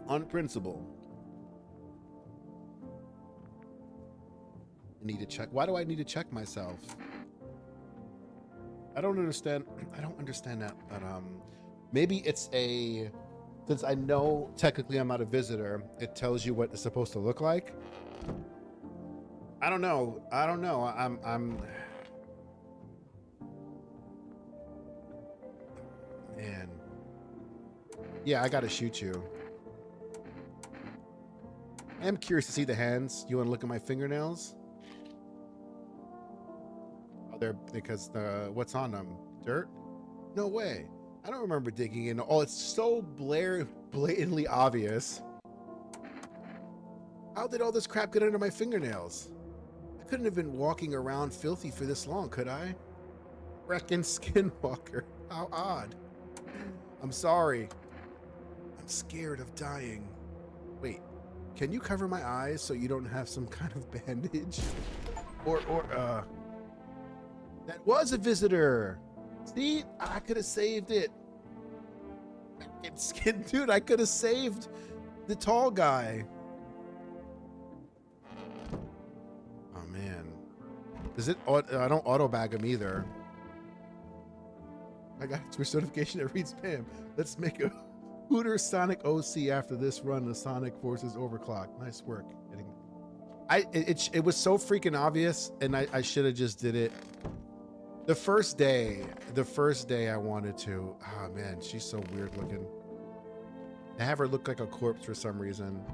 On principle. I need to check. Why do I need to check myself? I don't understand. I don't understand that. But maybe it's a... Since I know technically I'm not a visitor, it tells you what it's supposed to look like. I don't know. I don't know. I'm... Man. Yeah, I gotta shoot you. I am curious to see the hands. You want to look at my fingernails? Oh, they're because what's on them? Dirt? No way. I don't remember digging in. Oh, it's so blatantly obvious. How did all this crap get under my fingernails? I couldn't have been walking around filthy for this long, could I? Reckon Skinwalker. How odd. I'm sorry. I'm scared of dying. Wait, can you cover my eyes so you don't have some kind of bandage? Or that was a visitor. See, I could have saved it. Skin, dude, I could have saved the tall guy. Oh man, is it? I don't auto bag him either. I got a Twitch notification that reads spam. Let's make a Hooter Sonic OC after this run. The Sonic Forces overclock. Nice work. It was so freaking obvious, and I should have just did it. The first day I wanted to. Oh man, she's so weird looking. I have her look like a corpse for some reason.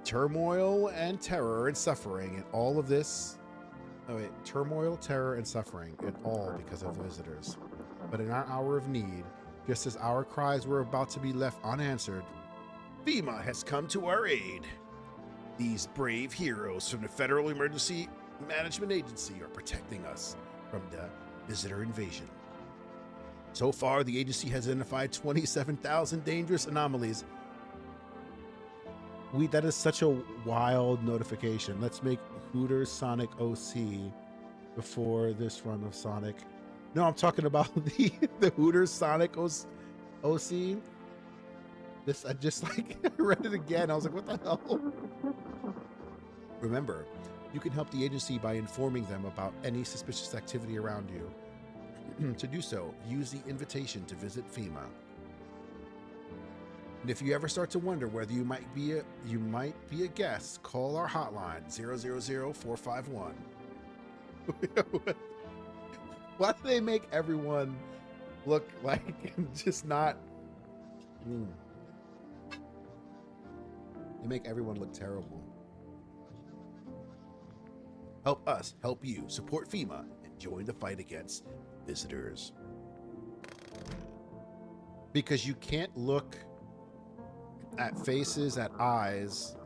Turmoil and terror and suffering and all of this turmoil, terror, and suffering, and all because of the visitors. But in our hour of need, just as our cries were about to be left unanswered, FEMA has come to our aid. These brave heroes from the Federal Emergency Management Agency are protecting us from the visitor invasion. So far, the agency has identified 27,000 dangerous anomalies. That is such a wild notification. Let's make Hooters Sonic OC before this run of Sonic. No, I'm talking about the Hooters Sonic OC. This, I just like read it again. I was like, what the hell? Remember, you can help the agency by informing them about any suspicious activity around you. To do so, use the invitation to visit FEMA. And if you ever start to wonder whether you might be a guest, call our hotline 000-451. Why do they make everyone look like just not? They make everyone look terrible. Help us help you. Support FEMA and join the fight against visitors. Because you can't look at faces, at eyes.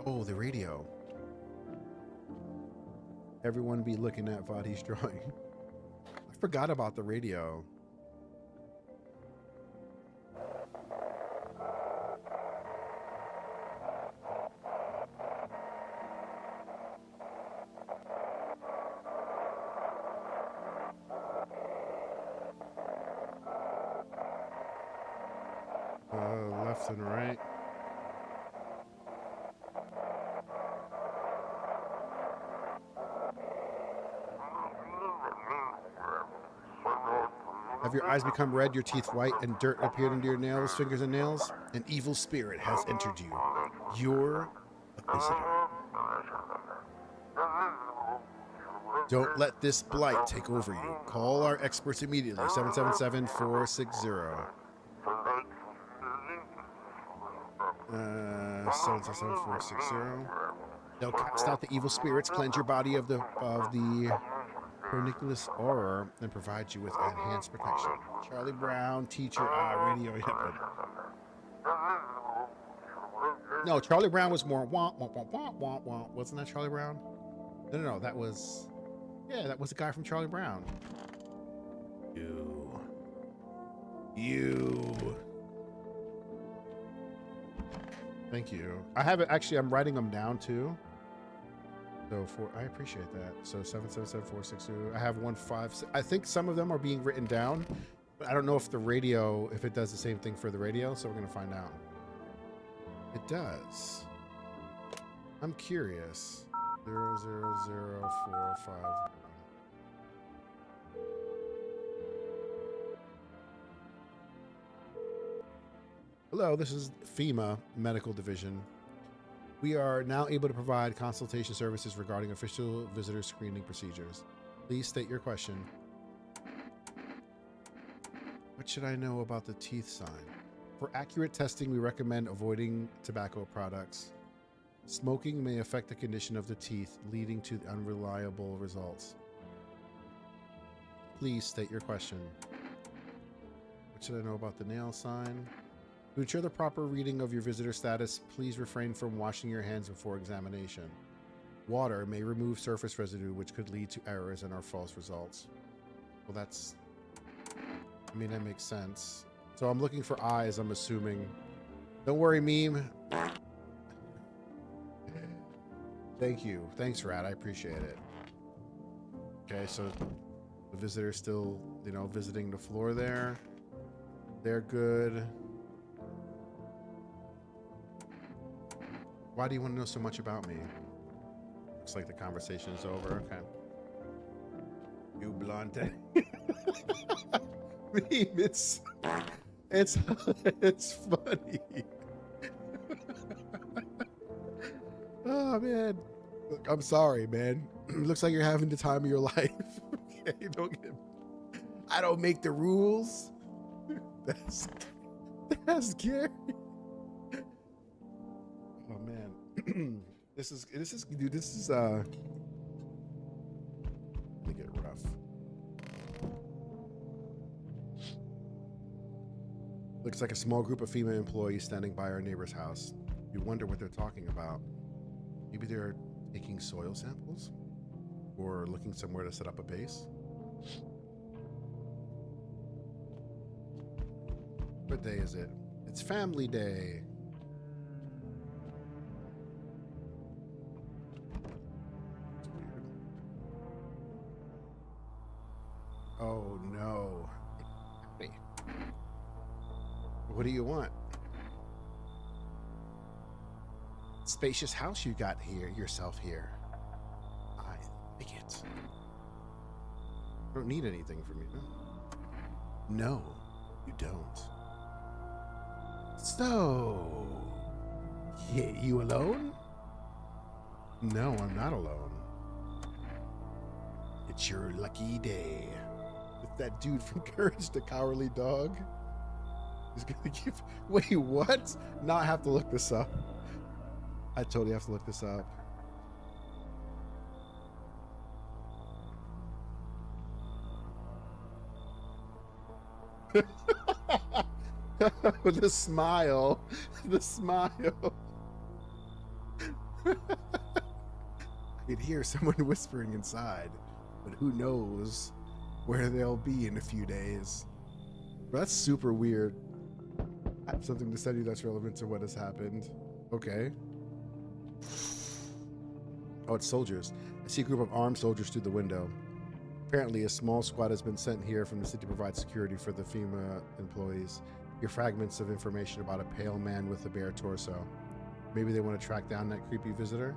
Oh, the radio. Everyone be looking at Vadi's drawing. I forgot about the radio. Left and right. Have your eyes become red, your teeth white, and dirt appeared under your nails, fingers, and nails? An evil spirit has entered you. You're a visitor. Don't let this blight take over you. Call our experts immediately. 777-460. 777-460. They'll cast out the evil spirits, cleanse your body of the Corniculus aura, and provide you with enhanced protection. Charlie Brown, teacher, radio. No, Charlie Brown was more womp, womp, womp, womp, womp, womp. Wasn't that Charlie Brown? No, that was... Yeah, that was the guy from Charlie Brown. You. Thank you. I have it, actually, I'm writing them down too. So I appreciate that. So 777-462. I have 156. I think some of them are being written down, but I don't know if the radio, if it does the same thing for the radio. So we're going to find out. It does. I'm curious. 000451. Hello, this is FEMA Medical Division. We are now able to provide consultation services regarding official visitor screening procedures. Please state your question. What should I know about the teeth sign? For accurate testing, we recommend avoiding tobacco products. Smoking may affect the condition of the teeth, leading to unreliable results. Please state your question. What should I know about the nail sign? To ensure the proper reading of your visitor status, please refrain from washing your hands before examination. Water may remove surface residue, which could lead to errors and/or false results. Well, that's... I mean, that makes sense. So I'm looking for eyes, I'm assuming. Don't worry, meme. Thank you. Thanks, Rat. I appreciate it. Okay, so the visitor's still, visiting the floor there. They're good. Why do you want to know so much about me? Looks like the conversation is over. Okay. You blonde. Meme, it's funny. Oh man, look, I'm sorry, man. Looks like you're having the time of your life. Okay, I don't make the rules. That's scary. Oh man, this is gonna get rough. Looks like a small group of female employees standing by our neighbor's house. You wonder what they're talking about. Maybe they're taking soil samples? Or looking somewhere to set up a base? What day is it? It's family day. It's weird. Oh no. Hey. What do you want? Spacious house you got here, yourself here. I like it. I don't need anything from you. No, you don't. So, yeah, you alone? No, I'm not alone. It's your lucky day. It's that dude from Courage the Cowardly Dog. He's gonna give. Wait, what? Now I have to look this up. I totally have to look this up. The smile. The smile. I could hear someone whispering inside, but who knows where they'll be in a few days. But that's super weird. I have something to study that's relevant to what has happened. Okay. Oh, it's soldiers. I see a group of armed soldiers through the window. Apparently, a small squad has been sent here from the city to provide security for the FEMA employees. Hear fragments of information about a pale man with a bare torso. Maybe they want to track down that creepy visitor?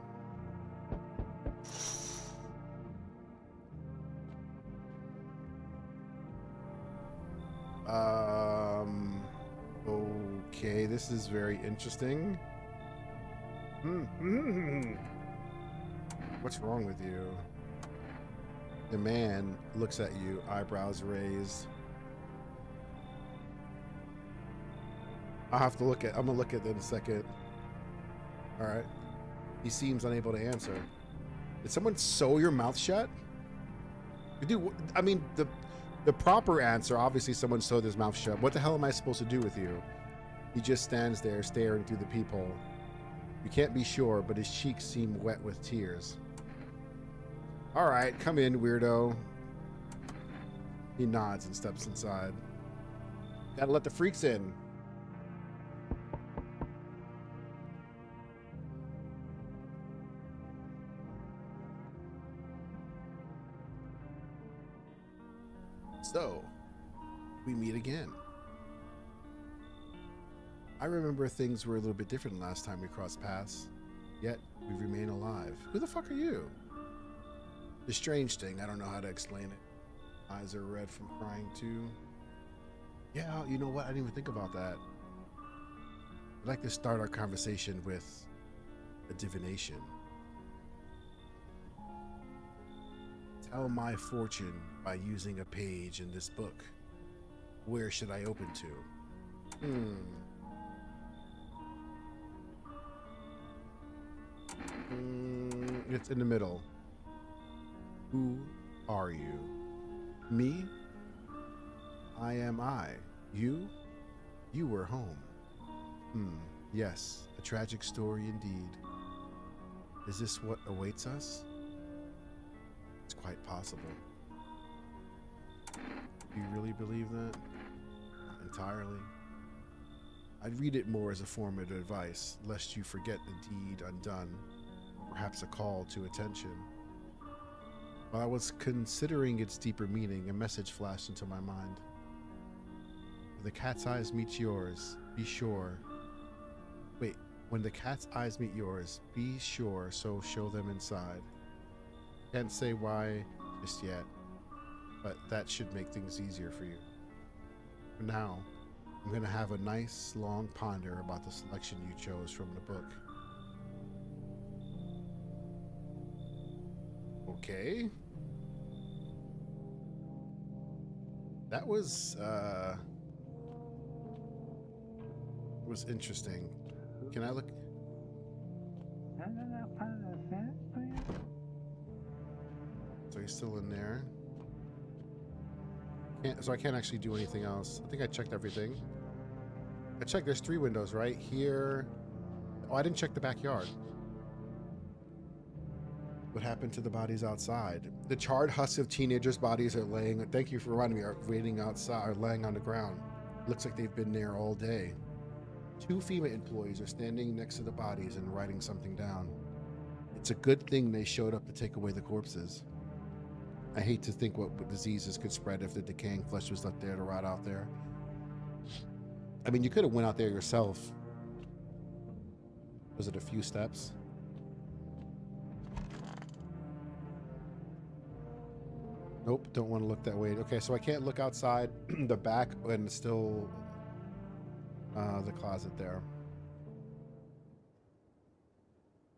Okay, this is very interesting. What's wrong with you? The man looks at you, eyebrows raised. I'm gonna look at that in a second. All right. He seems unable to answer. Did someone sew your mouth shut? Dude, I mean, the proper answer, obviously someone sewed his mouth shut. What the hell am I supposed to do with you? He just stands there staring through the peephole. You can't be sure, but his cheeks seem wet with tears. All right, come in, weirdo. He nods and steps inside. Gotta let the freaks in. So, we meet again. I remember things were a little bit different last time we crossed paths, yet we remain alive. Who the fuck are you? The strange thing, I don't know how to explain it. Eyes are red from crying too. Yeah, you know what? I didn't even think about that. I'd like to start our conversation with a divination. Tell my fortune by using a page in this book. Where should I open to? It's in the middle. Who are you? Me? I am I. You? You were home. Yes, a tragic story indeed. Is this what awaits us? It's quite possible. Do you really believe that? Not entirely. I'd read it more as a form of advice, lest you forget the deed undone, perhaps a call to attention. While I was considering its deeper meaning, a message flashed into my mind. When the cat's eyes meet yours, be sure. Wait, when the cat's eyes meet yours, be sure, so show them inside. Can't say why just yet, but that should make things easier for you. For now, I'm going to have a nice long ponder about the selection you chose from the book. Okay. That was interesting. Can I look? So he's still in there. So I can't actually do anything else. I think I checked everything. I checked. There's 3 windows right here. Oh, I didn't check the backyard. What happened to the bodies outside? The charred husks of teenagers' bodies are laying. Thank you for reminding me. Are waiting outside, or laying on the ground. Looks like they've been there all day. 2 FEMA employees are standing next to the bodies and writing something down. It's a good thing they showed up to take away the corpses. I hate to think what diseases could spread if the decaying flesh was left there to rot out there. I mean, you could have went out there yourself. Was it a few steps? Nope, don't want to look that way. Okay, so I can't look outside the back and still the closet there.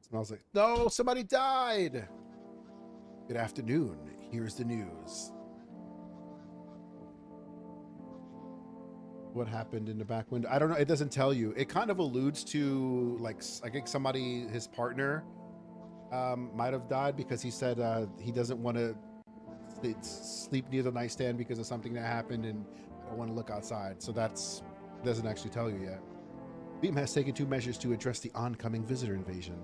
Smells like, no, somebody died. Good afternoon. Here's the news. What happened in the back window? I don't know. It doesn't tell you. It kind of alludes to, like, I think somebody, his partner, might have died because he said he doesn't want to sleep near the nightstand because of something that happened, and I don't want to look outside. So that's doesn't actually tell you yet. FEMA has taken 2 measures to address the oncoming visitor invasion.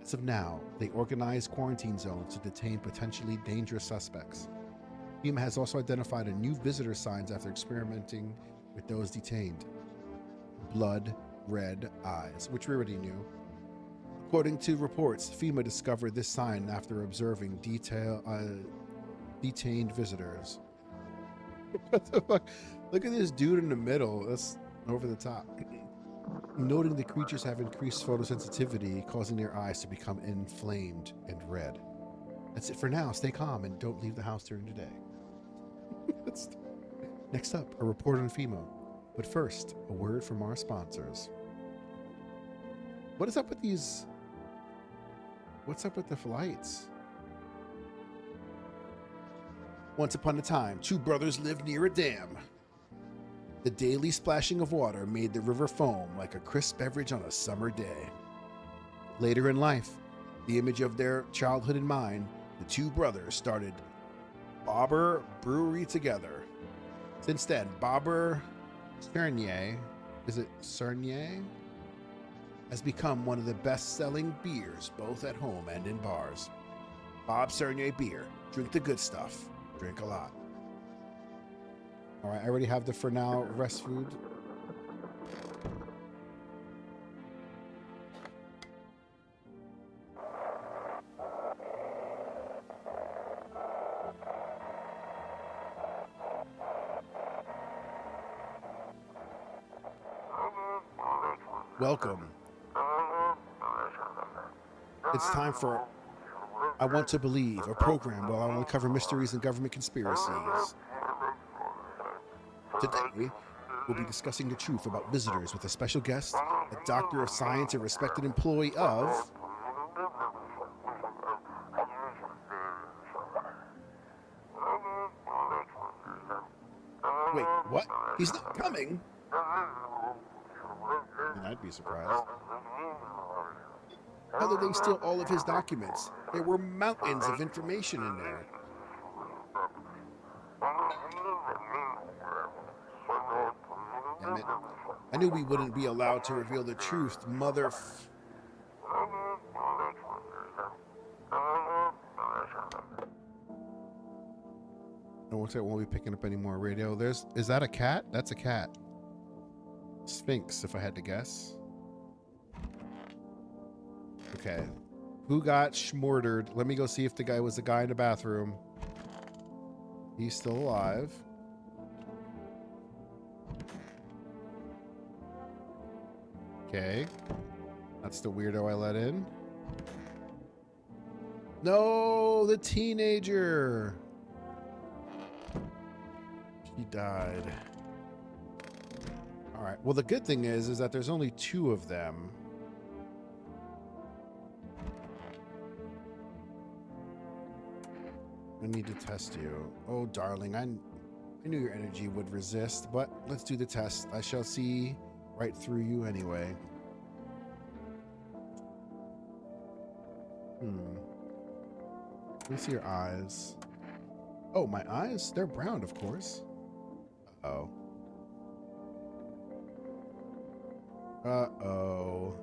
As of now, they organize quarantine zones to detain potentially dangerous suspects. FEMA has also identified a new visitor signs after experimenting with those detained. Blood red eyes, which we already knew. According to reports, FEMA discovered this sign after observing detained visitors. What the fuck? Look at this dude in the middle. That's over the top. Noting the creatures have increased photosensitivity, causing their eyes to become inflamed and red. That's it for now. Stay calm and don't leave the house during the day. Next up, a report on FEMA. But first, a word from our sponsors. What is up with these? What's up with the flights? Once upon a time, 2 brothers lived near a dam. The daily splashing of water made the river foam like a crisp beverage on a summer day. Later in life, the image of their childhood in mind, the 2 brothers started Bobber Brewery together. Since then, Bobber Cernier, is it Cernier? Has become one of the best-selling beers, both at home and in bars. Bob Cernier beer. Drink the good stuff. Drink a lot. All right, I already have the for now rest food. Welcome. It's time for I Want to Believe, a program where I'll uncover mysteries and government conspiracies. Today, we'll be discussing the truth about visitors with a special guest, a doctor of science and respected employee of... Wait, what? He's not coming? I'd be surprised. How did they steal all of his documents? There were mountains of information in there. Damn it. I knew we wouldn't be allowed to reveal the truth, mother... No, what's that? Won't be picking up any more radio. Is that a cat? That's a cat. Sphinx, if I had to guess. Okay. Who got schmordered? Let me go see if the guy was the guy in the bathroom. He's still alive. Okay. That's the weirdo I let in. No, the teenager. He died. All right. Well, the good thing is that there's only 2 of them. I need to test you. Oh, darling, I knew your energy would resist, but let's do the test. I shall see right through you anyway. Let me see your eyes. Oh, my eyes? They're brown, of course. Uh-oh. Uh-oh.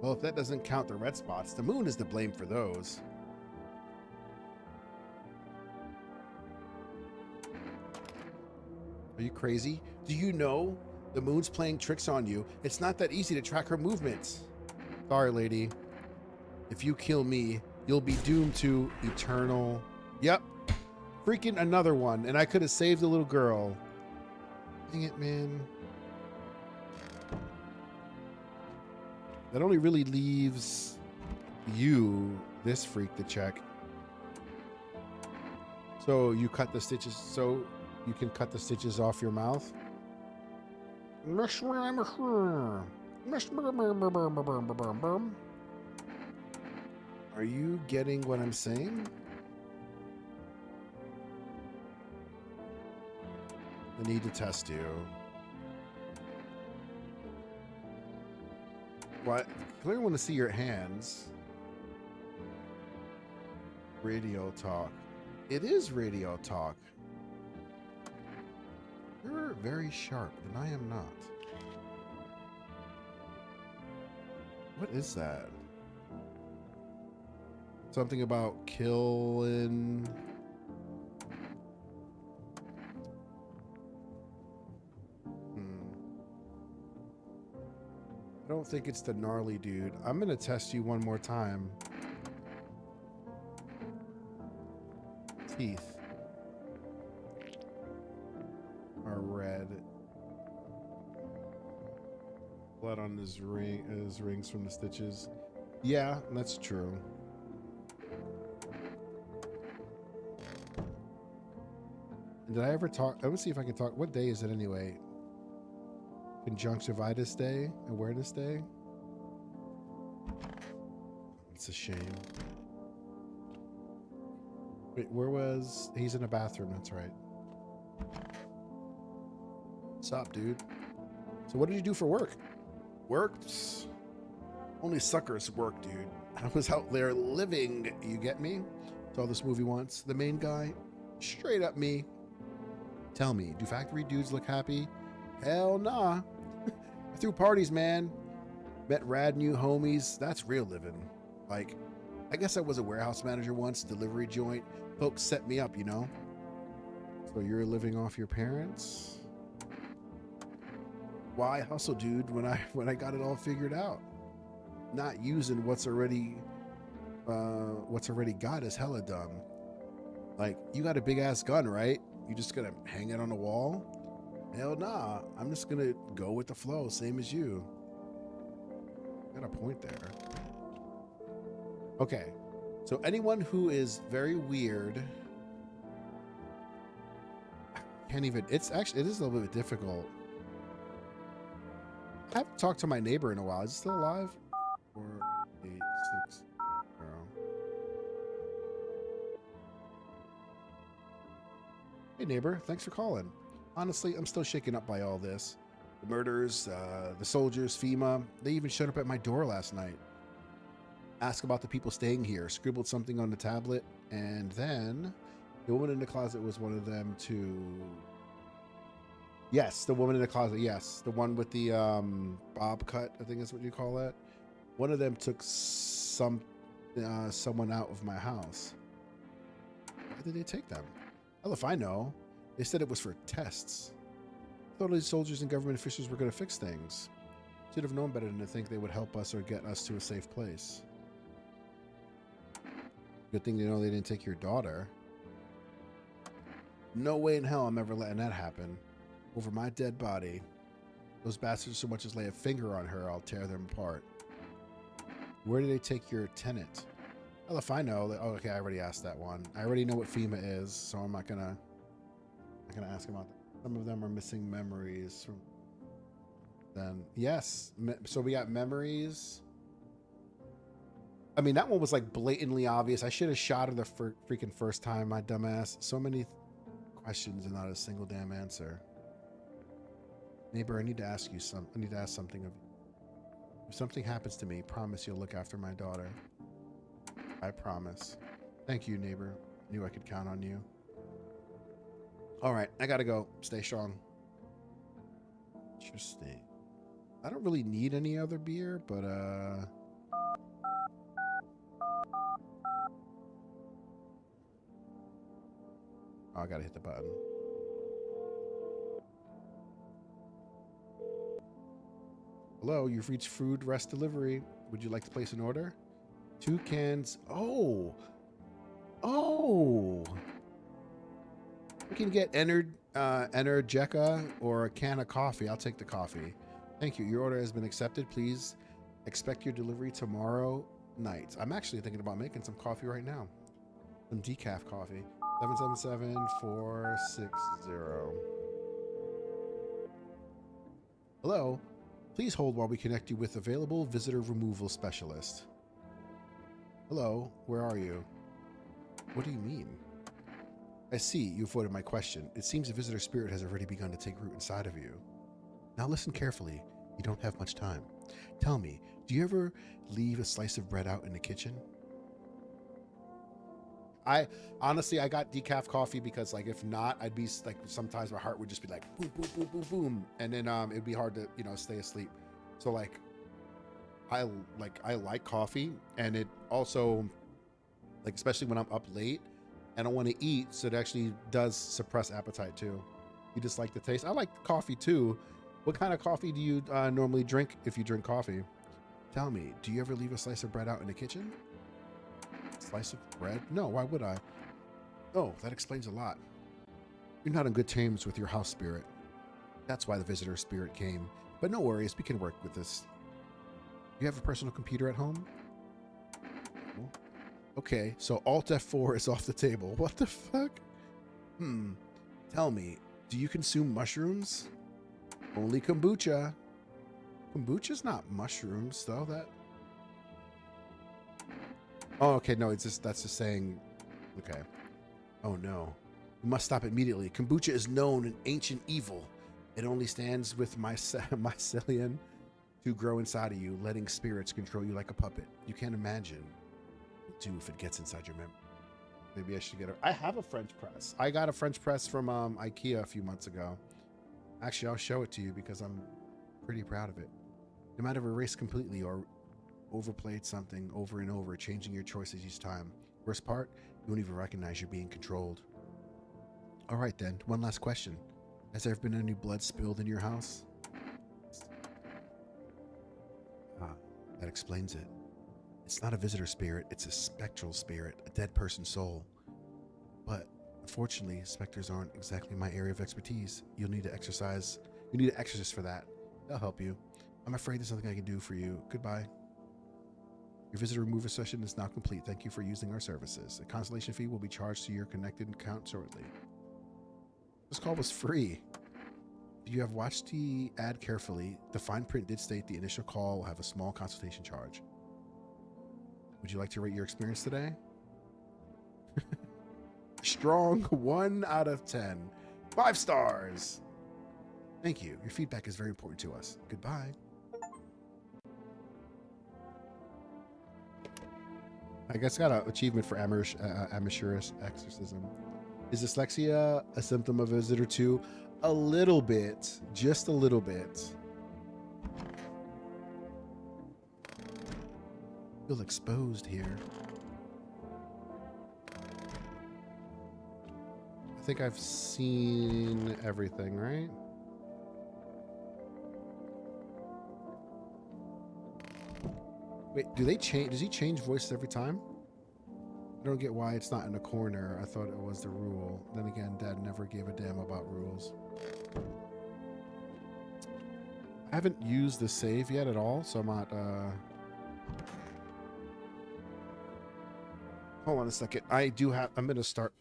Well, if that doesn't count the red spots, the moon is to blame for those. Are you crazy? Do you know the moon's playing tricks on you? It's not that easy to track her movements. Sorry, lady. If you kill me, you'll be doomed to eternal... Yep. Freaking another one. And I could have saved the little girl. Dang it, man. That only really leaves you, this freak, to check. So you cut the stitches, so you can cut the stitches off your mouth. Are you getting what I'm saying? I need to test you. What? I clearly want to see your hands. Radio talk. It is radio talk. You're very sharp, and I am not. What is that? Something about killing... I don't think it's the gnarly dude. I'm gonna test you one more time. Teeth are red. Blood on his rings from the stitches. Yeah, that's true. And did I ever talk? Let me see if I can talk. What day is it anyway? Conjunctivitis Day, Awareness Day. It's a shame. Wait, where was... He's in a bathroom, that's right. What's up, dude? So what did you do for work? Worked? Only suckers work, dude. I was out there living, you get me? Saw this movie once. The main guy, straight up me. Tell me, do factory dudes look happy? Hell nah. I threw parties, man. Met rad new homies. That's real living. Like, I guess I was a warehouse manager once, delivery joint. Folks set me up, you know? So you're living off your parents? Why hustle, dude, when I got it all figured out? Not using what's already got is hella dumb. Like, you got a big ass gun, right? You just gonna hang it on the wall? Hell nah, I'm just gonna go with the flow, same as you. Got a point there. Okay, so anyone who is very weird, can't even, it is a little bit difficult. I haven't talked to my neighbor in a while. Is he still alive? 4, 8, 6, 0. Hey neighbor, thanks for calling. Honestly, I'm still shaken up by all this. The murders, the soldiers, FEMA, they even showed up at my door last night. Asked about the people staying here, scribbled something on the tablet, and then the woman in the closet was one of them too. Yes, the woman in the closet, yes. The one with the bob cut, I think is what you call that. One of them took someone out of my house. Why did they take them? Hell if I know. They said it was for tests. Thought these soldiers and government officials were going to fix things. Should have known better than to think they would help us or get us to a safe place. Good thing you know they didn't take your daughter. No way in hell I'm ever letting that happen. Over my dead body. Those bastards so much as lay a finger on her, I'll tear them apart. Where did they take your tenant? Well, if I know, oh, okay, I already asked that one. I already know what FEMA is, so I'm not gonna ask about that. Some of them are missing memories from then. Yes, so we got memories. I mean, that one was like blatantly obvious. I should have shot her the freaking first time, my dumbass. So many questions and not a single damn answer. Neighbor, I need to ask you something. I need to ask something of you. If something happens to me, promise you'll look after my daughter. I promise. Thank you, neighbor. Knew I could count on you. All right, I gotta go. Stay strong. Interesting. I don't really need any other beer, but oh, I gotta hit the button. Hello, you've reached Food Rest Delivery. Would you like to place an order? 2 cans. Oh. Oh. We can get Energica or a can of coffee. I'll take the coffee. Thank you. Your order has been accepted. Please expect your delivery tomorrow night. I'm actually thinking about making some coffee right now. Some decaf coffee. 777-460. Hello. Please hold while we connect you with available visitor removal specialist. Hello. Where are you? What do you mean? I see you avoided my question. It seems a visitor spirit has already begun to take root inside of you. Now listen carefully. You don't have much time. Tell me, do you ever leave a slice of bread out in the kitchen? I honestly got decaf coffee because like if not, I'd be like sometimes my heart would just be like boom, boom, boom, boom, boom, and then it'd be hard to stay asleep. So like I like coffee, and it also like especially when I'm up late. I don't want to eat, so it actually does suppress appetite too. You just like the taste. I like coffee too. What kind of coffee do you normally drink if you drink coffee? Tell me, do you ever leave a slice of bread out in the kitchen? Slice of bread? No, why would I? Oh, that explains a lot. You're not on good terms with your house spirit. That's why the visitor spirit came. But no worries, we can work with this. You have a personal computer at home? Okay, so Alt F4 is off the table. What the fuck? Tell me, do you consume mushrooms? Only kombucha. Kombucha's not mushrooms, though. Oh, okay, no, that's just saying. Okay. Oh no, you must stop immediately. Kombucha is known an ancient evil. It only stands with mycelium to grow inside of you, letting spirits control you like a puppet. You can't imagine. Do if it gets inside your memory. Maybe I should get I have a French press. I got a French press from IKEA a few months ago. Actually, I'll show it to you because I'm pretty proud of it. You might have erased completely or overplayed something over and over, changing your choices each time. Worst part, you won't even recognize you're being controlled. All right then, one last question. Has there been any blood spilled in your house? That explains it. It's not a visitor spirit, it's a spectral spirit, a dead person's soul. But unfortunately, specters aren't exactly my area of expertise. You need an exorcist for that. They'll help you. I'm afraid there's nothing I can do for you. Goodbye. Your visitor removal session is now complete. Thank you for using our services. A consolation fee will be charged to your connected account shortly. This call was free. If you have watched the ad carefully, the fine print did state the initial call will have a small consultation charge. Would you like to rate your experience today? Strong 1 out of 10. 5 stars. Thank you. Your feedback is very important to us. Goodbye. I guess I got an achievement for amateurish exorcism. Is dyslexia a symptom of visitor 2? A little bit. Just a little bit. Feel exposed here. I think I've seen everything, right? Wait, do they change? Does he change voices every time? I don't get why it's not in the corner. I thought it was the rule. Then again, Dad never gave a damn about rules. I haven't used the save yet at all, so I'm not, Hold on a second. I'm gonna start.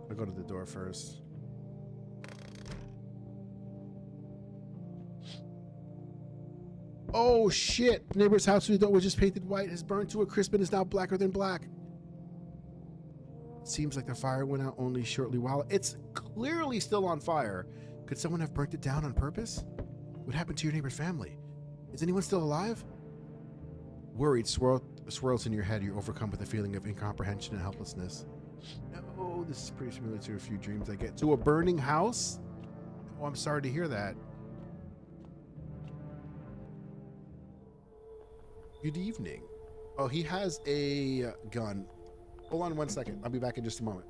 I'll go to the door first. Oh shit! Neighbor's house through the door was just painted white, has burned to a crisp, and is now blacker than black. It seems like the fire went out only shortly while it's clearly still on fire. Could someone have burnt it down on purpose? What happened to your neighbor's family? Is anyone still alive? Worried swirls in your head. You're overcome with a feeling of incomprehension and helplessness. No, this is pretty similar to a few dreams I get. To a burning house? Oh, I'm sorry to hear that. Good evening. Oh, he has a gun. Hold on 1 second. I'll be back in just a moment.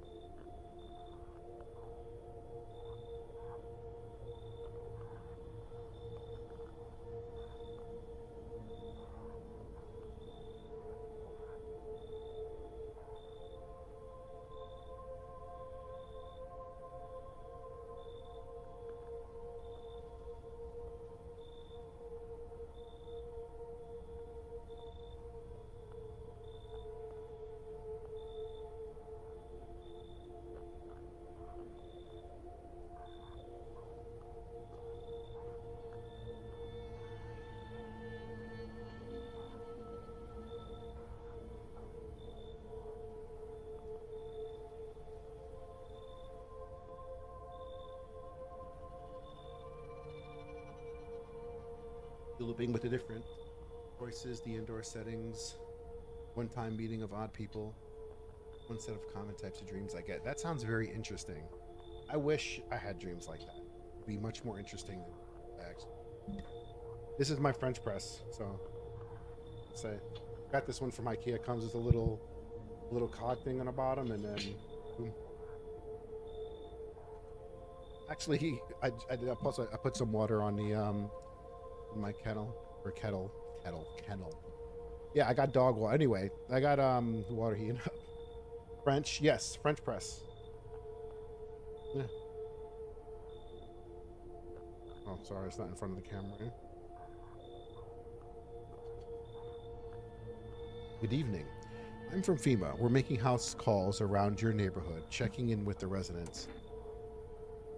Looping with the different choices, the indoor settings, one-time meeting of odd people, one set of common types of dreams I get. That sounds very interesting. I wish I had dreams like that. It'd be much more interesting than actually. This is my French press, so let's say got this one from IKEA. It comes with a little cog thing on the bottom, and then boom. Actually, I put some water on the my kettle. Yeah, I got dog water. Anyway, I got water heating up. French, yes, French press. Yeah. Oh, sorry, it's not in front of the camera. Good evening. I'm from FEMA. We're making house calls around your neighborhood, checking in with the residents.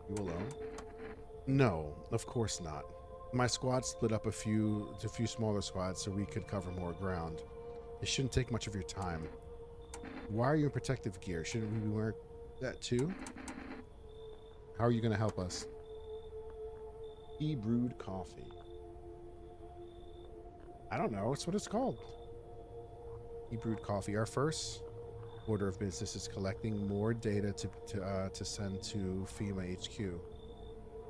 You alone? No, of course not. My squad split up to a few smaller squads so we could cover more ground. It shouldn't take much of your time. Why are you in protective gear? Shouldn't we be wearing that too? How are you going to help us? E-brewed coffee. I don't know. It's what it's called. E-brewed coffee. Our first order of business is collecting more data to send to FEMA HQ.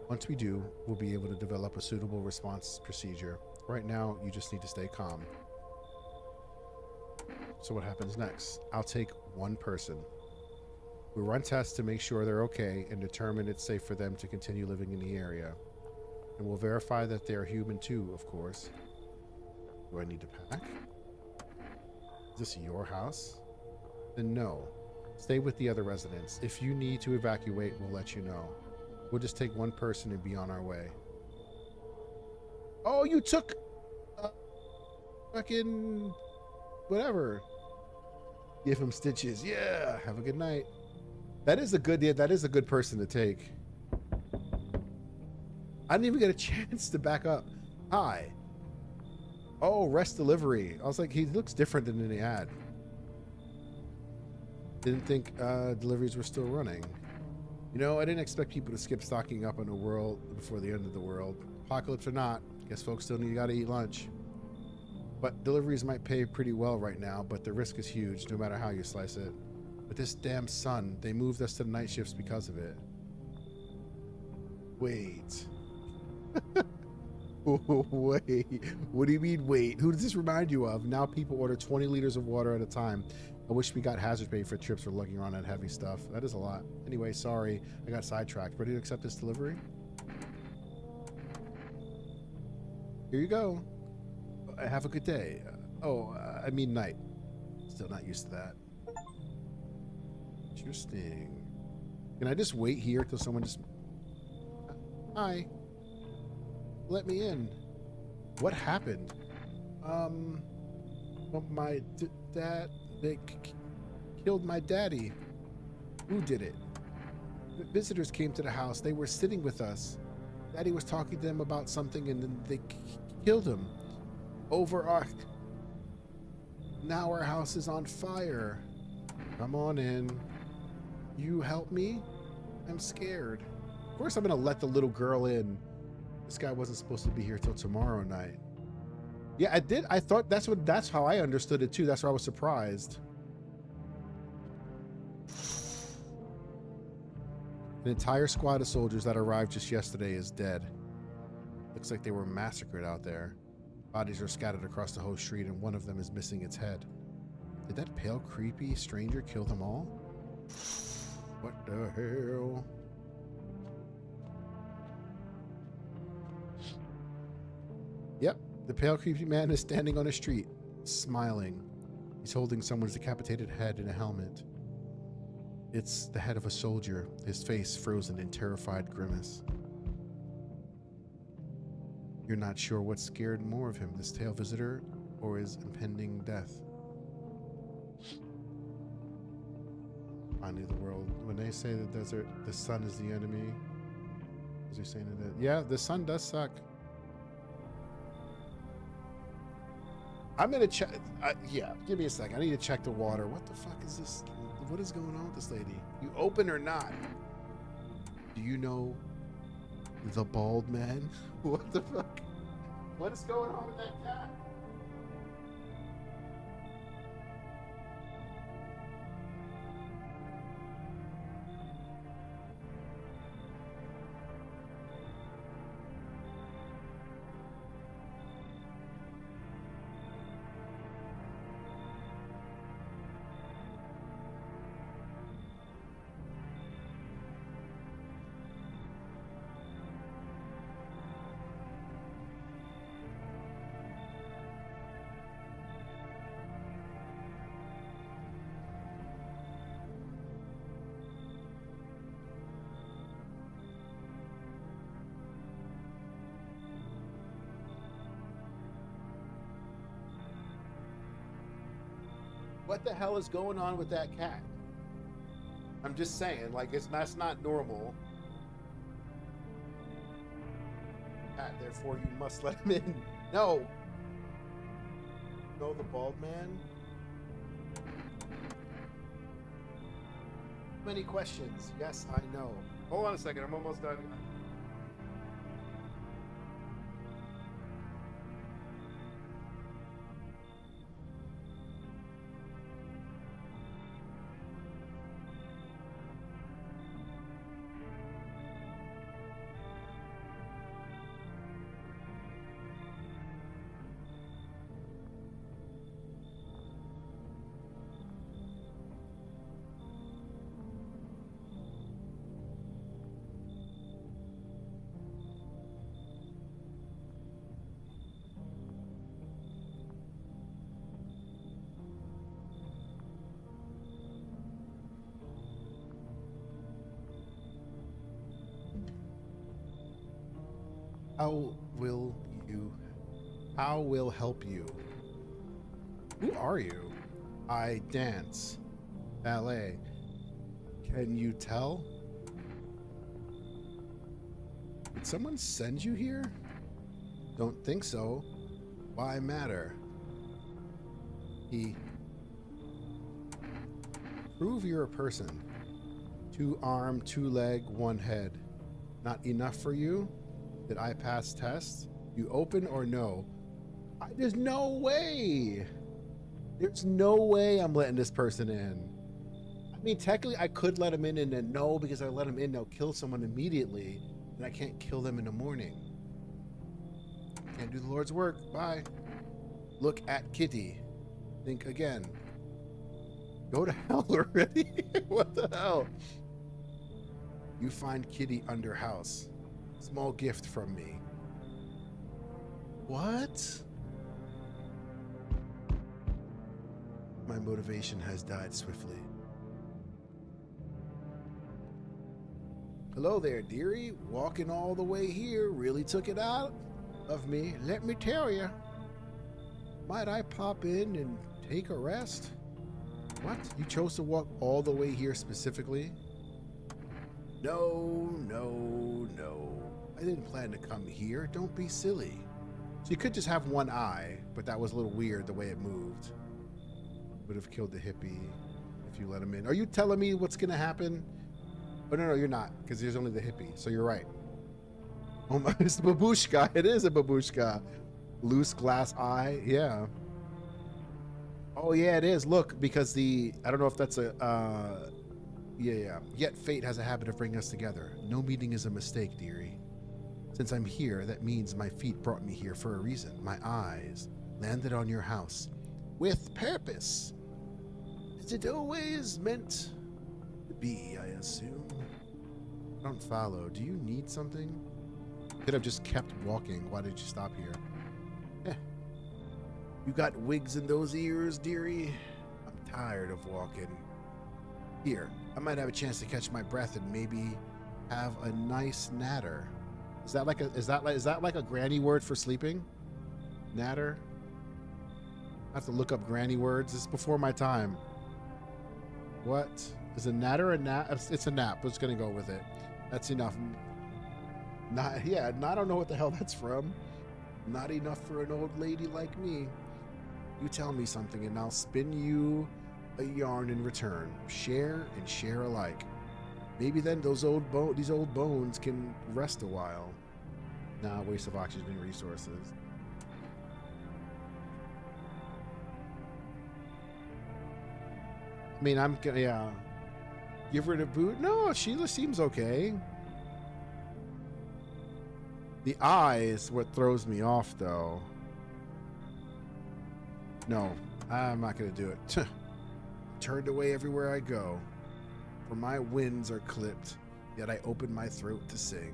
Once we do, we'll be able to develop a suitable response procedure. Right now, you just need to stay calm. So what happens next? I'll take one person. We run tests to make sure they're okay and determine it's safe for them to continue living in the area. And we'll verify that they're human too, of course. Do I need to pack? Is this your house? Then no. Stay with the other residents. If you need to evacuate, we'll let you know. We'll just take one person and be on our way. Oh, you took fucking whatever. Give him stitches. Yeah. Have a good night. That is a good person to take. I didn't even get a chance to back up. Hi. Oh, rest delivery. I was like, he looks different than in the ad. Didn't think deliveries were still running. You know, I didn't expect people to skip stocking up on the world before the end of the world. Apocalypse or not, guess folks still gotta eat lunch. But deliveries might pay pretty well right now, but the risk is huge no matter how you slice it. But this damn sun, they moved us to the night shifts because of it. Wait. Wait. What do you mean, wait? Who does this remind you of? Now people order 20 liters of water at a time. I wish we got hazard pay for trips for lugging around that heavy stuff. That is a lot. Anyway, sorry. I got sidetracked. Ready to accept this delivery? Here you go. Have a good day. I mean night. Still not used to that. Interesting. Can I just wait here till someone just... Hi. Let me in. What happened? Well, my dad... They killed my daddy. Who did it? The visitors came to the house. They were sitting with us. Daddy was talking to them about something and then they killed him. Over our... Now our house is on fire. Come on in. You help me? I'm scared. Of course I'm gonna let the little girl in. This guy wasn't supposed to be here till tomorrow night. Yeah, I did. I thought that's how I understood it too. That's why I was surprised. An entire squad of soldiers that arrived just yesterday is dead. Looks like they were massacred out there. Bodies are scattered across the whole street, and one of them is missing its head. Did that pale, creepy stranger kill them all? What the hell? Yep, the pale, creepy man is standing on a street, smiling. He's holding someone's decapitated head in a helmet. It's the head of a soldier, his face frozen in terrified grimace. You're not sure what scared more of him, this tail visitor or his impending death. Finally, the world. When they say the desert, the sun is the enemy. Is he saying that? Yeah, the sun does suck. I'm gonna check. Yeah, give me a second. I need to check the water. What the fuck is this? What is going on with this lady? You open or not? Do you know the bald man? What the fuck? What is going on with that cat? What the hell is going on with that cat? I'm just saying, like, that's not normal. Cat, therefore you must let him in. No. No, the bald man. Many questions. Yes, I know. Hold on a second. I'm almost done. How will help you? Who are you? I dance. Ballet. Can you tell? Did someone send you here? Don't think so. Why matter? Prove you're a person. 2 arm, 2 leg, 1 head. Not enough for you? Did I pass test? You open or no? There's no way. There's no way I'm letting this person in. I mean, technically, I could let him in and then no, because I let him in, they'll kill someone immediately, and I can't kill them in the morning. Can't do the Lord's work. Bye. Look at Kitty. Think again. Go to hell already? What the hell? You find Kitty under house. Small gift from me. What? My motivation has died swiftly. Hello there, dearie. Walking all the way here really took it out of me, let me tell you. Might I pop in and take a rest? What? You chose to walk all the way here specifically? No. I didn't plan to come here. Don't be silly. So you could just have one eye, but that was a little weird the way it moved. Would have killed the hippie if you let him in. Are you telling me what's going to happen? Oh, no, you're not, because there's only the hippie. So you're right. Oh my, it's the babushka. It is a babushka. Loose glass eye. Yeah. Oh yeah, it is. Look, because I don't know if that's a yeah. Yet fate has a habit of bringing us together. No meeting is a mistake, dearie. Since I'm here, that means my feet brought me here for a reason. My eyes landed on your house with purpose. Is it always meant to be, I assume? I don't follow. Do you need something? Could have just kept walking. Why did you stop here? You got wigs in those ears, dearie? I'm tired of walking. Here, I might have a chance to catch my breath and maybe have a nice natter. Is that like a granny word for sleeping? Natter? I have to look up granny words. This is before my time. What? Is a natter a nap? It's a nap. Let's gonna go with it. That's enough. I don't know what the hell that's from. Not enough for an old lady like me. You tell me something and I'll spin you a yarn in return. Share and share alike. Maybe then these old bones can rest a while. Nah, waste of oxygen resources. I mean, I'm gonna, yeah. Give her the boot? No, Sheila seems okay. The eye is what throws me off, though. No, I'm not gonna do it. Turned away everywhere I go. For my winds are clipped, yet I open my throat to sing.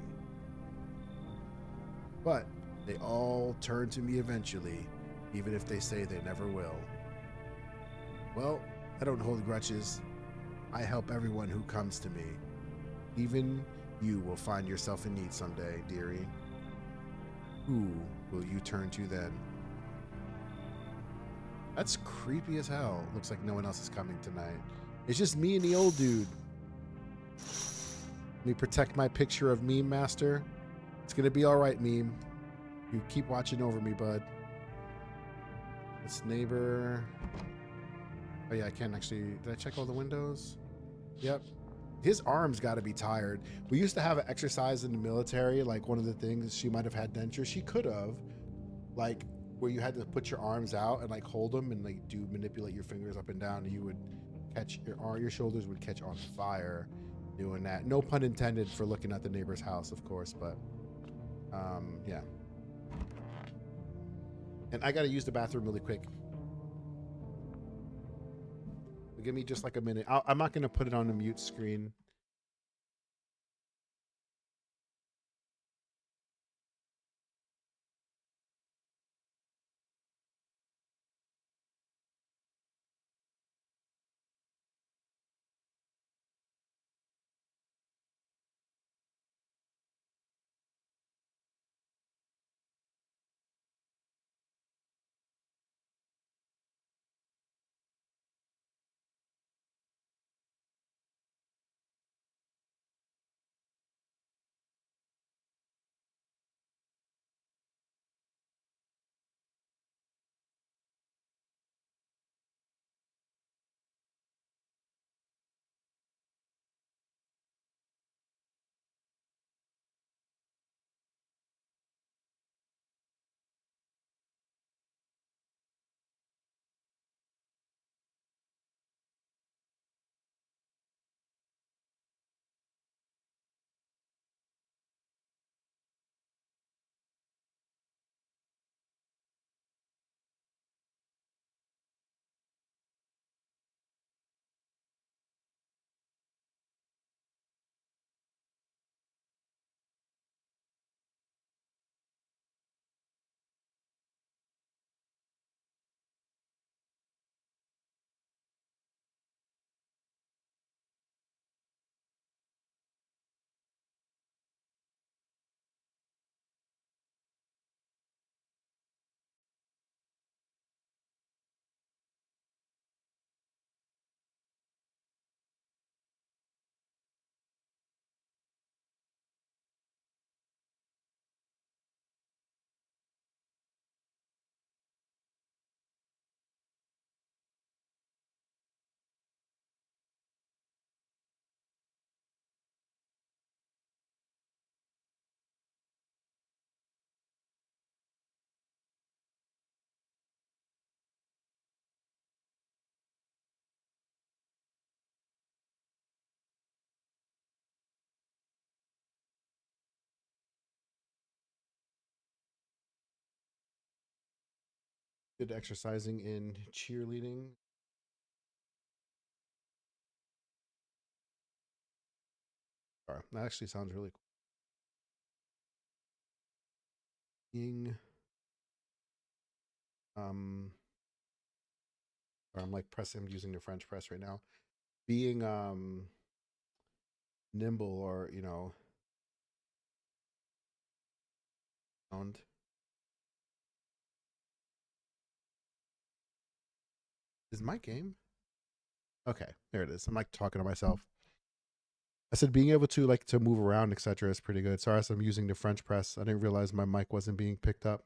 But they all turn to me eventually, even if they say they never will. Well, I don't hold grudges. I help everyone who comes to me. Even you will find yourself in need someday, dearie. Who will you turn to then? That's creepy as hell. Looks like no one else is coming tonight. It's just me and the old dude. Let me protect my picture of Meme Master. It's gonna be alright, Meme. You keep watching over me, bud. This neighbor... Oh yeah, I can't actually... Did I check all the windows? Yep. His arms gotta be tired. We used to have an exercise in the military, like one of the things, she might have had dentures. She could have. Like, where you had to put your arms out and like hold them and like manipulate your fingers up and down, and you would catch your shoulders would catch on fire doing that. No pun intended for looking at the neighbor's house, of course, but yeah. And I gotta use the bathroom really quick. Give me just like a minute. I'm not gonna put it on the mute screen. Did exercising in cheerleading. Sorry, that actually sounds really cool. Being I'm like pressing. I'm using the French press right now. Being nimble, or sound. Is my game? Okay, there it is. I'm like talking to myself. I said being able to to move around, etc. is pretty good. Sorry, I'm using the French press. I didn't realize my mic wasn't being picked up.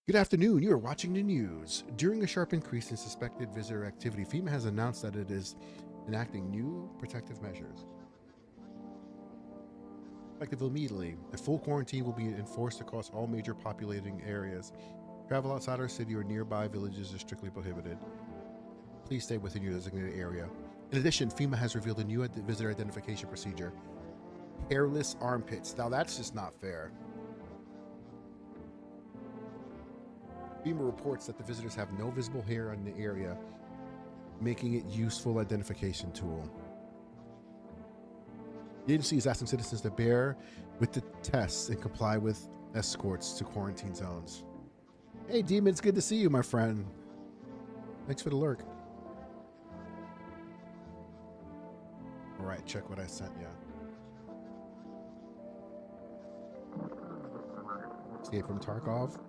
Good afternoon. You are watching the news. During a sharp increase in suspected visitor activity, FEMA has announced that it is enacting new protective measures. Effective immediately, a full quarantine will be enforced across all major populating areas. Travel outside our city or nearby villages is strictly prohibited. Please stay within your designated area. In addition, FEMA has revealed a new visitor identification procedure. Hairless armpits. Now that's just not fair. FEMA reports that the visitors have no visible hair in the area, making it a useful identification tool. The agency is asking citizens to bear with the tests and comply with escorts to quarantine zones. Hey, Demon, it's good to see you, my friend. Thanks for the lurk. All right, check what I sent you. Escape from Tarkov.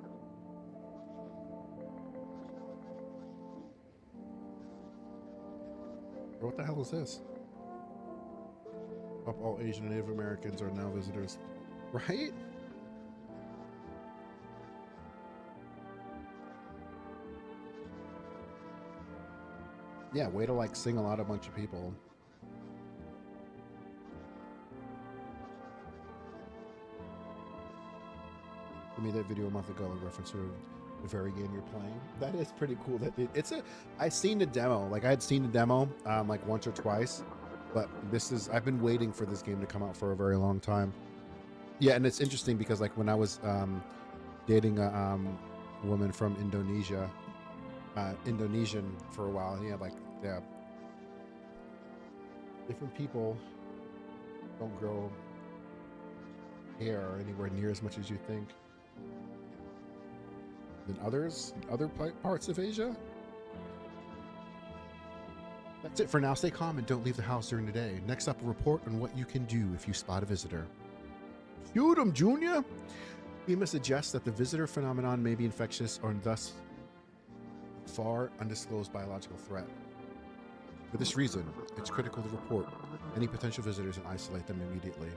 What the hell is this? Up, all Asian and Native Americans are now visitors. Right? Yeah, way to single out a bunch of people. I made that video a month ago in reference to the very game you're playing. That is pretty cool. I've seen the demo. I had seen the demo once or twice, but I've been waiting for this game to come out for a very long time. Yeah, and it's interesting because when I was dating a woman from Indonesia, Indonesian for a while, and different people don't grow hair anywhere near as much as you think than others in other parts of Asia. That's it for now. Stay calm and don't leave the house during the day. Next up, a report on what you can do if you spot a visitor. Shoot 'em, Junior! FEMA suggests that the visitor phenomenon may be infectious or thus far undisclosed biological threat. For this reason, it's critical to report any potential visitors and isolate them immediately.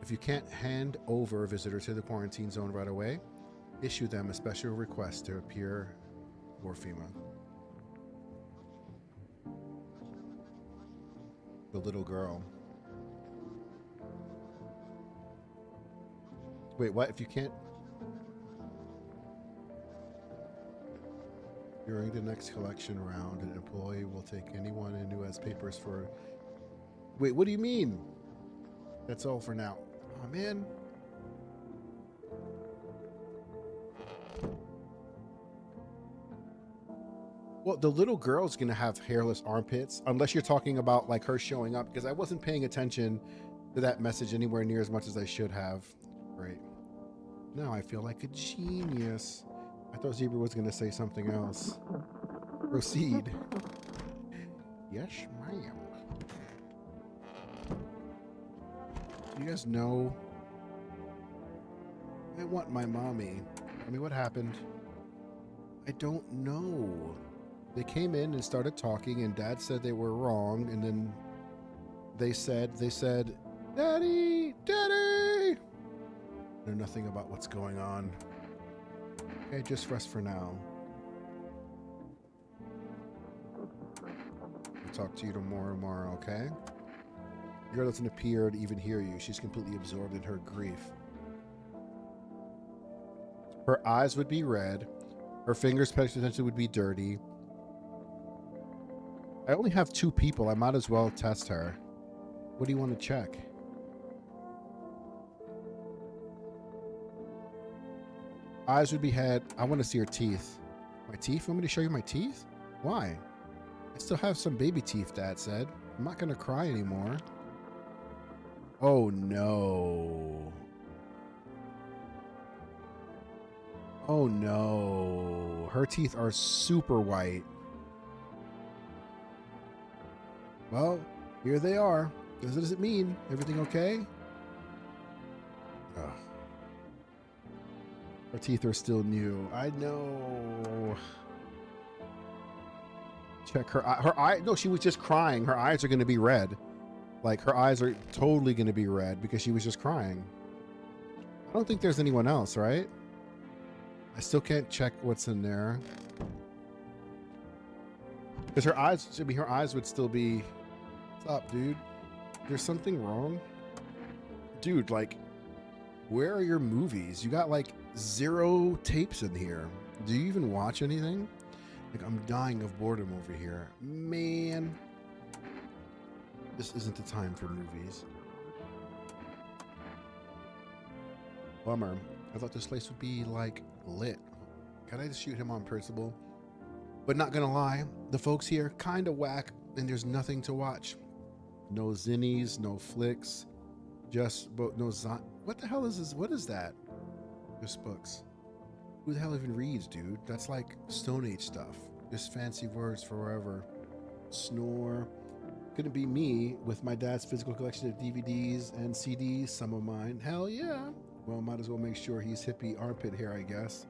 If you can't hand over a visitor to the quarantine zone right away, issue them a special request to appear for FEMA. The little girl. Wait, what? If you can't... During the next collection round, an employee will take anyone in who has papers for... Wait, what do you mean? That's all for now. Oh, man. Well, the little girl's gonna have hairless armpits, unless you're talking about her showing up, because I wasn't paying attention to that message anywhere near as much as I should have. Great. Now I feel like a genius. I thought Zebra was gonna say something else. Proceed. Yes, ma'am. Do you guys know? I want my mommy. I mean, what happened? I don't know. They came in and started talking, and Dad said they were wrong, and then they said, Daddy, Daddy! I know nothing about what's going on. Okay, just rest for now. I'll talk to you tomorrow, okay? The girl doesn't appear to even hear you. She's completely absorbed in her grief. Her eyes would be red. Her fingers potentially would be dirty. I only have 2 people. I might as well test her. What do you want to check? eyes would be head. I want to see her teeth. My teeth? You want me to show you my teeth? Why? I still have some baby teeth, Dad said. I'm not going to cry anymore. Oh, no. Oh, no. Her teeth are super white. Well, here they are. What does it mean? Everything okay? Ugh. Her teeth are still new. I know. Check her eye. No, she was just crying. Her eyes are going to be red. Like, her eyes are totally going to be red because she was just crying. I don't think there's anyone else, right? I still can't check what's in there. Because her eyes would still be... What's up, dude? There's something wrong? Dude, like, where are your movies? You got, like, 0 tapes in here. Do you even watch anything? Like, I'm dying of boredom over here. Man. This isn't the time for movies. Bummer. I thought this place would be, like, lit. Can I just shoot him on principle? But not gonna lie, the folks here kind of whack, and there's nothing to watch. No zinnies, no flicks, just no what the hell is this? What is that? Just books. Who the hell even reads, dude? That's like Stone Age stuff. Just fancy words for wherever. Snore. Couldn't be me with my dad's physical collection of DVDs and CDs, some of mine. Hell yeah. Well, might as well make sure he's hippie armpit hair, I guess.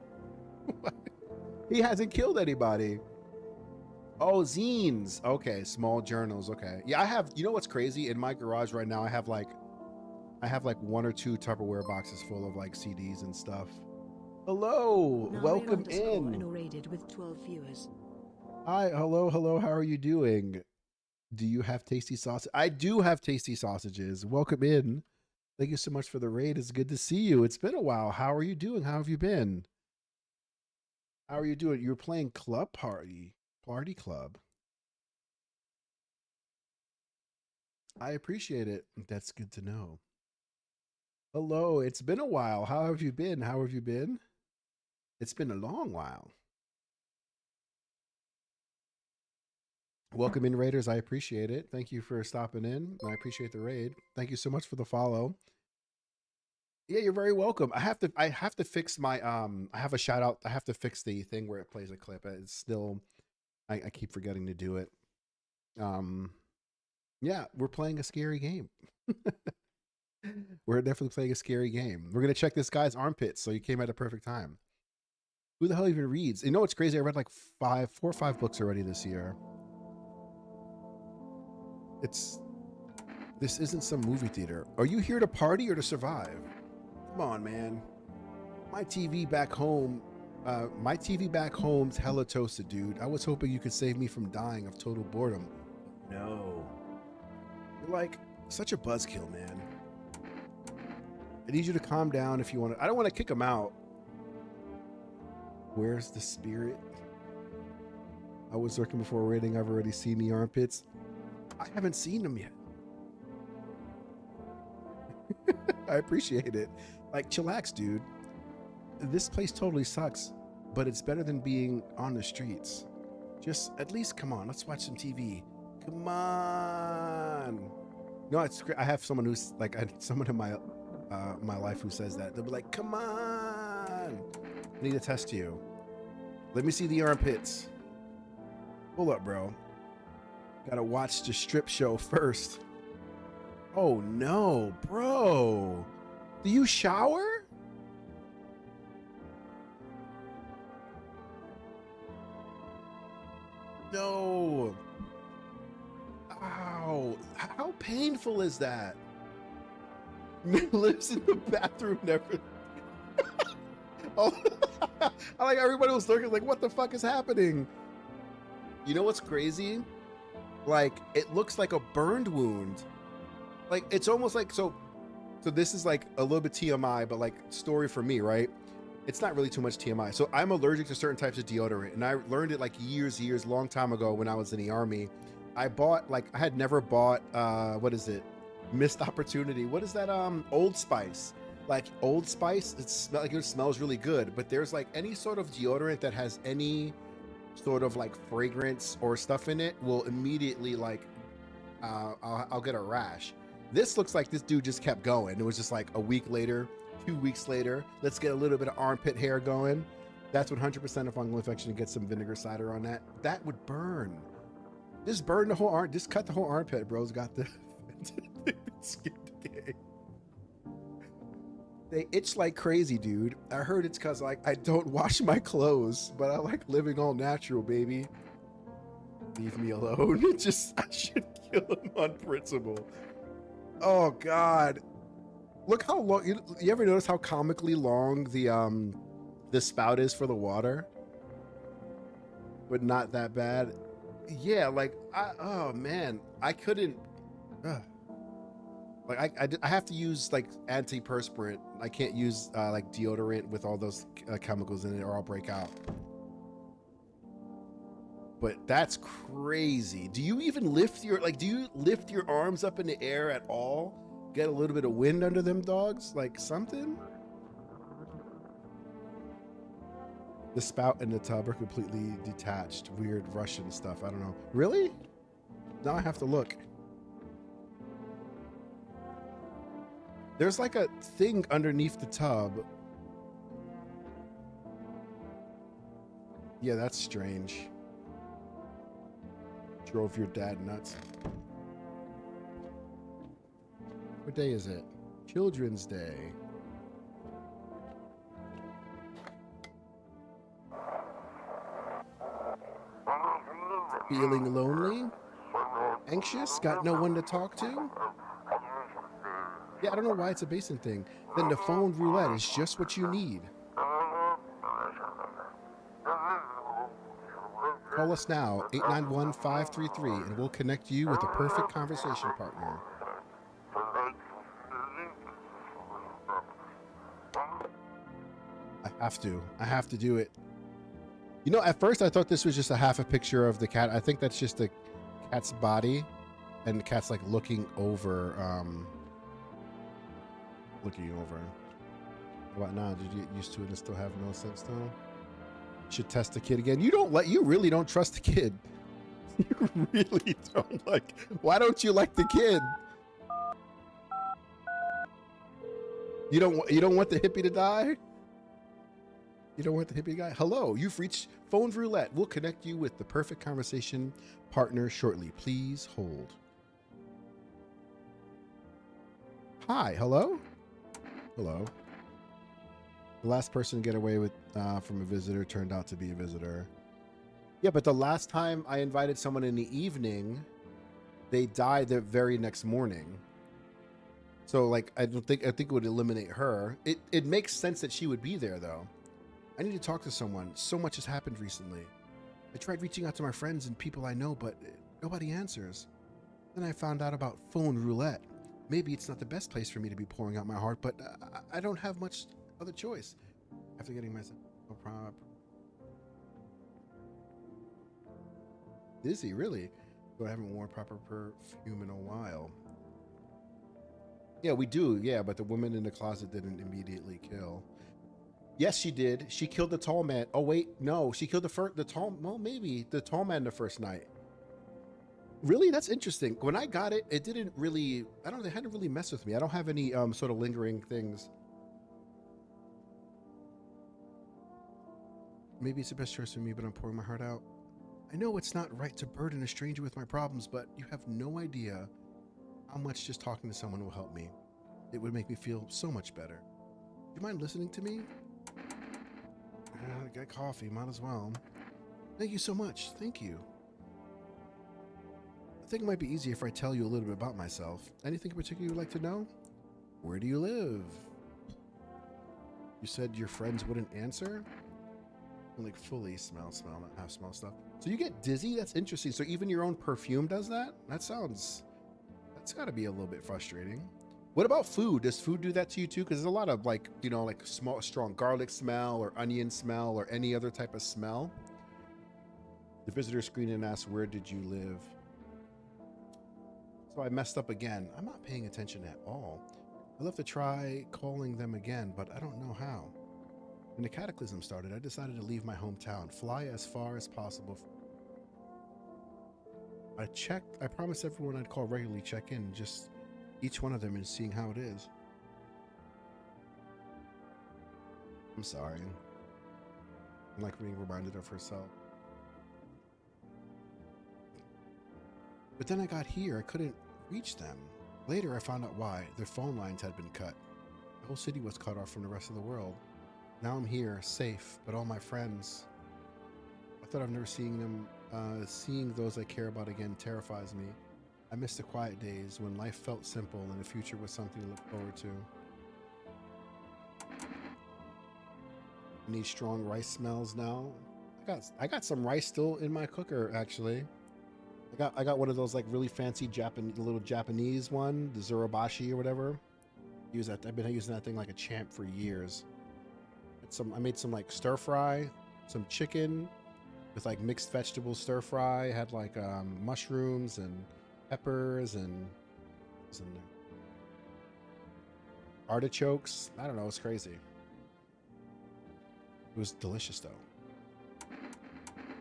He hasn't killed anybody. Oh, zines. Okay, small journals. Okay. Yeah, I have, you know what's crazy? In my garage right now, I have like 1 or 2 Tupperware boxes full of like CDs and stuff. Hello, welcome in. Rated with 12 viewers. Hi, hello. How are you doing? Do you have tasty sausage? I do have tasty sausages. Welcome in. Thank you so much for the raid. It's good to see you. It's been a while. How are you doing? How have you been? How are you doing? You're playing Club Party Club. I appreciate it. That's good to know. Hello, it's been a while. How have you been? How have you been? It's been a long while. Welcome in, Raiders. I appreciate it. Thank you for stopping in. I appreciate the raid. Thank you so much for the follow. Yeah, you're very welcome. I have to fix my I have a shout out. I have to fix the thing where it plays a clip. It's still I keep forgetting to do it. Yeah, we're playing a scary game. We're definitely playing a scary game. We're gonna check this guy's armpits, so you came at a perfect time. Who the hell even reads? You know what's crazy? I read like 4 or 5 books already this year. This isn't some movie theater. Are you here to party or to survive? Come on, man. My TV back home's hella toasted, dude. I was hoping you could save me from dying of total boredom. No. You're like such a buzzkill, man. I need you to calm down if you want to. I don't want to kick him out. Where's the spirit? I was looking before raiding. I've already seen the armpits. I haven't seen them yet. I appreciate it. Like, chillax, dude. This place totally sucks, but it's better than being on the streets. Just at least come on, let's watch some TV. Come on. No, it's I have someone who's like someone in my my life who says that. They'll be like, come on. I need to test you. Let me see the armpits. Hold up, bro. Gotta watch the strip show first. Oh no, bro. Do you shower? No. Ow. How painful is that? Lives in the bathroom never. Oh, I like everybody was looking like, what the fuck is happening? You know what's crazy? Like, it looks like a burned wound. Like, it's almost like, so this is like a little bit TMI, but like story for me, right? It's not really too much TMI. So I'm allergic to certain types of deodorant, and I learned it like years, long time ago when I was in the army. I bought, like, I had never bought, what is it? Missed opportunity. What is that? Old Spice. Like Old Spice, it smells really good, but there's like any sort of deodorant that has any sort of like fragrance or stuff in it will immediately like I'll get a rash. This looks like this dude just kept going. It was just like a week later, 2 weeks later, let's get a little bit of armpit hair going. That's 100% a fungal infection. To get some vinegar cider on that. That would burn. Just burn the whole arm. Just cut the whole armpit, bro's got the skin decay. They itch like crazy, dude. I heard it's because like I don't wash my clothes, but I like living all natural, baby. Leave me alone. I should kill him on principle. Oh God. Look how long. You ever notice how comically long the spout is for the water? But not that bad. Yeah, like oh man, I couldn't. Like I have to use like antiperspirant. I can't use like deodorant with all those chemicals in it, or I'll break out. But that's crazy. Do you even lift your do you lift your arms up in the air at all? Get a little bit of wind under them dogs, like something? The spout and the tub are completely detached. Weird Russian stuff. I don't know. Really? Now I have to look. There's like a thing underneath the tub. Yeah, that's strange. Drove your dad nuts. What day is it? Children's Day. Feeling lonely? Anxious? Got no one to talk to? Yeah, I don't know why it's a Basin thing. Then the phone roulette is just what you need. Call us now, 891-533, and we'll connect you with a perfect conversation partner. I have to do it. You know, at first I thought this was just a half a picture of the cat. I think that's just the cat's body, and the cat's like looking over, What now? Did you get used to it and still have no sense to him? Should test the kid again. You really don't trust the kid. You really don't like. Why don't you like the kid? You don't want the hippie to die? You don't want the hippie guy? Hello, you've reached Phone Roulette. We'll connect you with the perfect conversation partner shortly. Please hold. Hi, hello? Hello. The last person to get away with from a visitor turned out to be a visitor. Yeah, but the last time I invited someone in the evening, they died the very next morning. So like I think it would eliminate her. It makes sense that she would be there though. I need to talk to someone. So much has happened recently. I tried reaching out to my friends and people I know, but nobody answers. Then I found out about Phone Roulette. Maybe it's not the best place for me to be pouring out my heart, but I don't have much other choice. After getting myself no problem. Dizzy, really? Though I haven't worn proper perfume in a while. Yeah, we do. Yeah, but the woman in the closet didn't immediately kill. Yes, she did. She killed the tall man. Oh wait, no, she killed the tall man the first night. Really? That's interesting. When I got it, it didn't really, it hadn't really mess with me. I don't have any sort of lingering things. Maybe it's the best choice for me, but I'm pouring my heart out. I know it's not right to burden a stranger with my problems, but you have no idea how much just talking to someone will help me. It would make me feel so much better. Do you mind listening to me? I got coffee, might as well. Thank you so much. Thank you. I think it might be easier if I tell you a little bit about myself. Anything in particular you'd like to know? Where do you live? You said your friends wouldn't answer? Like fully smell, not half smell stuff. So you get dizzy? That's interesting. So even your own perfume does that? That's gotta be a little bit frustrating. What about food? Does food do that to you too? Because there's a lot of like, like strong garlic smell or onion smell or any other type of smell. The visitor screened and asked, where did you live? So I messed up again. I'm not paying attention at all. I'd love to try calling them again, but I don't know how. When the cataclysm started, I decided to leave my hometown, fly as far as possible. I promised everyone I'd call regularly, check in, just each one of them and seeing how it is. I'm sorry. I'm like being reminded of herself. But then I got here, I couldn't reach them. Later I found out why. Their phone lines had been cut. The whole city was cut off from the rest of the world. Now I'm here, safe, but all my friends... I thought of never seeing them. Seeing those I care about again terrifies me. I miss the quiet days when life felt simple and the future was something to look forward to. I need strong rice smells now. I got some rice still in my cooker, actually. I got one of those like really fancy little Japanese one, the Zorobashi or whatever. Use that. I've been using that thing like a champ for years. I made some like stir fry, some chicken with like mixed vegetable stir fry. Had like mushrooms and peppers and artichokes. I don't know. It's crazy. It was delicious though.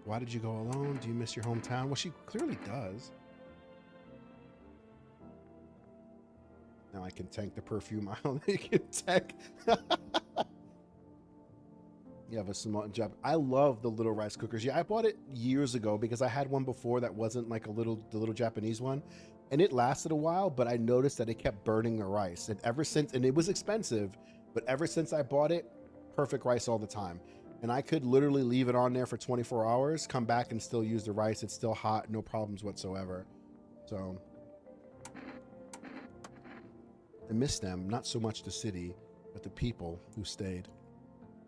Why did you go alone? Do you miss your hometown? Well, she clearly does. Now I can tank the perfume. I don't think you can tank. You have a small job. I love the little rice cookers. Yeah, I bought it years ago because I had one before that wasn't like the little Japanese one, and it lasted a while. But I noticed that it kept burning the rice, and ever since, and it was expensive, but ever since I bought it, perfect rice all the time. And I could literally leave it on there for 24 hours, come back and still use the rice. It's still hot, no problems whatsoever. So I miss them, not so much the city, but the people who stayed.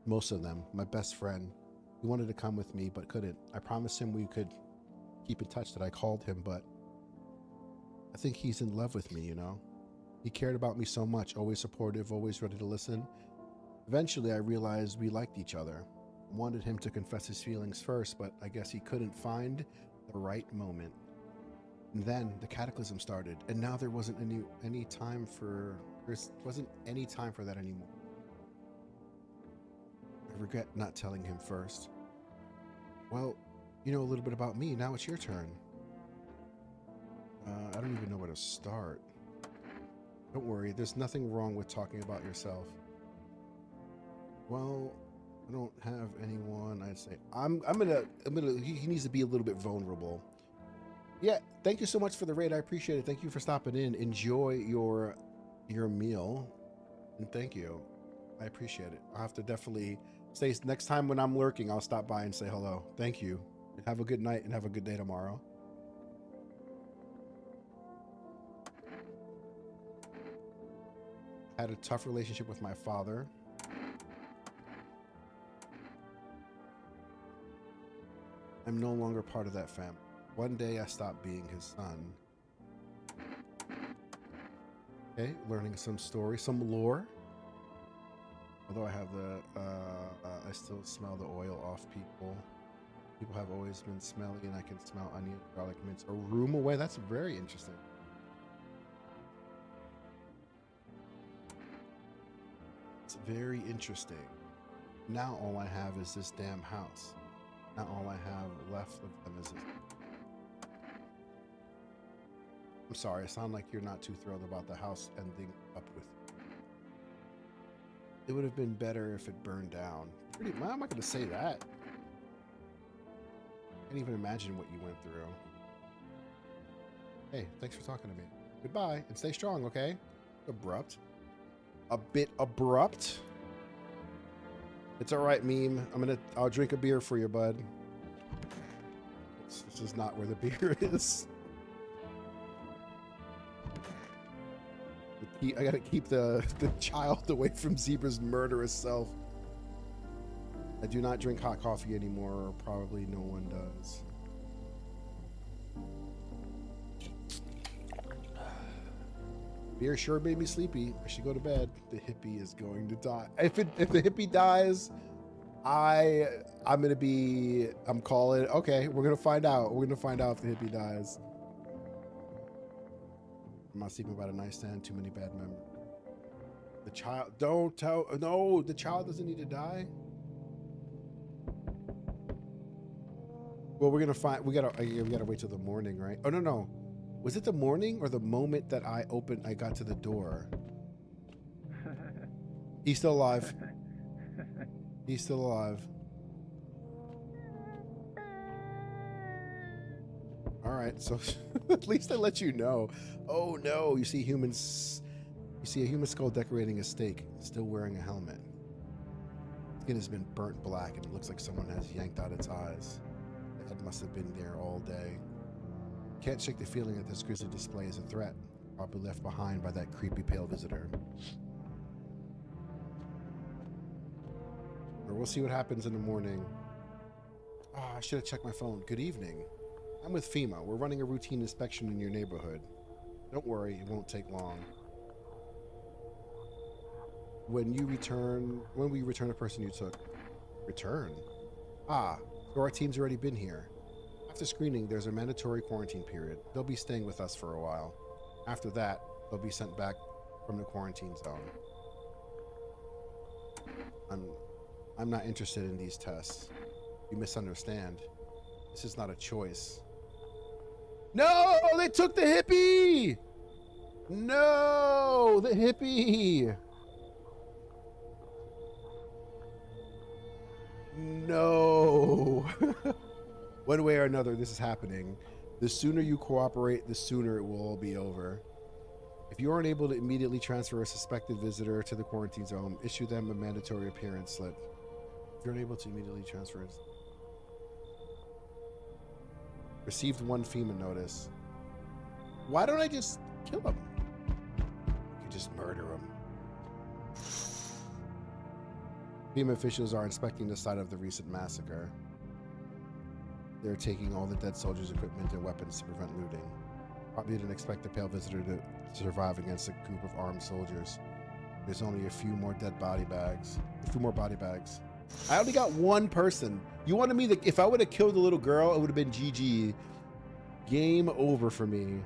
Most of them. My best friend, he wanted to come with me but couldn't. I promised him we could keep in touch, that I called him, but I think he's in love with me, you know? He cared about me so much, always supportive, always ready to listen. Eventually I realized we liked each other. I wanted him to confess his feelings first, but I guess he couldn't find the right moment. And then the cataclysm started, and now there wasn't any time for that anymore. I regret not telling him first. Well, you know a little bit about me. Now it's your turn. I don't even know where to start. Don't worry, there's nothing wrong with talking about yourself. Well, I don't have anyone. I'd say he needs to be a little bit vulnerable. Yeah, thank you so much for the raid. I appreciate it. Thank you for stopping in. Enjoy your meal, and thank you. I appreciate it. I'll have to definitely say next time when I'm lurking, I'll stop by and say hello. Thank you. And have a good night and have a good day tomorrow. Had a tough relationship with my father. I'm no longer part of that family. One day I stopped being his son. Okay, learning some story, some lore. Although I have I still smell the oil off people. People have always been smelly, and I can smell onion, garlic, mints a room away. That's very interesting. It's very interesting. Now all I have is this damn house. Now all I have left of them is this. I'm sorry, I sound like you're not too thrilled about the house ending up with. It would have been better if it burned down. Why am I going to say that? I can't even imagine what you went through. Hey, thanks for talking to me. Goodbye, and stay strong, okay? Abrupt. A bit abrupt. It's all right, meme. I'll drink a beer for you, bud. This is not where the beer is. I gotta keep the child away from Zebra's murderous self. I do not drink hot coffee anymore, or probably no one does. Beer sure made me sleepy. I should go to bed. The hippie is going to die. If the hippie dies, I'm calling it. Okay, we're gonna find out. We're gonna find out if the hippie dies. I'm not sleeping by the nightstand. Too many bad memories. The child, don't tell, no, the child doesn't need to die. Well, we're gonna find, we gotta wait till the morning, right? Oh, no. Was it the morning or the moment that I got to the door? He's still alive. He's still alive. All right, so at least I let you know. Oh no, you see a human skull decorating a stake, still wearing a helmet. Skin has been burnt black and it looks like someone has yanked out its eyes. The head must have been there all day. Can't shake the feeling that this grisly display is a threat, probably left behind by that creepy pale visitor. Or we'll see what happens in the morning. Oh, I should have checked my phone. Good evening. I'm with FEMA. We're running a routine inspection in your neighborhood. Don't worry, it won't take long. When we return a person you took. Return? Ah, so our team's already been here. After screening, there's a mandatory quarantine period. They'll be staying with us for a while. After that, they'll be sent back from the quarantine zone. I'm not interested in these tests. You misunderstand. This is not a choice. No, they took the hippie! No, the hippie! No. One way or another, this is happening. The sooner you cooperate, the sooner it will all be over. If you aren't able to immediately transfer a suspected visitor to the quarantine zone, issue them a mandatory appearance slip. If you're unable to immediately transfer it. Received 1 FEMA notice. Why don't I just kill him? You could just murder him. FEMA officials are inspecting the site of the recent massacre. They're taking all the dead soldiers' equipment and weapons to prevent looting. Probably didn't expect the pale visitor to survive against a group of armed soldiers. There's only a few more body bags. I only got 1 person. You wanted me to, if I would have killed the little girl, it would have been GG. Game over for me.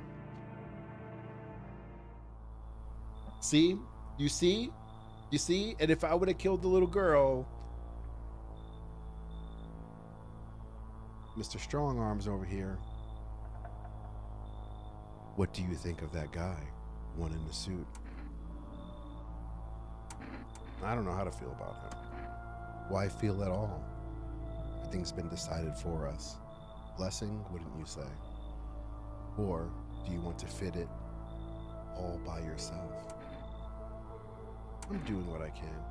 See? You see? You see? And if I would have killed the little girl, Mr. Strong Arms over here. What do you think of that guy? One in the suit. I don't know how to feel about him. Why feel at all? Everything's been decided for us. Blessing, wouldn't you say? Or do you want to fit it all by yourself? I'm doing what I can.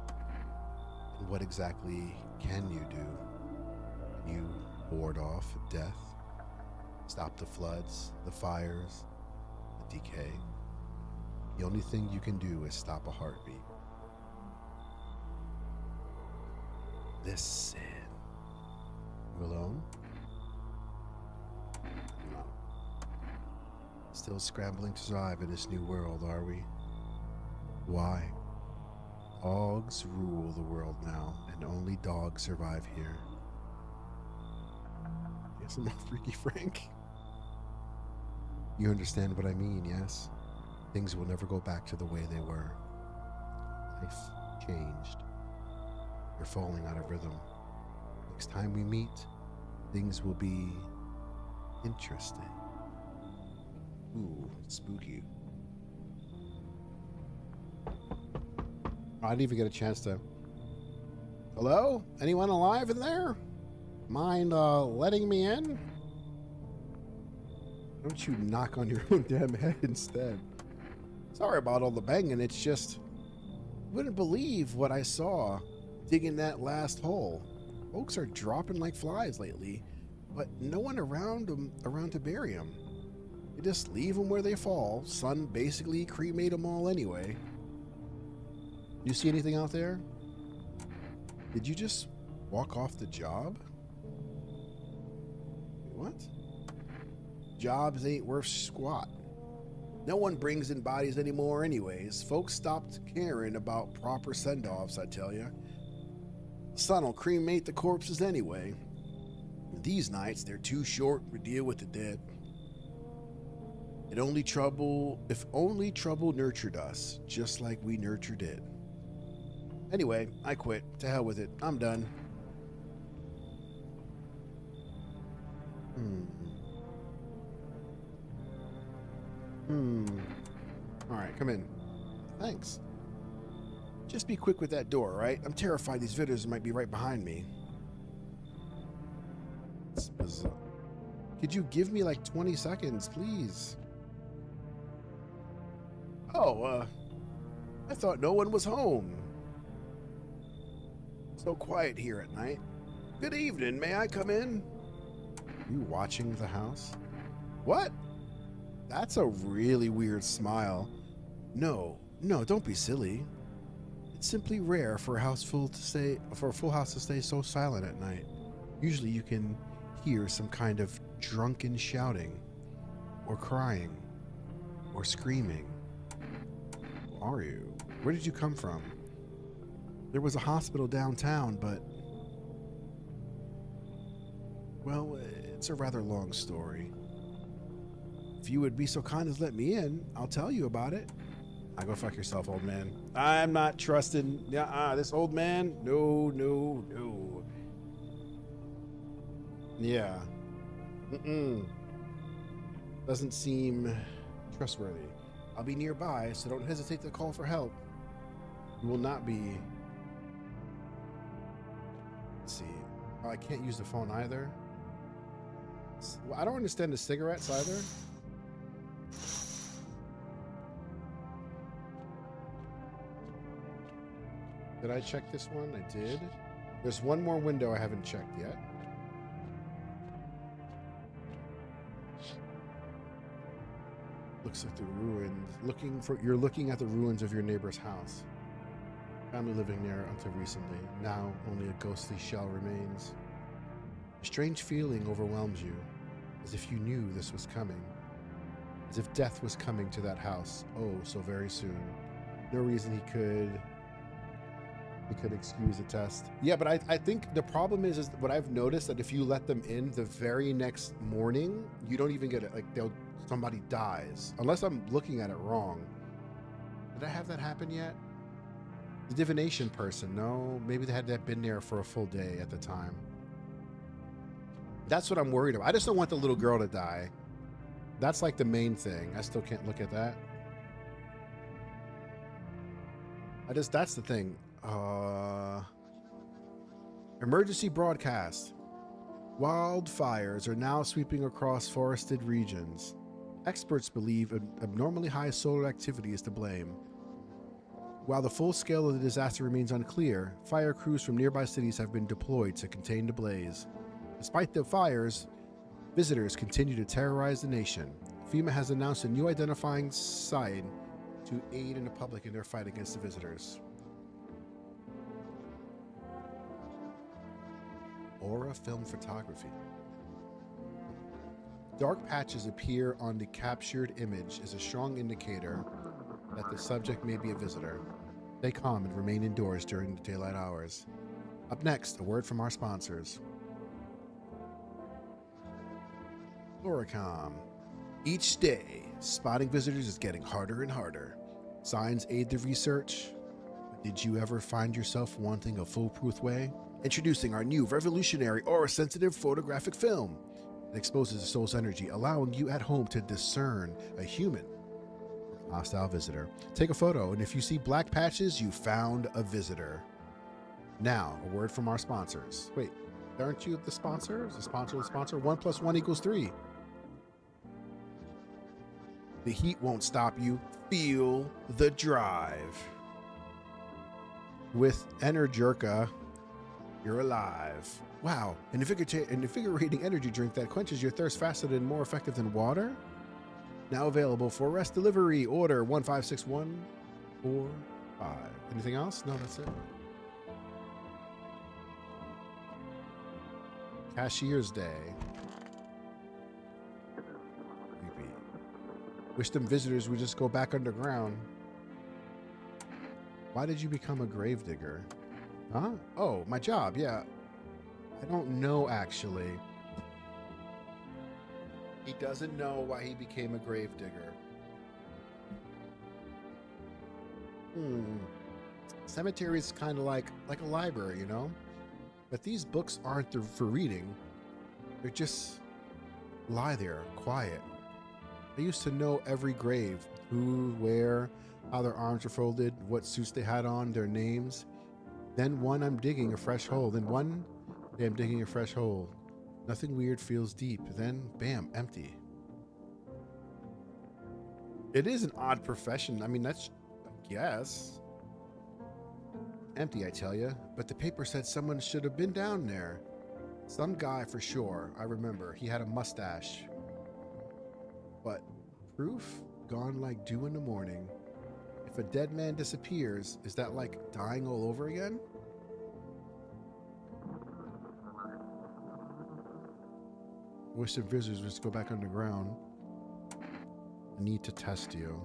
And what exactly can you do? Can you ward off death? Stop the floods, the fires, the decay? The only thing you can do is stop a heartbeat. Listen. You alone? No. Still scrambling to survive in this new world, are we? Why? Dogs rule the world now, and only dogs survive here. Yes, I'm not Freaky Frank. You understand what I mean, yes? Things will never go back to the way they were. Life changed. You're falling out of rhythm. Next time we meet, things will be interesting. Ooh, spooky. I didn't even get a chance to... Hello? Anyone alive in there? Mind letting me in? Don't you knock on your own damn head instead. Sorry about all the banging, it's just... Wouldn't believe what I saw digging that last hole. Folks are dropping like flies lately, but no one around to bury them. They just leave them where they fall. Sun basically cremate them all anyway. You see anything out there? Did you just walk off the job? What? Jobs ain't worth squat. No one brings in bodies anymore anyways. Folks stopped caring about proper send-offs, I tell ya. The sun'll cremate the corpses anyway. These nights, they're too short to deal with the dead. If only trouble nurtured us, just like we nurtured it. Anyway, I quit. To hell with it. I'm done. Alright, come in. Thanks. Just be quick with that door, right? I'm terrified these visitors might be right behind me. It's bizarre. Could you give me like 20 seconds, please? Oh, I thought no one was home. So quiet here at night. Good evening, may I come in? Are you watching the house? What? That's a really weird smile. No, don't be silly. It's simply rare for a full house to stay so silent at night. Usually you can hear some kind of drunken shouting, or crying, or screaming. Who are you? Where did you come from? There was a hospital downtown, but... well, it's a rather long story. If you would be so kind as let me in, I'll tell you about it. Go fuck yourself, old man. I'm not trusting this old man. No. Yeah. Doesn't seem trustworthy. I'll be nearby, so don't hesitate to call for help. You will not be... Let's see. Oh, I can't use the phone either. Well, I don't understand the cigarettes either. Did I check this one? I did. There's one more window I haven't checked yet. Looks like the ruins. You're looking at the ruins of your neighbor's house. Family living there until recently. Now only a ghostly shell remains. A strange feeling overwhelms you, as if you knew this was coming. As if death was coming to that house, oh, so very soon. No reason he could excuse the test. Yeah, but I think the problem is what I've noticed, that if you let them in the very next morning, you don't even get it. Like, somebody dies. Unless I'm looking at it wrong. Did I have that happen yet? The divination person, no. Maybe they had that been there for a full day at the time. That's what I'm worried about. I just don't want the little girl to die. That's like the main thing. I still can't look at that. That's the thing. Emergency broadcast. Wildfires are now sweeping across forested regions. Experts believe abnormally high solar activity is to blame. While the full scale of the disaster remains unclear, fire crews from nearby cities have been deployed to contain the blaze. Despite the fires, visitors continue to terrorize the nation. FEMA has announced a new identifying sign to aid in the public in their fight against the visitors. Aura film photography. Dark patches appear on the captured image is a strong indicator that the subject may be a visitor. Stay calm and remain indoors during the daylight hours. Up next, a word from our sponsors. Loricom. Each day, spotting visitors is getting harder and harder. Signs aid the research. But did you ever find yourself wanting a foolproof way? Introducing our new revolutionary aura-sensitive photographic film. It exposes the soul's energy, allowing you at home to discern a human from a hostile visitor. Take a photo, and if you see black patches, you found a visitor. Now, a word from our sponsors. Wait, aren't you the sponsor? Is the sponsor the sponsor? 1 + 1 = 3. The heat won't stop you. Feel the drive. With Energirka, you're alive. Wow, an invigorating energy drink that quenches your thirst faster and more effective than water? Now available for rest delivery. Order 156145. Anything else? No, that's it. Cashier's Day. Creepy. Wish them visitors would just go back underground. Why did you become a gravedigger? Huh? Oh, my job, yeah. I don't know, actually. He doesn't know why he became a gravedigger. Cemetery is kind of like a library, you know? But these books aren't for reading. They're just lie there, quiet. I used to know every grave, who, where, how their arms were folded, what suits they had on, their names. Then one, I'm digging a fresh hole. Then one day I'm digging a fresh hole. Nothing weird, feels deep. Then, bam, empty. It is an odd profession. I mean, that's, I guess. Empty, I tell you. But the paper said someone should have been down there. Some guy for sure. I remember. He had a mustache. But proof gone like dew in the morning. If a dead man disappears, is that like dying all over again? I wish the visitors would just go back underground. I need to test you.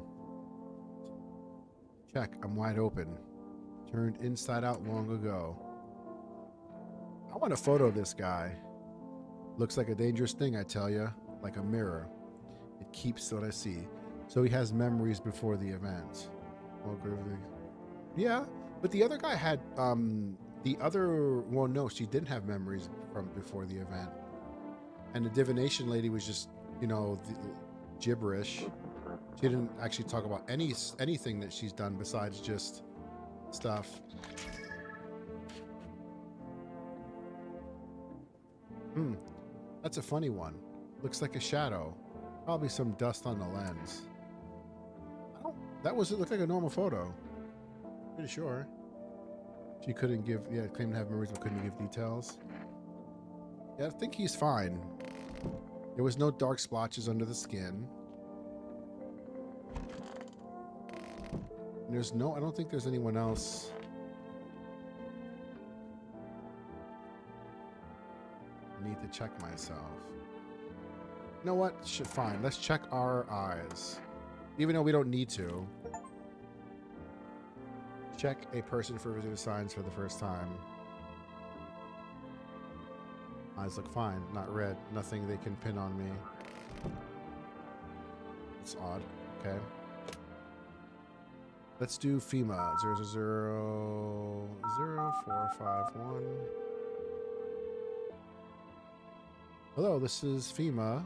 Check, I'm wide open. Turned inside out long ago. I want a photo of this guy. Looks like a dangerous thing, I tell you. Like a mirror. It keeps what I see. So he has memories before the event. Oh, Gravely. Yeah, but the other guy had, well, no, she didn't have memories from before the event. And the divination lady was just, you know, gibberish. She didn't actually talk about anything that she's done besides just stuff. That's a funny one. Looks like a shadow. Probably some dust on the lens. That was, it looked like a normal photo. Pretty sure. She couldn't give, yeah, claimed to have memories but couldn't give details. Yeah, I think he's fine. There was no dark splotches under the skin. And there's no, I don't think there's anyone else. I need to check myself. You know what? Fine. Let's check our eyes. Even though we don't need to. Check a person for visitor signs for the first time. Eyes look fine. Not red. Nothing they can pin on me. It's odd. Okay. Let's do FEMA. 0000451. Hello, this is FEMA.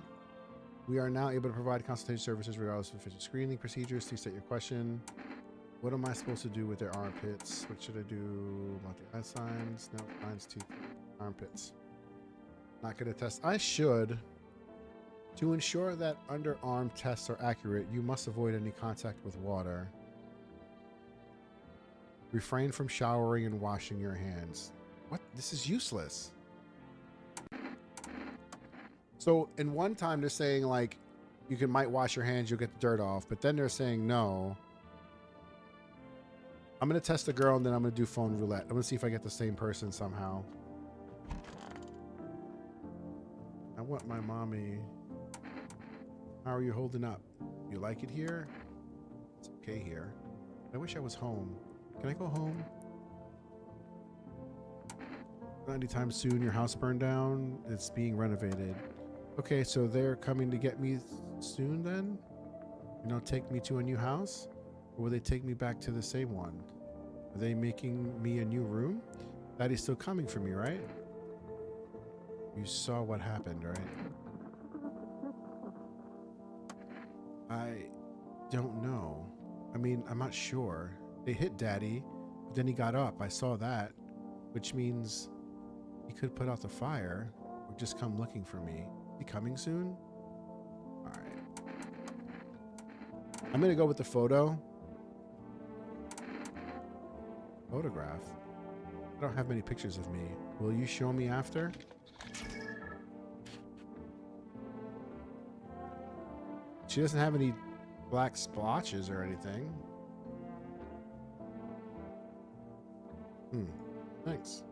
We are now able to provide consultation services regardless of efficient screening procedures. Please state your question. What am I supposed to do with their armpits? What should I do about the eye signs? No, lines, teeth, armpits. Not going to test. I should. To ensure that underarm tests are accurate, you must avoid any contact with water. Refrain from showering and washing your hands. What? This is useless. So in one time they're saying like you might wash your hands, you'll get the dirt off, but then they're saying no. I'm gonna test the girl and then I'm gonna do phone roulette. I'm gonna see if I get the same person somehow. I want my mommy. How are you holding up? You like it here? It's okay here. I wish I was home. Can I go home? Not anytime soon. Your house burned down. It's being renovated. Okay, so they're coming to get me soon then? You know, take me to a new house? Or will they take me back to the same one? Are they making me a new room? Daddy's still coming for me, right? You saw what happened, right? I don't know. I mean, I'm not sure. They hit Daddy, but then he got up. I saw that, which means he could put out the fire or just come looking for me. He coming soon? All right. I'm gonna go with the photo. Photograph? I don't have many pictures of me. Will you show me after? She doesn't have any black splotches or anything. Thanks.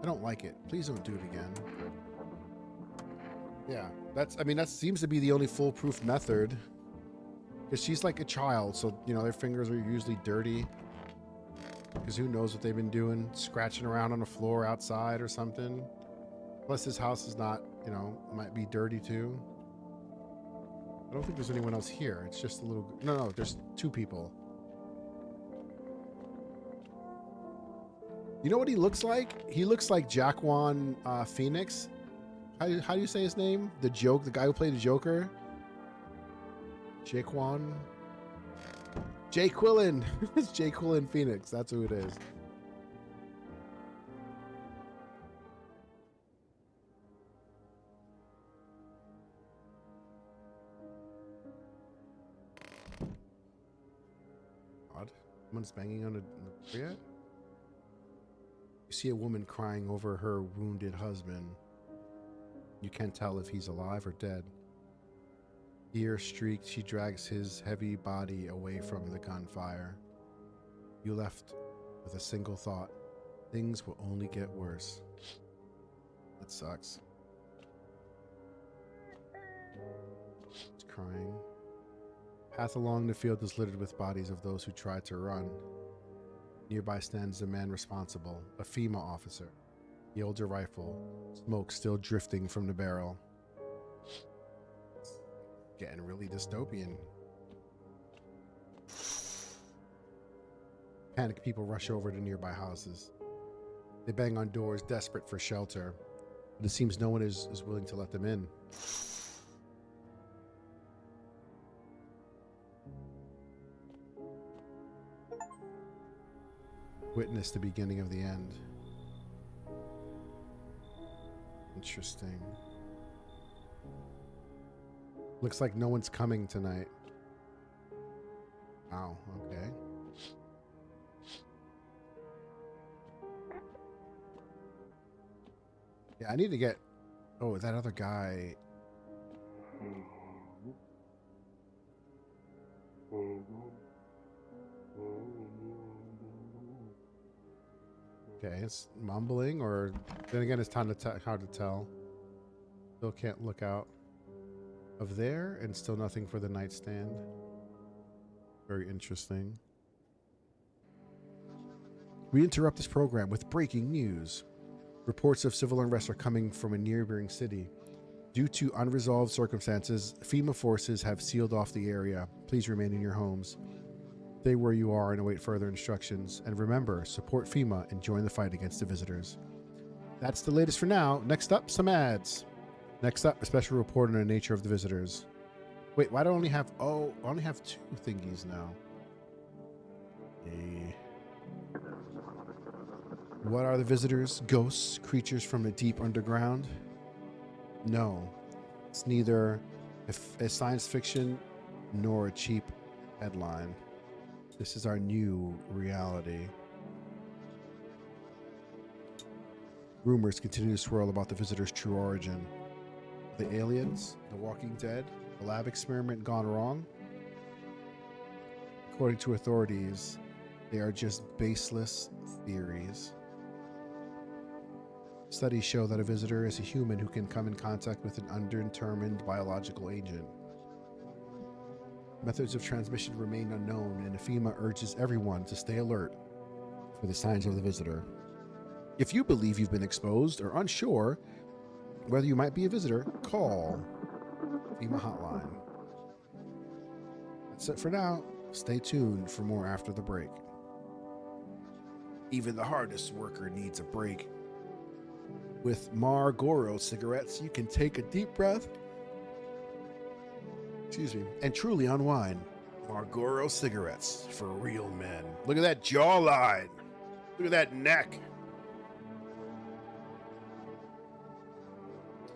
I don't like it. Please don't do it again. Yeah, that seems to be the only foolproof method. Because she's like a child, so, you know, their fingers are usually dirty. Because who knows what they've been doing, scratching around on the floor outside or something. Plus his house is not, you know, might be dirty too. I don't think there's anyone else here. It's just a little, no, there's two people. You know what he looks like? He looks like Jaquan Phoenix. How do you say his name? The guy who played the Joker. Jaquan. Jaquillin. It's Jaquillin Phoenix. That's who it is. Odd. Someone's banging on the door yet? You see a woman crying over her wounded husband. You can't tell if he's alive or dead. Ear streaked, she drags his heavy body away from the gunfire. You left with a single thought. Things will only get worse. That sucks. She's crying. Path along the field is littered with bodies of those who tried to run. Nearby stands the man responsible, a FEMA officer. He holds a rifle, smoke still drifting from the barrel. Getting really dystopian. Panicked people rush over to nearby houses. They bang on doors, desperate for shelter, but it seems no one is willing to let them in. Witness the beginning of the end. Interesting. Looks like no one's coming tonight. Wow, okay. Yeah, I need to get... Oh, that other guy... Okay, it's mumbling, or then again, it's time to hard to tell. Still can't look out of there, and still nothing for the nightstand. Very interesting. We interrupt this program with breaking news. Reports of civil unrest are coming from a neighboring city. Due to unresolved circumstances, FEMA forces have sealed off the area. Please remain in your homes. Stay where you are and await further instructions. And remember, support FEMA and join the fight against the visitors. That's the latest for now. Next up, some ads. Next up, a special report on the nature of the visitors. Wait, why do I only have... Oh, I only have 2 thingies now. What are the visitors? Ghosts? Creatures from the deep underground? No. It's neither a science fiction nor a cheap headline. This is our new reality. Rumors continue to swirl about the visitors' true origin. The aliens, the Walking Dead, the lab experiment gone wrong? According to authorities, they are just baseless theories. Studies show that a visitor is a human who can come in contact with an undetermined biological agent. Methods of transmission remain unknown, and FEMA urges everyone to stay alert for the signs of the visitor. If you believe you've been exposed or unsure whether you might be a visitor, call FEMA hotline. That's it for now. Stay tuned for more after the break. Even the hardest worker needs a break. With Marlboro cigarettes, you can take a deep breath, and truly unwind. Marlboro cigarettes for real men. Look at that jawline. Look at that neck.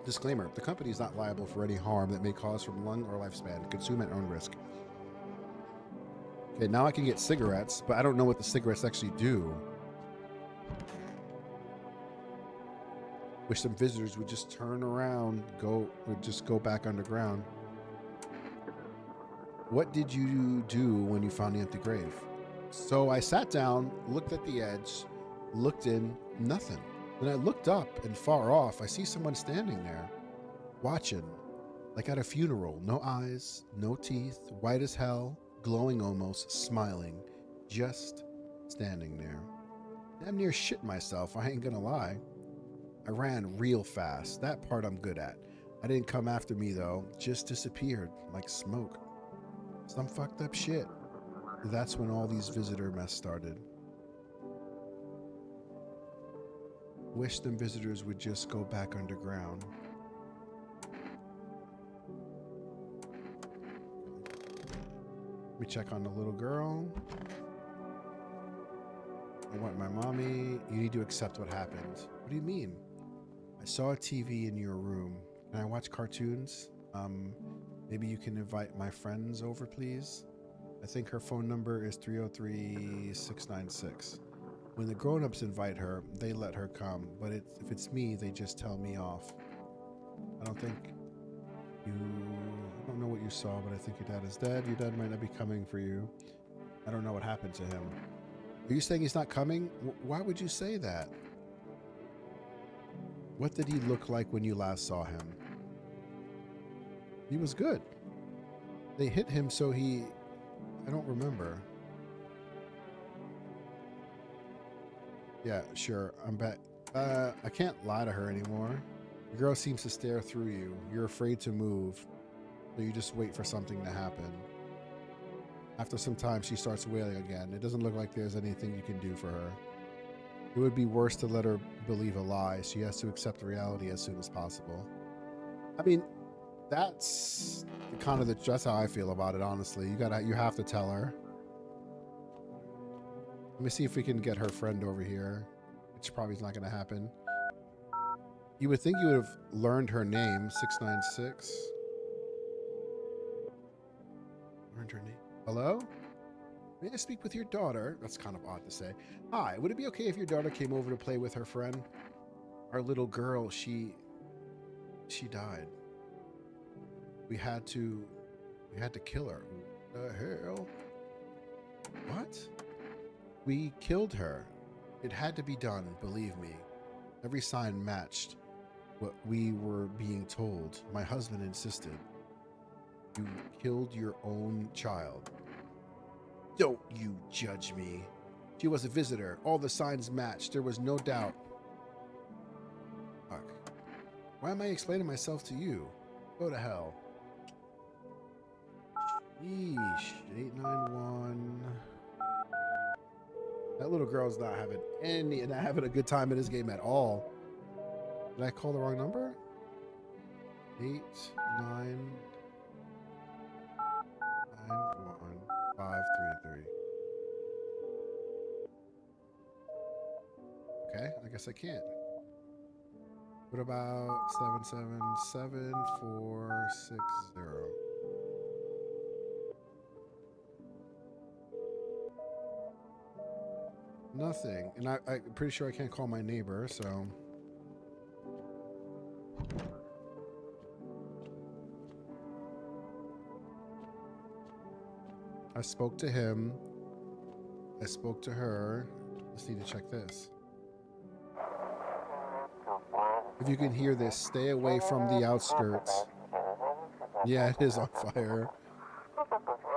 Disclaimer, the company is not liable for any harm that may cause from lung or lifespan. Consume at own risk. Okay, now I can get cigarettes, but I don't know what the cigarettes actually do. Wish some visitors would just turn around, would go back underground. What did you do when you found the empty grave? So I sat down, looked at the edge, looked in, nothing. Then I looked up, and far off, I see someone standing there, watching, like at a funeral. No eyes, no teeth, white as hell, glowing almost, smiling, just standing there. Damn near shit myself, I ain't gonna lie. I ran real fast. That part I'm good at. I didn't come after me though, just disappeared like smoke. Some fucked up shit. That's when all these visitor mess started. Wish them visitors would just go back underground. Let me check on the little girl. I want my mommy. You need to accept what happened. What do you mean? I saw a TV in your room. Can I watch cartoons? Maybe you can invite my friends over, please? I think her phone number is 303-696. When the grown-ups invite her, they let her come. But if it's me, they just tell me off. I don't know what you saw, but I think your dad is dead. Your dad might not be coming for you. I don't know what happened to him. Are you saying he's not coming? Why would you say that? What did he look like when you last saw him? He was good. They hit him, so I don't remember. Yeah, sure. I'm back. I can't lie to her anymore. The girl seems to stare through you. You're afraid to move, so you just wait for something to happen. After some time, she starts wailing again. It doesn't look like there's anything you can do for her. It would be worse to let her believe a lie. She has to accept reality as soon as possible. I mean, that's that's how I feel about it, honestly. You have to tell her. Let me see if we can get her friend over here, which probably is not going to happen. You would think you would have learned her name, 696. Learned her name. Hello? May I speak with your daughter? That's kind of odd to say. Hi, would it be okay if your daughter came over to play with her friend? Our little girl, she died. We had to kill her. The hell? What? We killed her. It had to be done, believe me. Every sign matched what we were being told. My husband insisted. You killed your own child. Don't you judge me. She was a visitor. All the signs matched. There was no doubt. Fuck. Why am I explaining myself to you? Go to hell. Yeesh. 891. That little girl's not having a good time in this game at all. Did I call the wrong number? 8991533. Okay, I guess I can't. What about 777460? Nothing. And I'm pretty sure I can't call my neighbor, so. I spoke to him. I spoke to her. Just need to check this. If you can hear this, stay away from the outskirts. Yeah, it is on fire.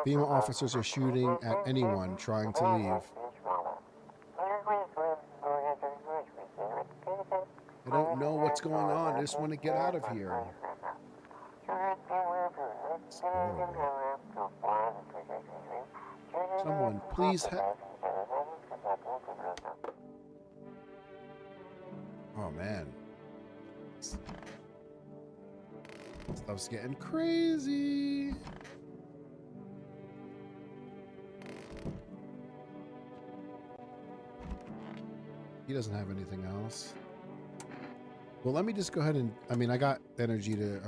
FEMA officers are shooting at anyone trying to leave. I don't know what's going on. I just want to get out of here. Someone, please help. Oh, man. Stuff's getting crazy. He doesn't have anything else. Well, let me just go ahead and, I got energy to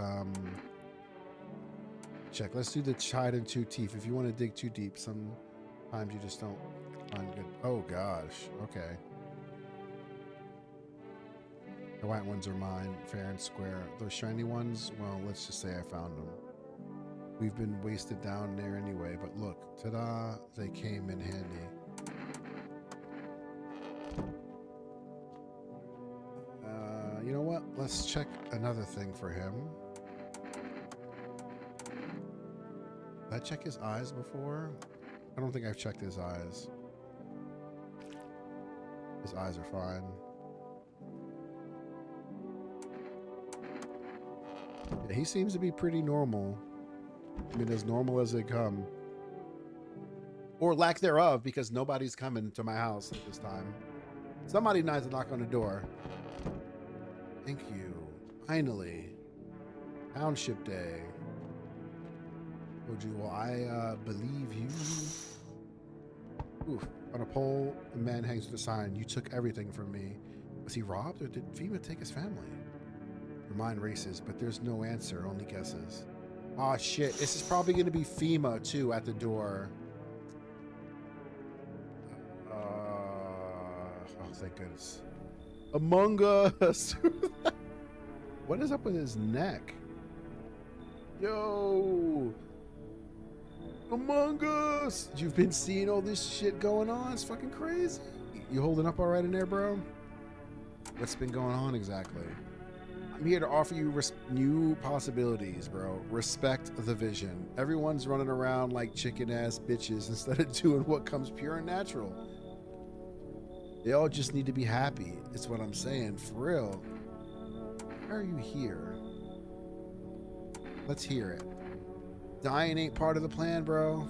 check. Let's do the hide and two teeth. If you want to dig too deep, sometimes you just don't find good. Oh gosh. Okay. The white ones are mine, fair and square. Those shiny ones, well, let's just say I found them. We've been wasted down there anyway, but look, ta-da, they came in handy. You know what? Let's check another thing for him. Did I check his eyes before? I don't think I've checked his eyes. His eyes are fine. Yeah, he seems to be pretty normal. I mean, as normal as they come. Or lack thereof, because nobody's coming to my house at this time. Somebody needs to knock on the door. Thank you. Finally. Township Day. Oju, well, I believe you. Oof. On a pole, a man hangs with a sign. You took everything from me. Was he robbed or did FEMA take his family? Your mind races, but there's no answer, only guesses. Oh shit, this is probably going to be FEMA too at the door. Oh, thank goodness. Among Us. What is up with his neck? Yo. Among Us. You've been seeing all this shit going on. It's fucking crazy. You holding up all right in there, bro? What's been going on exactly? I'm here to offer you new possibilities, bro. Respect the vision. Everyone's running around like chicken-ass bitches instead of doing what comes pure and natural. They all just need to be happy. It's what I'm saying. For real. Why are you here? Let's hear it. Dying ain't part of the plan, bro.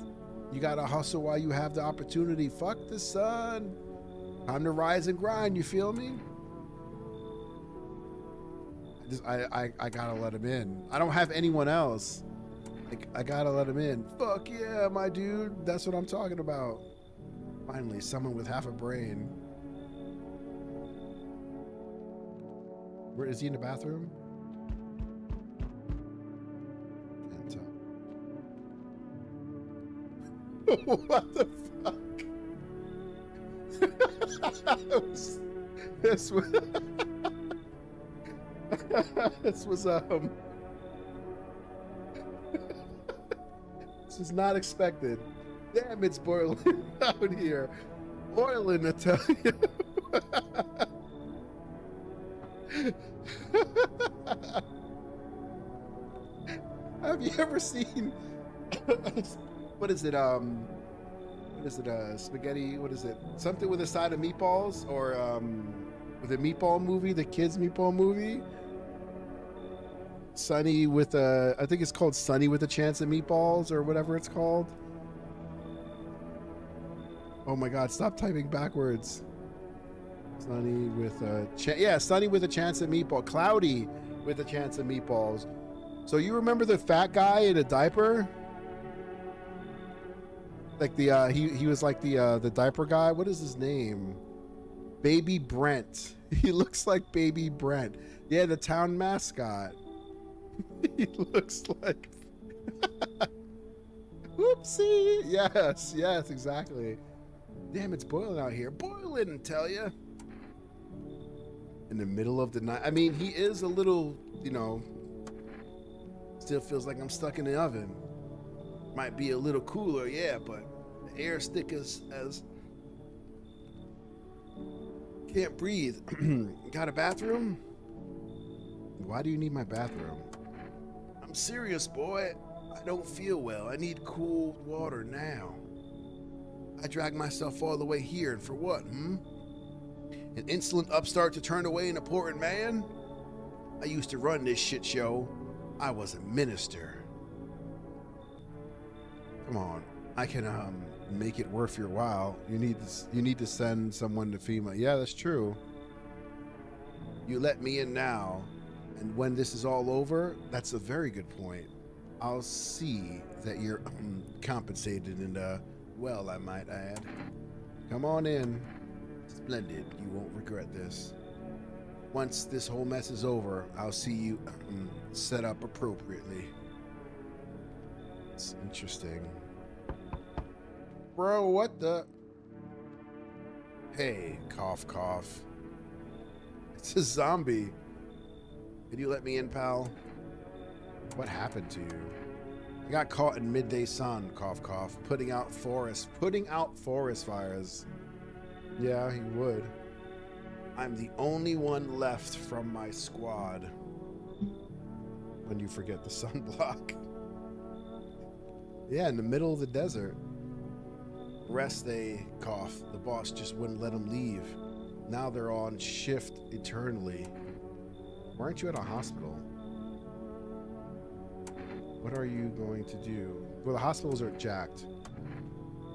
You gotta hustle while you have the opportunity. Fuck the sun. Time to rise and grind, you feel me? I gotta let him in. I don't have anyone else. I gotta let him in. Fuck yeah, my dude. That's what I'm talking about. Finally, someone with half a brain. Where is he, in the bathroom? Can't tell. What the fuck? This was this is not expected. Damn, it's boiling out here. Boiling, I tell you. Have you ever seen what is it, spaghetti, what is it, something with a side of meatballs, or the meatball movie, the kids meatball movie, Sunny with a, I think it's called Sunny with a Chance of Meatballs, or whatever it's called. Oh my god, stop typing backwards. Sunny with a Sunny with a Chance of Meatball. Cloudy with a Chance of Meatballs. So you remember the fat guy in a diaper? Like the he was like the diaper guy. What is his name? Baby Brent. He looks like Baby Brent. Yeah, the town mascot. He looks like Whoopsie. Yes, exactly. Damn, it's boiling out here. Boiling, tell ya. In the middle of the night. I mean, he is a little, you know, still feels like I'm stuck in the oven. Might be a little cooler, yeah, but the air stickers as can't breathe. Got a bathroom? Why do you need my bathroom? I'm serious, boy. I don't feel well. I need cool water now. I dragged myself all the way here, and for what, An insolent upstart to turn away an important man? I used to run this shit show. I was a minister. Come on, I can make it worth your while. You need to send someone to FEMA. Yeah, that's true. You let me in now, and when this is all over, that's a very good point. I'll see that you're compensated and well, I might add. Come on in. Splendid. You won't regret this. Once this whole mess is over, I'll see you set up appropriately. It's interesting. Bro, what the? Hey, cough, cough. It's a zombie. Can you let me in, pal? What happened to you? I got caught in midday sun, cough, cough, putting out forest fires. Yeah, he would. I'm the only one left from my squad. When you forget the sunblock. Yeah, in the middle of the desert. Rest they cough. The boss just wouldn't let them leave. Now they're on shift eternally. Why aren't you at a hospital? What are you going to do? Well, the hospitals are jacked.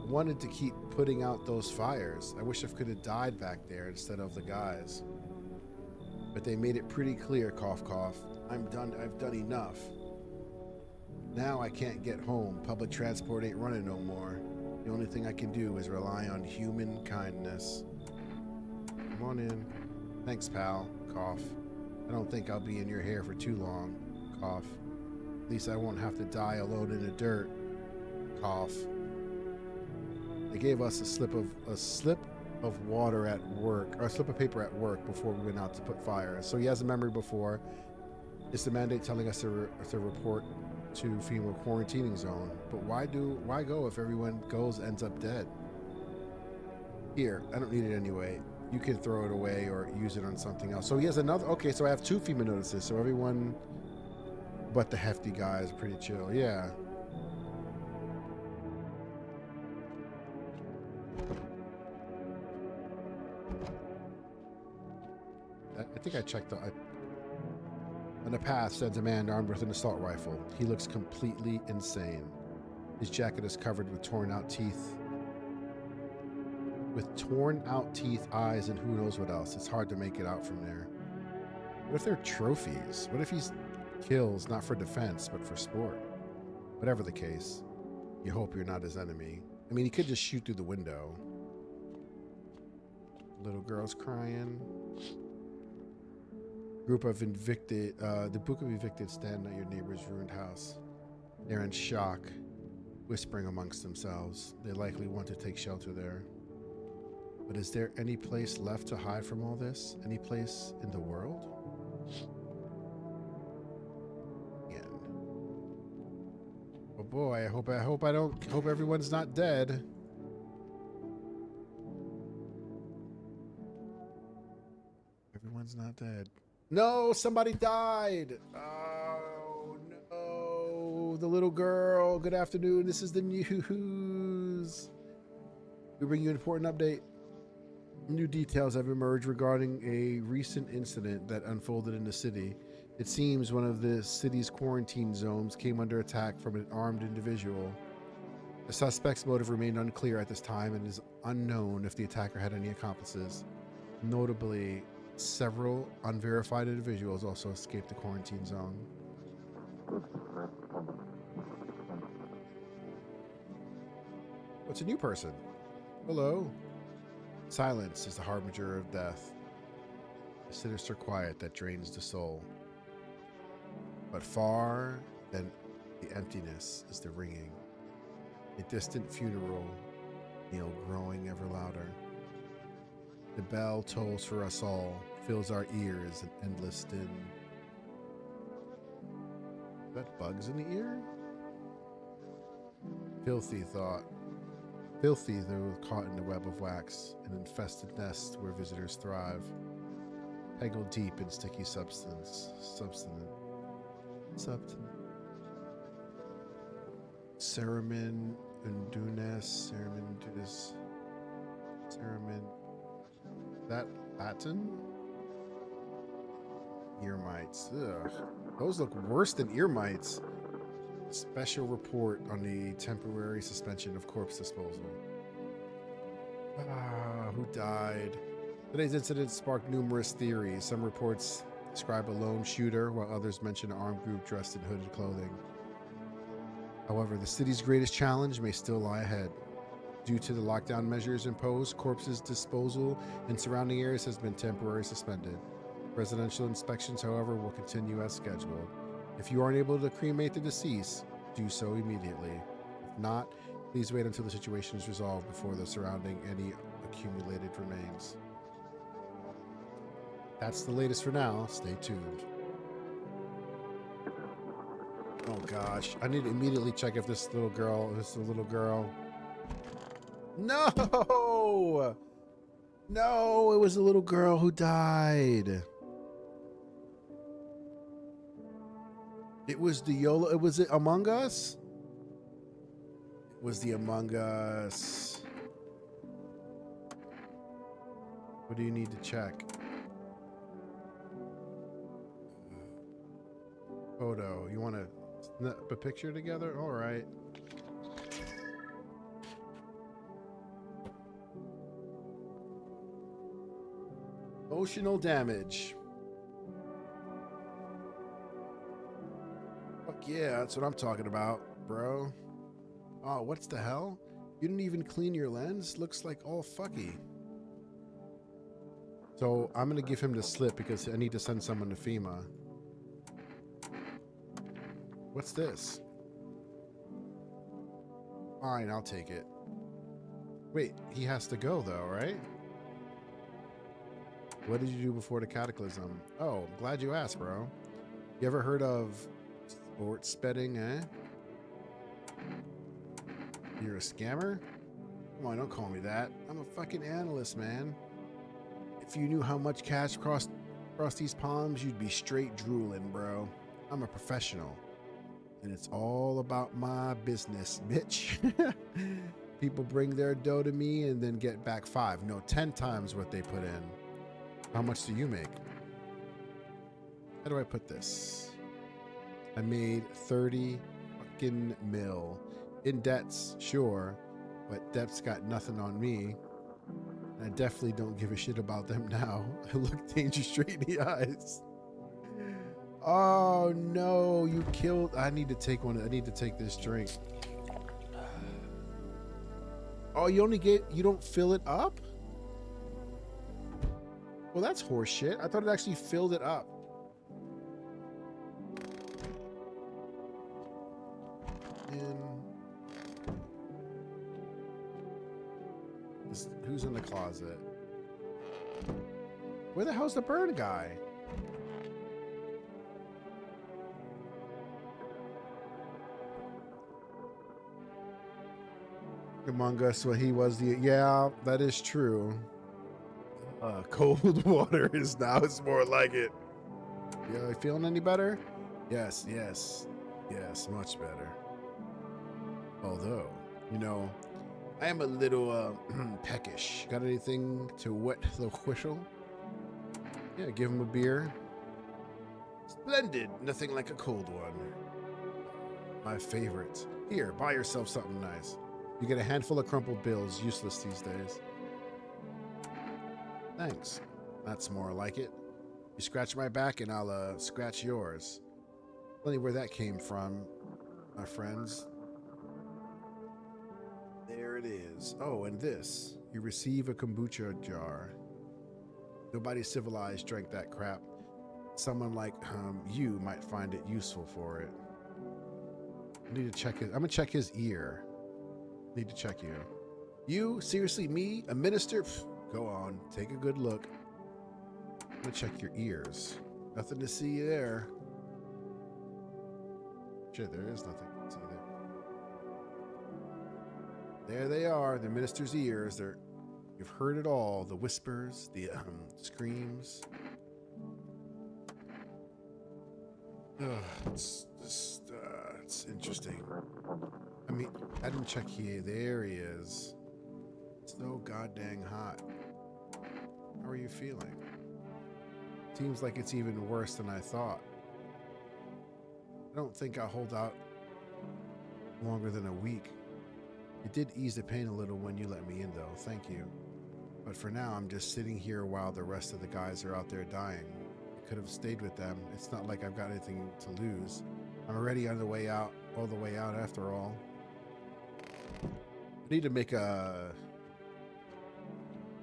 I wanted to keep putting out those fires. I wish I could have died back there instead of the guys. But they made it pretty clear, cough cough. I've done enough. Now I can't get home. Public transport ain't running no more. The only thing I can do is rely on human kindness. Come on in. Thanks, pal. Cough. I don't think I'll be in your hair for too long. Cough. At least I won't have to die alone in the dirt. Cough. They gave us a slip of water at work, or a slip of paper at work before we went out to put fire. So he has a memory before. It's the mandate telling us to report to FEMA quarantining zone. But why go if everyone goes ends up dead? Here, I don't need it anyway. You can throw it away or use it on something else. So he has another. Okay, so I have 2 FEMA notices. So everyone but the hefty guy is pretty chill. Yeah. I think I checked on the path stands a man armed with an assault rifle. He looks completely insane. His jacket is covered with torn out teeth. With torn out teeth, eyes, and who knows what else. It's hard to make it out from there. What if they're trophies? What if he kills not for defense, but for sport? Whatever the case, you hope you're not his enemy. I mean, he could just shoot through the window. Little girl's crying. Group of evicted, the book of evicted stand at your neighbor's ruined house. They're in shock, whispering amongst themselves. They likely want to take shelter there. But is there any place left to hide from all this? Any place in the world? Again. Oh boy, I hope everyone's not dead. Everyone's not dead. No, somebody died. Oh, no. The little girl. Good afternoon. This is the news. We bring you an important update. New details have emerged regarding a recent incident that unfolded in the city. It seems one of the city's quarantine zones came under attack from an armed individual. The suspect's motive remained unclear at this time and is unknown if the attacker had any accomplices. Notably, several unverified individuals also escaped the quarantine zone. What's a new person? Hello. Silence is the harbinger of death. A sinister quiet that drains the soul. But far than the emptiness is the ringing. A distant funeral knell growing ever louder. The bell tolls for us all, fills our ears in endless din. Is that bugs in the ear? Filthy thought. Filthy though caught in the web of wax, an infested nest where visitors thrive. Tangled deep in sticky substance. Ceramin undunes. Ceramin. That Latin? Ear mites. Ugh. Those look worse than ear mites. Special report on the temporary suspension of corpse disposal. Who died? Today's incident sparked numerous theories. Some reports describe a lone shooter, while others mention an armed group dressed in hooded clothing. However, the city's greatest challenge may still lie ahead. Due to the lockdown measures imposed, corpses disposal in surrounding areas has been temporarily suspended. Residential inspections, however, will continue as scheduled. If you aren't able to cremate the deceased, do so immediately. If not, please wait until the situation is resolved before surrounding any accumulated remains. That's the latest for now. Stay tuned. Oh gosh, I need to immediately check if this little girl. No! No, it was a little girl who died. It was the YOLO. Was it Among Us? It was the Among Us. What do you need to check? Photo. You want to snap a picture together? All right. Emotional damage. yeah, that's what I'm talking about, bro. Oh, what's the hell? You didn't even clean your lens? Looks like all fucky. So I'm gonna give him the slip because I need to send someone to FEMA. What's this? Fine, I'll take it. Wait, he has to go though, right? What did you do before the cataclysm? Oh, I'm glad you asked, bro. You ever heard of sports betting, eh? You're a scammer? Come on, don't call me that. I'm a fucking analyst, man. If you knew how much cash crossed these palms, you'd be straight drooling, bro. I'm a professional. And it's all about my business, bitch. People bring their dough to me and then get back 5, no, 10 times what they put in. How much do you make? How do I put this? I made 30 fucking mil. In debts, sure, but debts got nothing on me. And I definitely don't give a shit about them now. I look danger straight in the eyes. Oh no, you killed. I need to take one. I need to take this drink. Oh, you don't fill it up? Well, that's horseshit. I thought it actually filled it up. And who's in the closet? Where the hell's the bird guy? Among Us, well, he was the, yeah, that is true. Cold water is now, it's more like it. You feeling any better? Yes, much better. Although, you know, I am a little peckish. Got anything to wet the whistle? Yeah, give him a beer. Splendid, nothing like a cold one. My favorite. Here, buy yourself something nice. You get a handful of crumpled bills, useless these days. Thanks. That's more like it. You scratch my back and I'll scratch yours. Funny where that came from, my friends. There it is. Oh, and this. You receive a kombucha jar. Nobody civilized drank that crap. Someone like you might find it useful for it. I need to check his. I'm gonna check his ear. Need to check you. You? Seriously, me? A minister? Pfft, go on, take a good look. I'm gonna check your ears. Nothing to see there. Shit, there is nothing to see there. There they are, the minister's ears. You've heard it all. The whispers, the screams. It's just, it's interesting. I mean, I didn't check here. There he is. So goddamn hot. How are you feeling? Seems like it's even worse than I thought. I don't think I'll hold out longer than a week. It did ease the pain a little when you let me in, though. Thank you. But for now, I'm just sitting here while the rest of the guys are out there dying. I could have stayed with them. It's not like I've got anything to lose. I'm already on the way out, all the way out after all. I need to make a...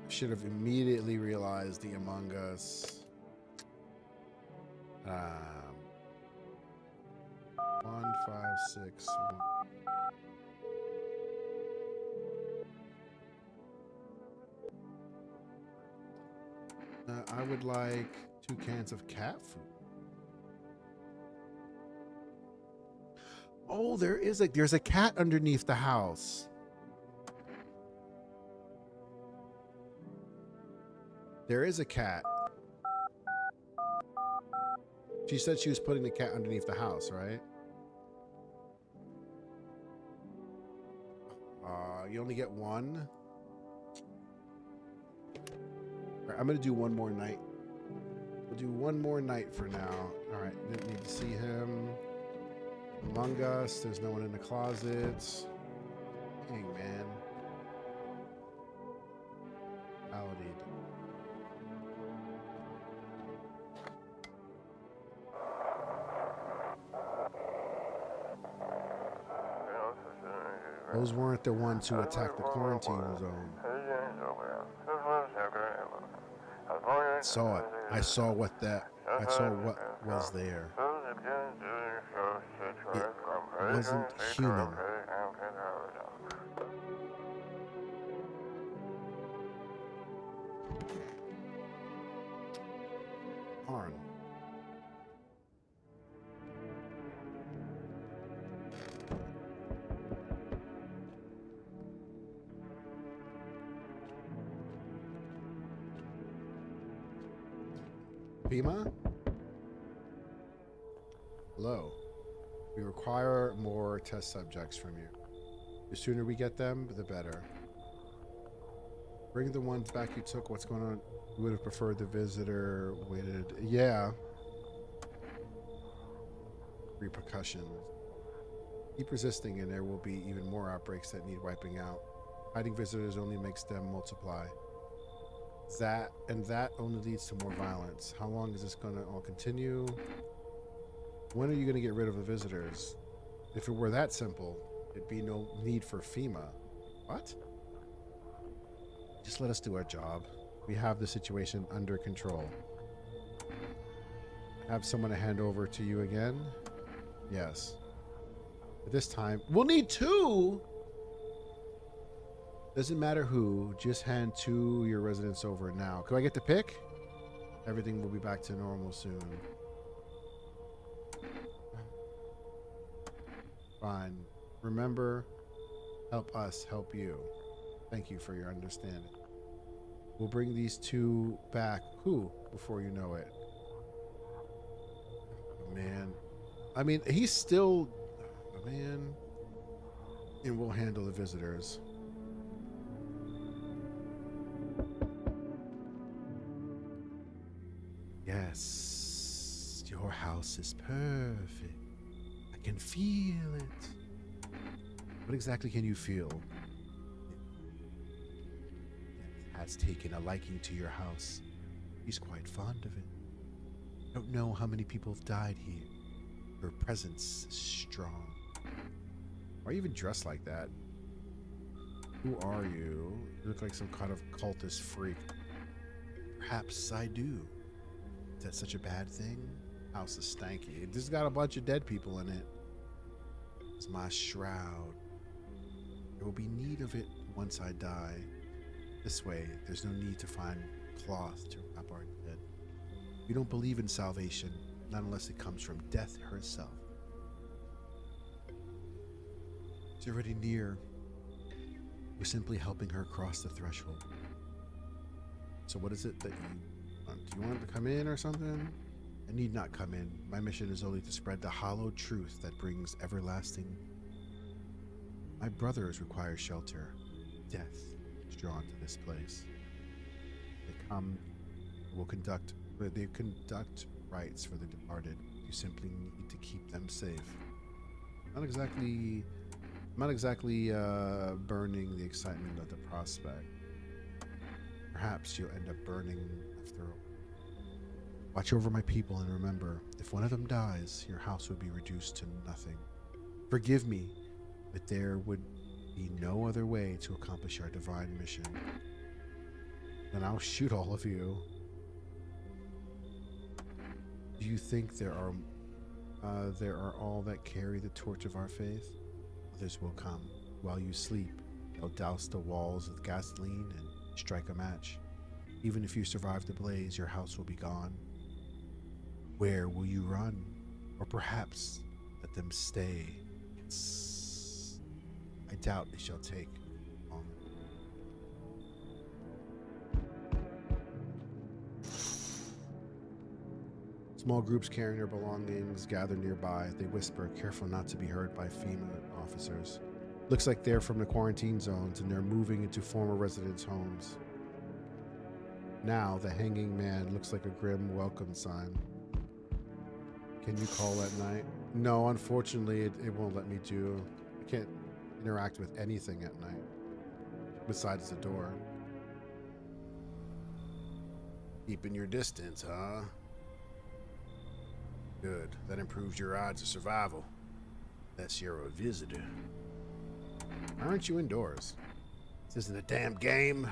Should have immediately realized the Among Us. 1, 5, 6, 1. I would like 2 cans of cat food. Oh, there's a cat underneath the house. There is a cat. She said she was putting the cat underneath the house, right? You only get one. All right, I'm gonna do one more night. We'll do one more night for now. All right, didn't need to see him. Among Us, there's no one in the closets. Dang, man. Howdy. Those weren't the ones who attacked the quarantine zone. I saw it. I saw what was there. It wasn't human. Arn. Fima? Hello. We require more test subjects from you. The sooner we get them, the better. Bring the ones back you took. What's going on? We would have preferred the visitor waited. Yeah. Repercussions. Keep resisting and there will be even more outbreaks that need wiping out. Hiding visitors only makes them multiply. That only leads to more violence. How long is this going to all continue? When are you going to get rid of the visitors? If it were that simple, it'd be no need for FEMA. What? Just let us do our job. We have the situation under control. Have someone to hand over to you again? Yes. But this time, we'll need 2! Doesn't matter who, just hand 2 of your residents over now. Can I get the pick? Everything will be back to normal soon. Fine. Remember, help us help you. Thank you for your understanding. We'll bring these 2 back. Who? Before you know it. Oh, man. I mean, he's still... Oh, man. And we'll handle the visitors. Yes. Your house is perfect. I can feel it. What exactly can you feel? Has taken a liking to your house. He's quite fond of it. I don't know how many people have died here. Your presence is strong. Why are you even dressed like that? Who are you? You look like some kind of cultist freak. Perhaps I do. Is that such a bad thing? House is stanky. This has got a bunch of dead people in it. It's my shroud. There will be need of it once I die. This way, there's no need to find cloth to wrap our dead. We don't believe in salvation, not unless it comes from death herself. It's already near. We're simply helping her cross the threshold. So what is it that you want? Do you want to come in or something? I need not come in. My mission is only to spread the hollow truth that brings everlasting. My brothers require shelter. Death is drawn to this place. They come, they conduct rites for the departed. You simply need to keep them safe. Not exactly burning the excitement of the prospect. Perhaps you'll end up burning after all. Watch over my people and remember, if one of them dies, your house would be reduced to nothing. Forgive me, but there would be no other way to accomplish our divine mission. Then I'll shoot all of you. Do you think there are all that carry the torch of our faith? Others will come. While you sleep, they'll douse the walls with gasoline and strike a match. Even if you survive the blaze, your house will be gone. Where will you run? Or perhaps let them stay? I doubt it shall take long. Small groups carrying their belongings gather nearby. They whisper, careful not to be heard by FEMA officers. Looks like they're from the quarantine zones and they're moving into former residents' homes. Now, the hanging man looks like a grim welcome sign. Can you call at night? No, unfortunately, it won't let me do. I can't interact with anything at night besides the door. Keeping your distance, huh? Good. That improves your odds of survival. Unless you're a visitor. Why aren't you indoors? This isn't a damn game.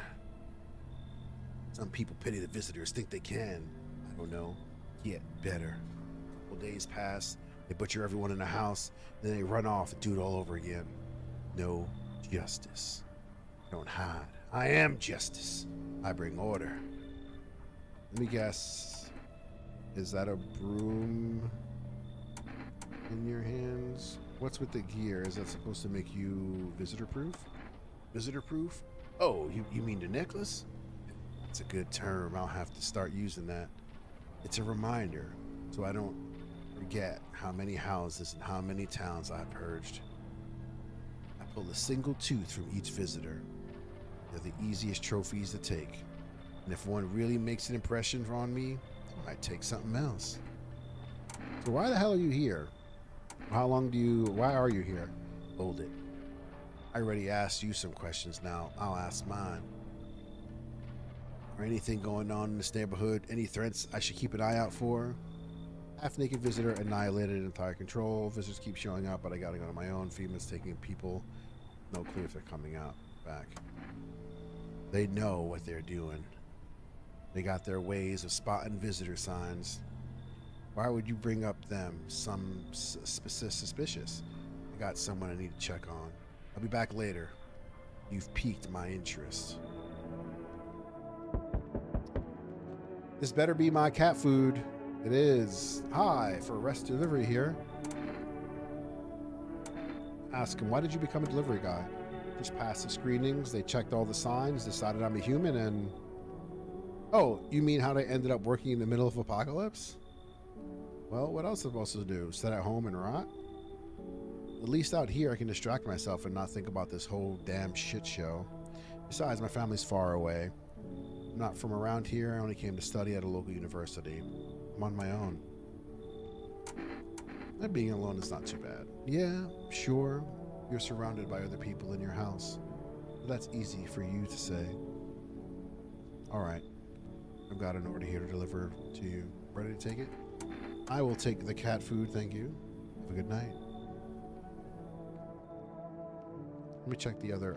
Some people pity the visitors, think they can, I don't know, get better. A couple days pass, they butcher everyone in the house, then they run off and do it all over again. No justice. Don't hide. I am justice. I bring order. Let me guess. Is that a broom in your hands? What's with the gear? Is that supposed to make you visitor proof? Visitor proof? Oh, you mean the necklace? It's a good term. I'll have to start using that. It's a reminder so I don't forget how many houses and how many towns I've purged. I pull a single tooth from each visitor. They're the easiest trophies to take. And if one really makes an impression on me, I might take something else. So why the hell are you here? Why are you here? Hold it. I already asked you some questions, now I'll ask mine. Or anything going on in this neighborhood? Any threats I should keep an eye out for? Half-naked visitor annihilated entire control. Visitors keep showing up, but I gotta go on my own. FEMA's taking people. No clue if they're coming out back. They know what they're doing. They got their ways of spotting visitor signs. Why would you bring up them? Some suspicious. I got someone I need to check on. I'll be back later. You've piqued my interest. This better be my cat food. It is. Hi, for rest delivery here. Ask him, why did you become a delivery guy? Just passed the screenings, they checked all the signs, decided I'm a human, and... Oh, you mean how they ended up working in the middle of apocalypse? Well, what else am I supposed to do? Sit at home and rot? At least out here I can distract myself and not think about this whole damn shit show. Besides, my family's far away. I'm not from around here. I only came to study at a local university. I'm on my own. And being alone is not too bad. Yeah, sure, you're surrounded by other people in your house. But that's easy for you to say. Alright, I've got an order here to deliver to you. Ready to take it? I will take the cat food, thank you. Have a good night. Let me check the other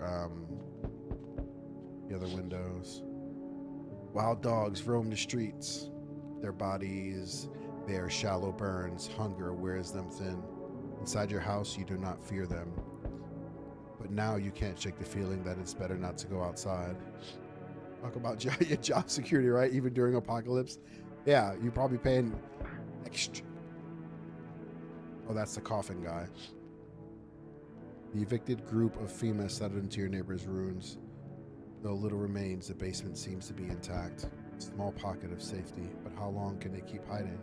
windows. Wild dogs roam the streets. Their bodies bear shallow burns. Hunger wears them thin. Inside your house, you do not fear them. But now you can't shake the feeling that it's better not to go outside. Talk about your job security, right? Even during apocalypse. Yeah, you're probably paying extra. Oh, that's the coffin guy. The evicted group of FEMA settled into your neighbor's ruins. Though little remains, the basement seems to be intact. A small pocket of safety, but how long can they keep hiding?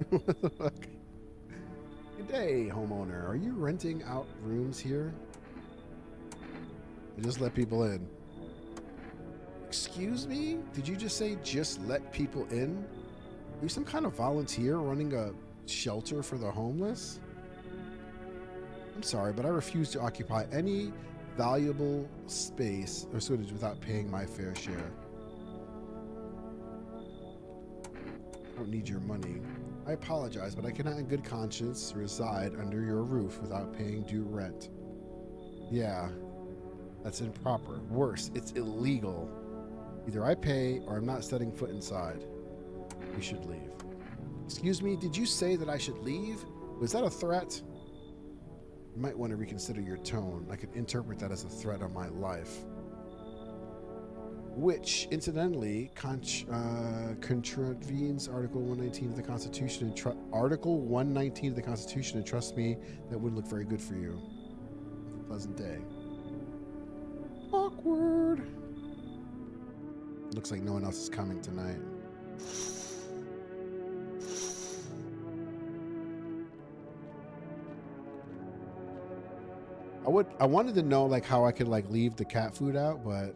What the fuck? Good day, homeowner. Are you renting out rooms here? Or just let people in? Excuse me? Did you just say just let people in? Are you some kind of volunteer running a shelter for the homeless? I'm sorry, but I refuse to occupy any valuable space or footage without paying my fair share. I don't need your money. I apologize, but I cannot in good conscience reside under your roof without paying due rent. Yeah, that's improper. Worse, it's illegal. Either I pay or I'm not setting foot inside. You should leave. Excuse me, did you say that I should leave? Was that a threat? You might want to reconsider your tone. I could interpret that as a threat on my life. Which, incidentally, contravenes Article 119 of the Constitution and Article 119 of the Constitution, and trust me, that wouldn't look very good for you. Have a pleasant day. Awkward. Looks like no one else is coming tonight. I wanted to know like how I could like leave the cat food out, but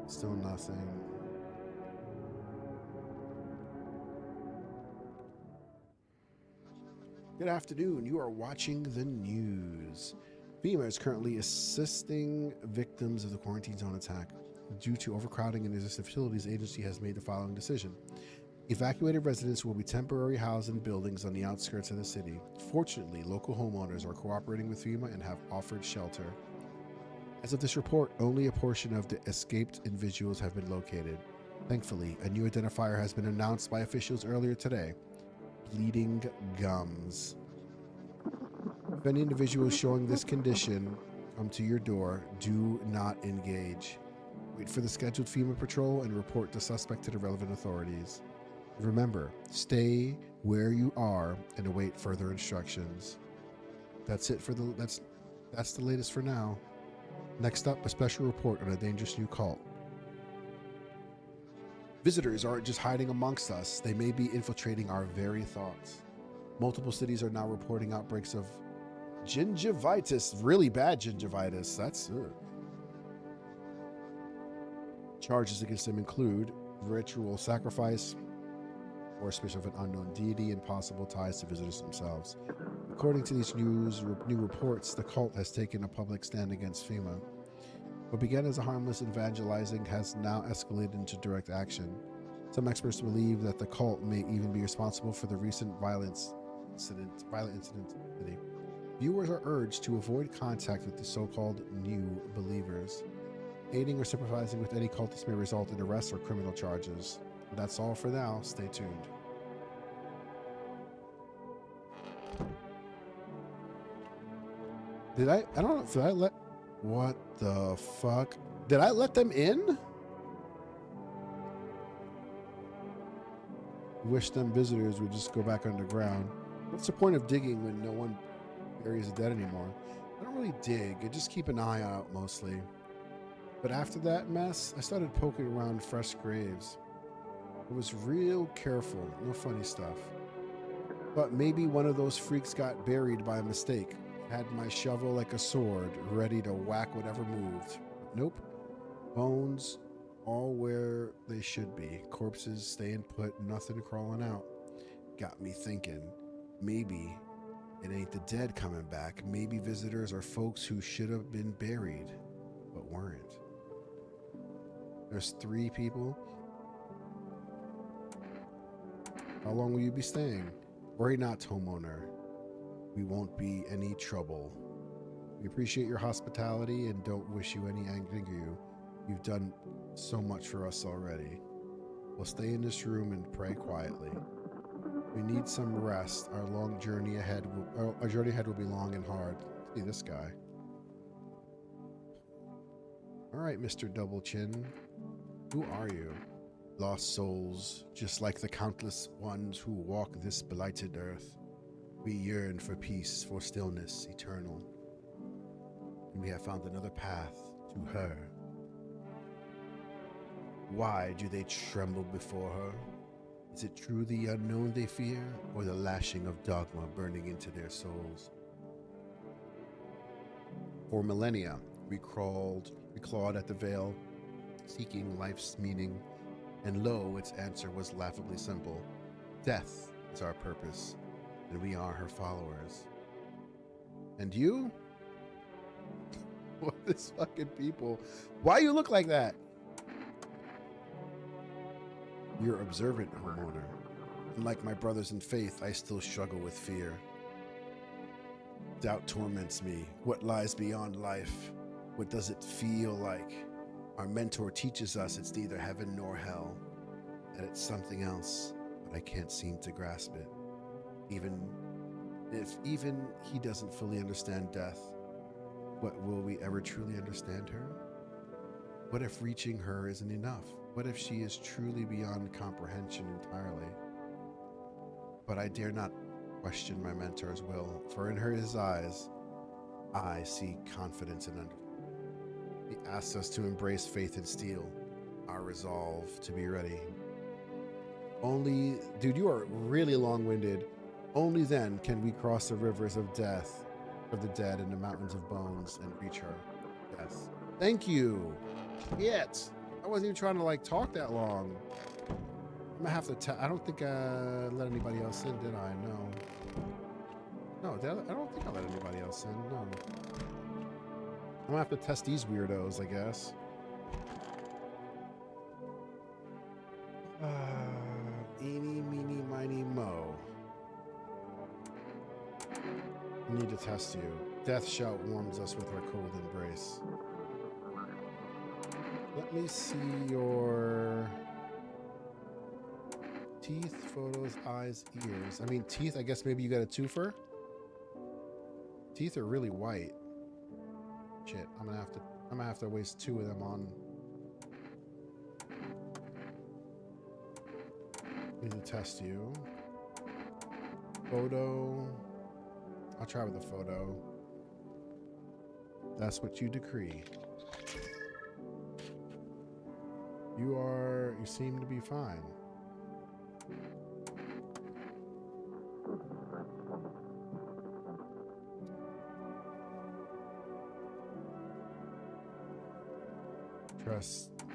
still nothing. Good afternoon. You are watching the news. FEMA is currently assisting victims of the quarantine zone attack. Due to overcrowding in existing facilities, the agency has made the following decision. Evacuated residents will be temporarily housed in buildings on the outskirts of the city. Fortunately, local homeowners are cooperating with FEMA and have offered shelter. As of this report, only a portion of the escaped individuals have been located. Thankfully, a new identifier has been announced by officials earlier today. Bleeding gums. If any individuals showing this condition come to your door, do not engage. Wait for the scheduled FEMA patrol and report the suspect to the relevant authorities. Remember, stay where you are and await further instructions. That's it for that's the latest for now. Next up, a special report on a dangerous new cult. Visitors aren't just hiding amongst us, they may be infiltrating our very thoughts. Multiple cities are now reporting outbreaks of gingivitis, really bad gingivitis. That's charges against them include ritual sacrifice, worship of an unknown deity, and possible ties to visitors themselves. According to these new reports, the cult has taken a public stand against FEMA. What began as a harmless evangelizing has now escalated into direct action. Some experts believe that the cult may even be responsible for the recent violent incident in the city. Viewers are urged to avoid contact with the so-called new believers. Aiding or sympathizing with any cultist may result in arrests or criminal charges. That's all for now. Stay tuned. I don't know if I let, what the fuck? Did I let them in? Wish them visitors would just go back underground. What's the point of digging when no one buries the dead anymore? I don't really dig. I just keep an eye out mostly. But after that mess, I started poking around fresh graves. I was real careful. No funny stuff. But maybe one of those freaks got buried by mistake. Had my shovel like a sword, ready to whack whatever moved. Nope. Bones all where they should be. Corpses staying put, nothing crawling out. Got me thinking, maybe it ain't the dead coming back. Maybe visitors are folks who should have been buried, but weren't. There's 3 people. How long will you be staying? Worry not, homeowner. We won't be any trouble. We appreciate your hospitality and don't wish you any anger. You've done so much for us already. We'll stay in this room and pray quietly. We need some rest. Our journey ahead will be long and hard. See this guy. All right, Mr. Double Chin. Who are you? Lost souls, just like the countless ones who walk this blighted earth. We yearn for peace, for stillness eternal. And we have found another path to her. Why do they tremble before her? Is it true the unknown they fear, or the lashing of dogma burning into their souls? For millennia, we clawed at the veil, seeking life's meaning, and lo, its answer was laughably simple. Death is our purpose, and we are her followers. And you? What is fucking people? Why you look like that? You're observant, homeowner. Unlike my brothers in faith, I still struggle with fear. Doubt torments me. What lies beyond life? What does it feel like? Our mentor teaches us it's neither heaven nor hell, that it's something else, but I can't seem to grasp it. Even if he doesn't fully understand death, what will we ever truly understand her? What if reaching her isn't enough? What if she is truly beyond comprehension entirely? But I dare not question my mentor's will, for in his eyes, I see confidence and understanding. He asks us to embrace faith and steel, our resolve to be ready. Only, dude, you are really long-winded. Only then can we cross the rivers of death, of the dead, and the mountains of bones and reach her. Death. Thank you. Yet. I wasn't even trying to like talk that long. I'm gonna have to I don't think I let anybody else in, did I? No. No, I don't think I let anybody else in. No. I'm gonna have to test these weirdos, I guess. Eeny, meeny, miny, mo. I need to test you. Death Shout warms us with her cold embrace. Let me see your teeth, photos, eyes, ears. I mean, teeth, I guess maybe you got a twofer? Teeth are really white. Shit, I'm gonna have to waste 2 of them on. Need to test you. Photo. I'll try with the photo. That's what you decree. You seem to be fine.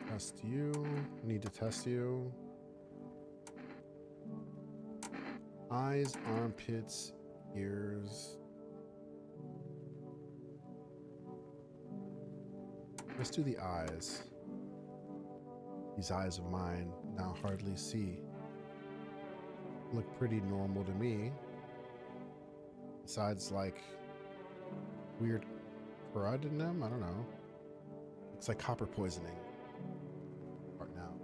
Test you. Need to test you. Eyes, armpits, ears. Let's do the eyes. These eyes of mine now hardly see. Look pretty normal to me. Besides, like, weird crud in them? I don't know. It's like copper poisoning. Right now.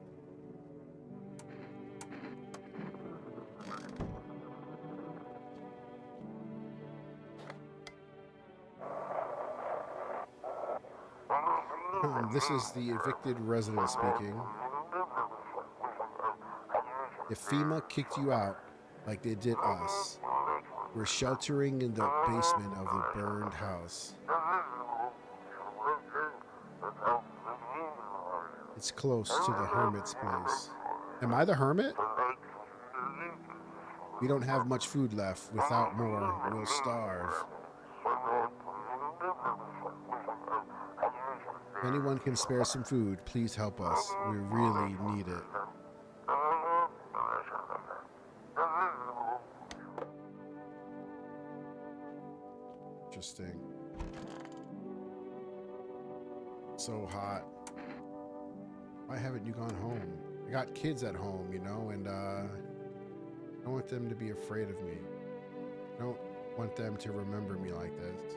This is the evicted resident speaking. If FEMA kicked you out like they did us, we're sheltering in the basement of the burned house. It's close to the hermit's place. Am I the hermit? We don't have much food left. Without more, we'll starve. If anyone can spare some food, please help us. We really need it. Interesting. So hot. Why haven't you gone home? I got kids at home, you know, and I don't want them to be afraid of me. I don't want them to remember me like this.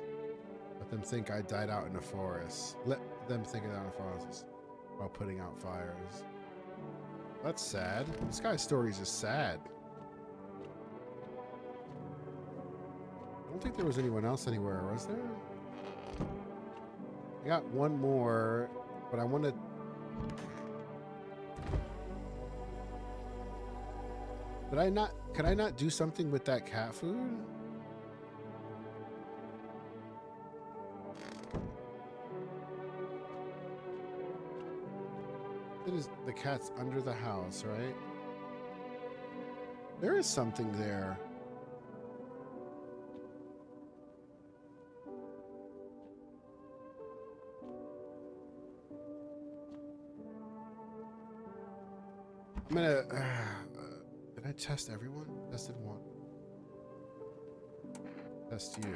Let them think I died out in the forest. Let them think I died in the forest while putting out fires. That's sad. This guy's story is just sad. I don't think there was anyone else anywhere, was there? I got one more, but I want to... Can I not do something with that cat food? It is the cat's under the house, right? There is something there. I'm gonna... did I test everyone? Tested one. Test you.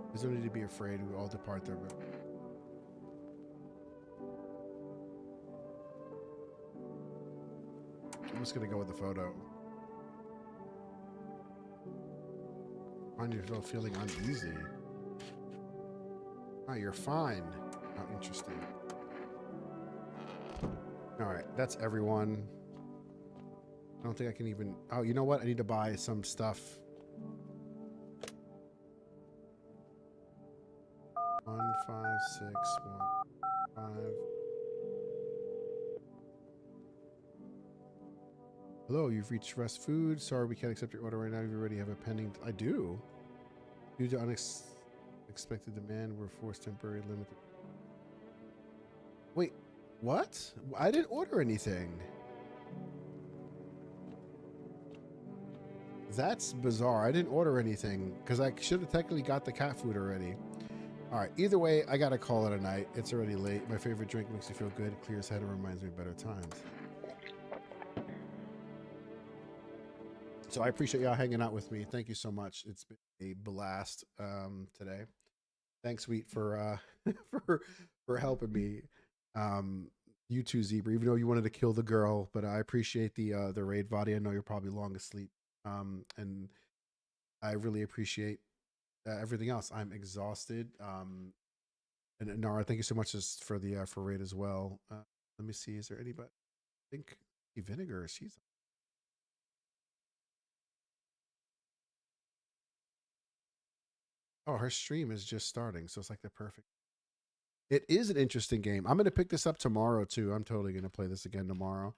There's no need to be afraid. We all depart the room. I'm just gonna go with the photo. Find yourself feeling uneasy. Oh, you're fine. Oh, interesting. All right, that's everyone. I don't think I can even... Oh, you know what? I need to buy some stuff. 1, 5, 6, 1, 5. Hello, you've reached Rest Food. Sorry, we can't accept your order right now. You already have a pending... I do. Due to unexpected demand, we're forced temporary limited... Wait, what? I didn't order anything. That's bizarre. I didn't order anything because I should have technically got the cat food already. All right. Either way, I got to call it a night. It's already late. My favorite drink makes you feel good, clears head, and reminds me of better times. So I appreciate y'all hanging out with me. Thank you so much. It's been a blast today. Thanks, Sweet, for for helping me. You too, Zebra. Even though you wanted to kill the girl, but I appreciate the raid, Vadi. I know you're probably long asleep. And I really appreciate everything else. I'm exhausted. And Nara, thank you so much for the for raid as well. Let me see. Is there anybody? I think Vinegar. She's. Oh, her stream is just starting, so it's like the perfect. It is an interesting game. I'm going to pick this up tomorrow too. I'm totally going to play this again tomorrow.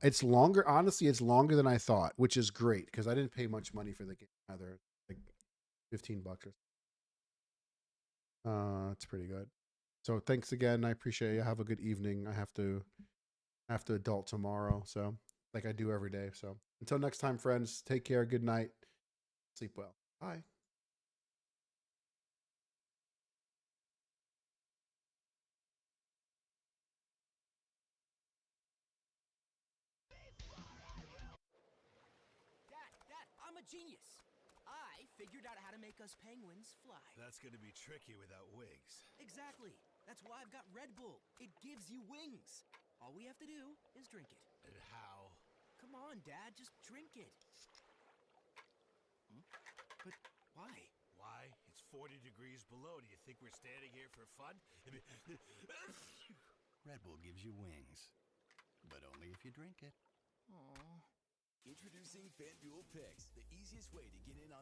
It's longer. Honestly, it's longer than I thought, which is great because I didn't pay much money for the game either. Like $15 or. It's pretty good. So thanks again. I appreciate you. Have a good evening. I have to adult tomorrow, so like I do every day. So until next time, friends. Take care. Good night. Sleep well. Bye. Dad, I'm a genius. I figured out how to make us penguins fly. That's gonna be tricky without wings. Exactly. That's why I've got Red Bull. It gives you wings. All we have to do is drink it. And how? Come on, Dad, just drink it. But why? Why? It's 40 degrees below. Do you think we're standing here for fun? Red Bull gives you wings, but only if you drink it. Aww. Introducing FanDuel Picks, the easiest way to get in on